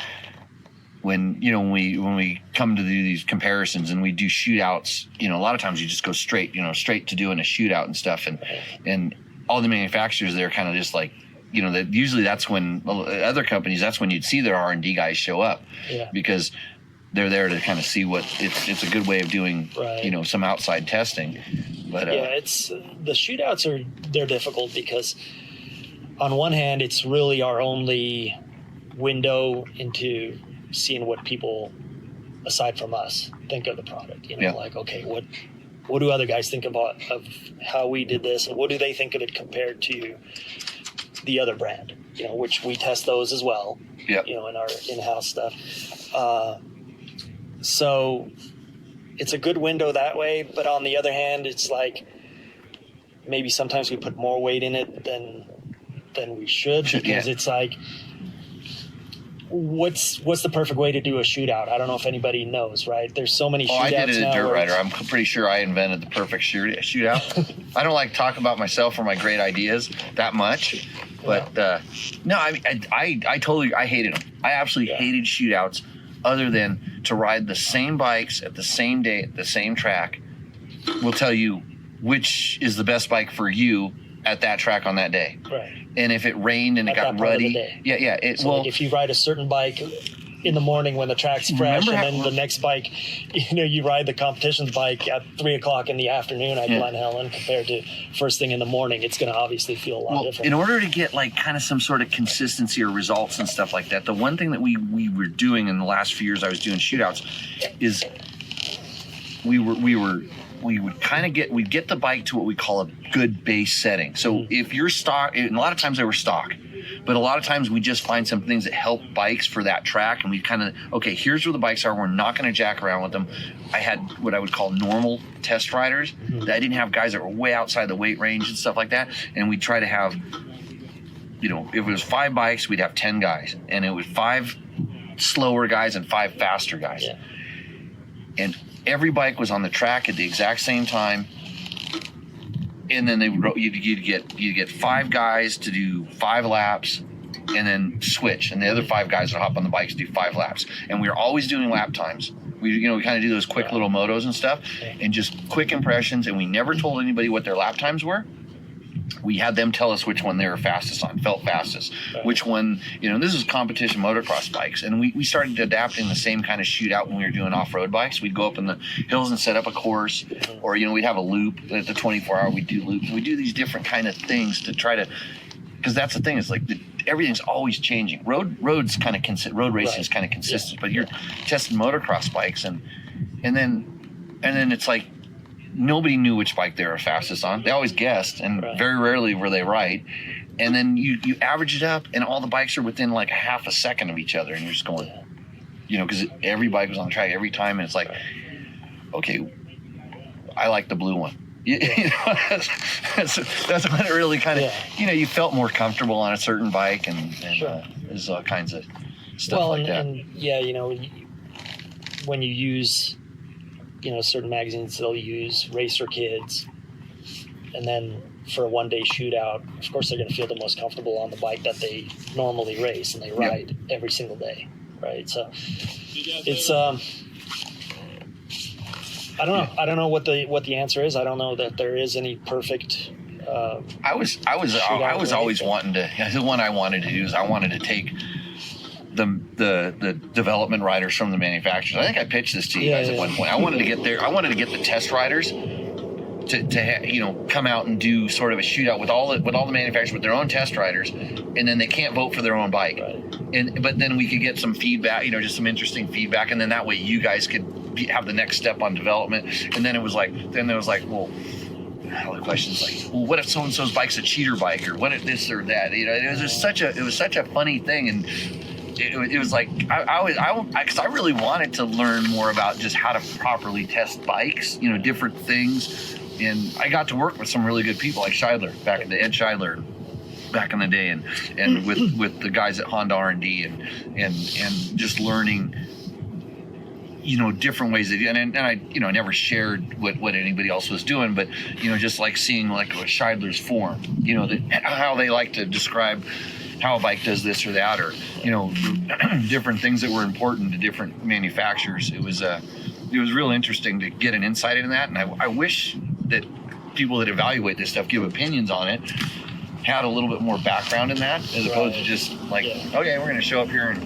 when we come to do these comparisons and we do shootouts, a lot of times you just go straight to doing a shootout and stuff, and all the manufacturers, they're kind of just like, that usually that's when other companies, that's when you'd see their R&D guys show up, because they're there to kind of see what it's a good way of doing, some outside testing. But it's the shootouts they're difficult, because on one hand, it's really our only window into seeing what people aside from us think of the product. Like, okay, what do other guys think of how we did this, and what do they think of it compared to the other brand, which we test those as well, in our in-house stuff. So it's a good window that way, but on the other hand, it's like maybe sometimes we put more weight in it than we should, because it's like, what's the perfect way to do a shootout? I don't know if anybody knows, right? There's so many shootouts. I did it now at Dirt Rider. I'm pretty sure I invented the perfect shootout. I don't like to talk about myself or my great ideas that much, but no, I totally hated them. I absolutely hated shootouts, other than to ride the same bikes at the same day at the same track. We'll tell you which is the best bike for you at that track on that day. Right. And if it rained and it got ruddy, like if you ride a certain bike, in the morning when the track's fresh, and then the next bike, you ride the competition's bike at 3:00 in the afternoon at Glen Helen compared to first thing in the morning. It's going to obviously feel a lot different. In order to get like kind of some sort of consistency or results and stuff like that, the one thing that we were doing in the last few years I was doing shootouts is we'd get the bike to what we call a good base setting. So if you're stock, and a lot of times they were stock, but a lot of times we just find some things that help bikes for that track, and we kind of, okay, here's where the bikes are. We're not going to jack around with them. I had what I would call normal test riders. I didn't have guys that were way outside the weight range and stuff like that. And we try to have, if it was 5 bikes, we'd have 10 guys, and it was 5 slower guys and 5 faster guys. Yeah. And every bike was on the track at the exact same time. And then you'd get 5 guys to do 5 laps, and then switch, and the other 5 guys would hop on the bikes and do 5 laps. And we were always doing lap times. We kind of do those quick little motos and stuff, and just quick impressions. And we never told anybody what their lap times were. We had them tell us which one they were fastest on, felt fastest, which one, this is competition motocross bikes. And we started adapting the same kind of shootout when we were doing off-road bikes. We'd go up in the hills and set up a course, or, we'd have a loop at the 24-hour, we'd do loops. We do these different kind of things to try to, because that's the thing, is like everything's always changing. Road racing is kind of consistent, but you're testing motocross bikes, and then it's like, nobody knew which bike they were fastest on. They always guessed, and very rarely were they right. And then you average it up, and all the bikes are within like a half a second of each other, and you're just going, because every bike was on the track every time, and it's like, okay, I like the blue one. That's when it really kind of, you felt more comfortable on a certain bike, and there's all kinds of stuff like that. When you use certain magazines, they'll use Racer Kids, and then for a one-day shootout, of course they're going to feel the most comfortable on the bike that they normally race and they ride every single day, right? So it's I don't know what the answer is. I don't know that there is any perfect I was always wanting to, the one I wanted to do is I wanted to take the development riders from the manufacturers. I think I pitched this to you guys at one point. I wanted to get there. I wanted to get the test riders to come out and do sort of a shootout with all the manufacturers with their own test riders, and then they can't vote for their own bike. But then we could get some feedback, just some interesting feedback, and then that way you guys could have the next step on development. And then there was like, well, the questions like, well, what if so and so's bike's a cheater bike, or what if this or that? It was just such a funny thing, and it was like because I really wanted to learn more about just how to properly test bikes, different things, and I got to work with some really good people like Scheidler Ed Scheidler back in the day, and with the guys at Honda R&D, and just learning different ways they do, and I never shared what anybody else was doing, but just like seeing like Scheidler's form, how they like to describe how a bike does this or that, or different things that were important to different manufacturers. It was real interesting to get an insight into that, and I wish that people that evaluate this stuff, give opinions on it, had a little bit more background in that, as opposed to just like, okay, we're going to show up here and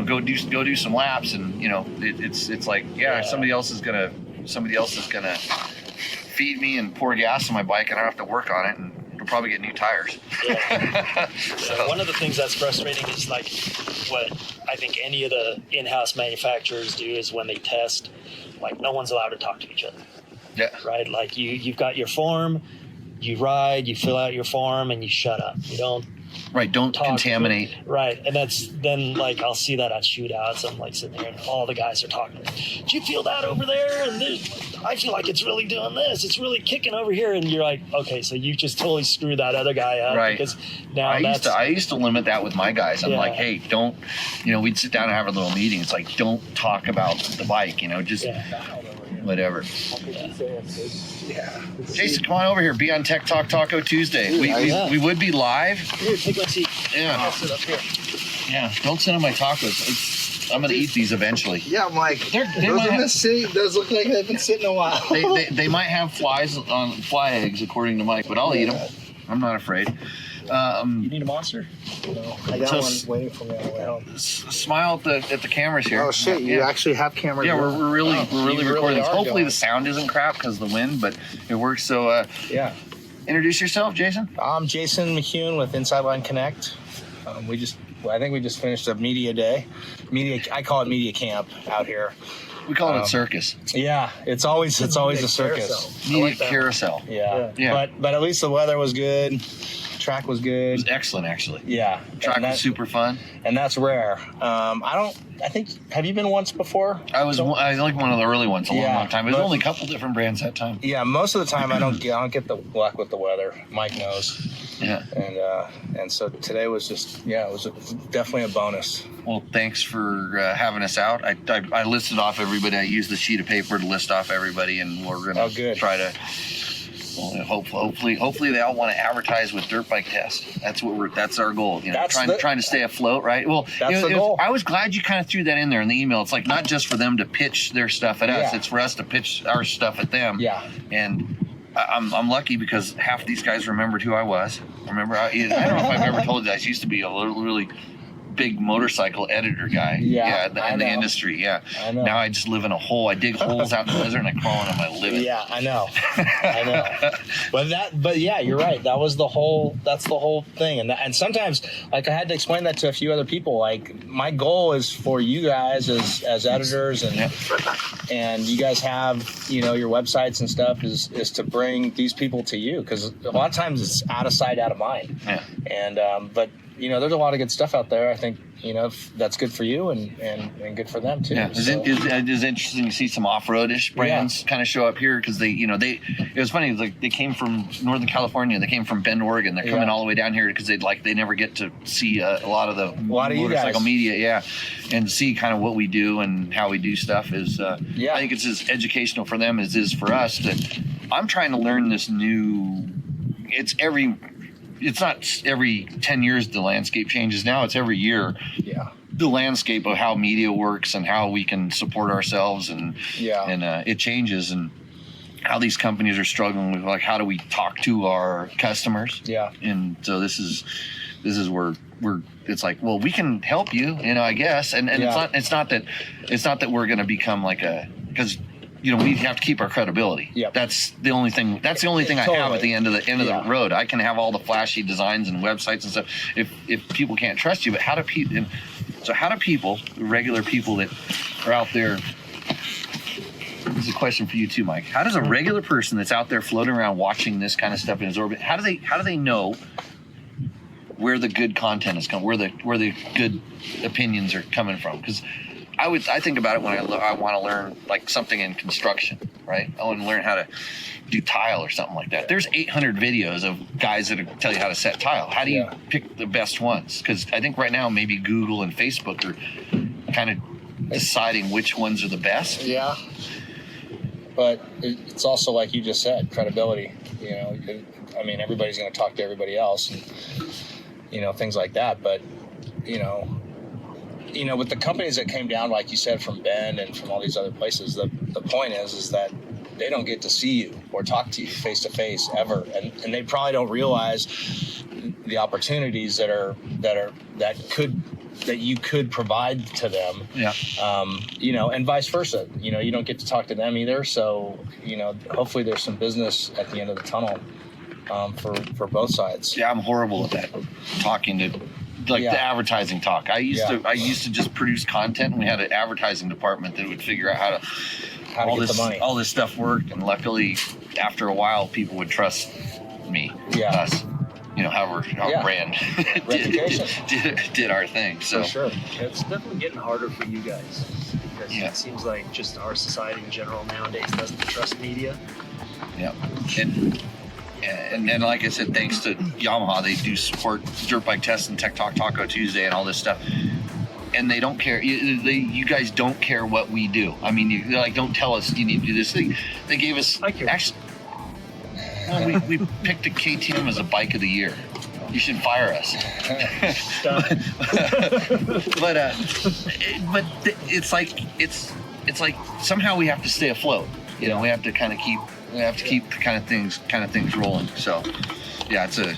go do some laps, and it's like, somebody else is gonna feed me and pour gas on my bike, and I don't have to work on it, and we'll probably get new tires. So one of the things that's frustrating is like what I think any of the in-house manufacturers do is when they test, like no one's allowed to talk to each other. Yeah. Right. Like you've got your form, you ride, you fill out your form, and you shut up. You don't. Right, don't contaminate. Right, and that's then like I'll see that at shootouts. I'm like sitting there, and all the guys are talking. Did you feel that over there? And I feel like it's really doing this. It's really kicking over here. And you're like, okay, so you just totally screwed that other guy up. Right. Because now I used to limit that with my guys. I'm like, hey, don't. We'd sit down and have a little meeting. It's like, don't talk about the bike. Just whatever. Jason, come on over here. Be on Tech Talk Taco Tuesday. We would be live. Here, take my seat. Yeah. I'll sit up here. Yeah. Don't sit on my tacos. I'm gonna eat these eventually. Yeah, Mike. Those look like they've been sitting a while. They might have fly eggs according to Mike, but I'll eat them. I'm not afraid. You need a monster? No, I got So one waiting for me on the way home. Smile at the cameras here. Oh shit! You actually have cameras. Yeah, we're really recording this. are Hopefully going. the sound isn't crap because of the wind, but it works. So Yeah. introduce yourself, Jason. I'm Jason McCune with Inside Line Connect. I think we just finished a media day. I call it media camp out here. We call it a circus. Yeah, it's always a circus. Media carousel. Yeah. Yeah. But at least the weather was good. Track was It good. was excellent, actually. Yeah. Track was super fun. And that's rare. Have you been once before? I like one of the early ones a long time. It was but- only a couple different brands that time. Yeah, most of the time I don't get the luck with the weather. Mike knows. Yeah. And so today was just it was definitely a bonus. Well, thanks for having us out. I listed off everybody. I used the sheet of paper to list off everybody, and we're gonna try to. Well, hopefully they all want to advertise with Dirt Bike Test. That's our goal. You know, trying to stay afloat, right? Well, that's the goal. I was glad you kind of threw that in there in the email. It's like not just for them to pitch their stuff at us; Yeah. it's for us to pitch our stuff at them. Yeah. And I'm lucky because half these guys remembered who I was. I don't know if I've ever told you. I used to be a really big motorcycle editor guy. In the industry. Yeah. I know. Now I just live in a hole. I dig holes out in the desert and I crawl into my living. Yeah, I know. But yeah, you're right. That's the whole thing. And sometimes, like, I had to explain that to a few other people. Like, my goal is for you guys as editors and you guys have, your websites and stuff is to bring these people to you. Because a lot of times it's out of sight, out of mind. Yeah. And, but there's a lot of good stuff out there. I think, that's good for you and good for them too. Yeah, it's interesting to see some off-roadish brands kind of show up here because it was funny. Like they came from Northern California, they came from Bend, Oregon. They're coming all the way down here because they never get to see a lot of the motorcycle media. And see kind of what we do and how we do stuff is. I think it's as educational for them as it is for us. That I'm trying to learn this new. It's not every 10 years the landscape changes now. It's every year. Yeah. The landscape of how media works and how we can support ourselves and it changes and how these companies are struggling with like how do we talk to our customers. Yeah. And so this is where it's like, well, we can help you, I guess. And it's not that we're going to become like because we have to keep our credibility. Yep. That's the only thing I have at the end of the road. I can have all the flashy designs and websites and stuff if people can't trust you. But how do people, regular people that are out there? This is a question for you too, Mike. How does a regular person that's out there floating around watching this kind of stuff in his orbit? How do they know where the good content is coming, where the good opinions are coming from? Because I think about it when I want to learn like something in construction, right? I want to learn how to do tile or something like that. There's 800 videos of guys that tell you how to set tile. How do you pick the best ones? Because I think right now maybe Google and Facebook are kind of deciding which ones are the best. Yeah. But it's also like you just said, credibility. Everybody's going to talk to everybody else, and things like that. But with the companies that came down, like you said, from Bend and from all these other places, the point is that they don't get to see you or talk to you face to face ever, and they probably don't realize the opportunities that you could provide to them. Yeah. And vice versa. You don't get to talk to them either. So hopefully there's some business at the end of the tunnel for both sides. Yeah, I'm horrible at that. Talking to. The advertising talk. I used to just produce content, and we had an advertising department that would figure out how to get the money. All this stuff worked, and luckily, after a while, people would trust me, us. Our brand did our thing. So for sure, it's definitely getting harder for you guys because it seems like just our society in general nowadays doesn't trust media. Yeah, and then, like I said, thanks to Yamaha, they do support Dirt Bike Test and Tech Talk Taco Tuesday and all this stuff. And they don't care. You guys don't care what we do. I mean, don't tell us you need to do this thing. They gave us. I care. Actually, we picked a KTM as a bike of the year. You should fire us. but it's like somehow we have to stay afloat. We have to kind of keep. We have to keep kind of things rolling. So, yeah, it's a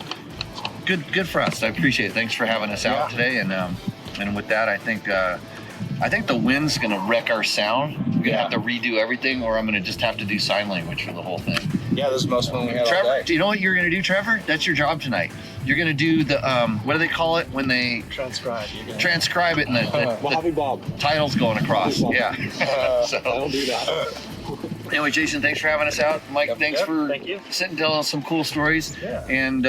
good for us. I appreciate it. Thanks for having us out today. And with that, I think the wind's gonna wreck our sound. We're gonna have to redo everything, or I'm gonna just have to do sign language for the whole thing. Yeah, this is the most fun we had all Trevor, day. do you know what you're gonna do, Trevor? That's your job tonight. You're gonna do the what do they call it when they Transcribe. transcribe it and Mojave Bob. the title's going across? Yeah. So I'll do that. anyway, Jason, thanks for having us out. Mike, thanks for Thank you. sitting telling us some cool stories. Yeah. And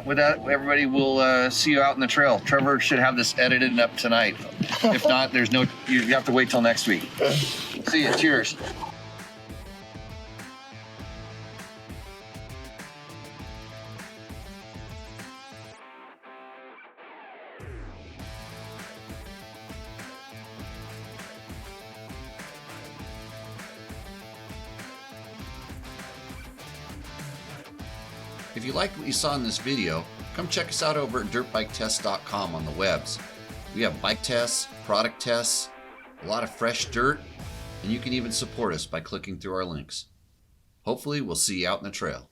with that, everybody, we'll see you out in the trail. Trevor should have this edited up tonight. If not, you have to wait till next week. See you. Cheers. If you liked what you saw in this video, come check us out over at dirtbiketest.com on the webs. We have bike tests, product tests, a lot of fresh dirt, and you can even support us by clicking through our links. Hopefully we'll see you out in the trail.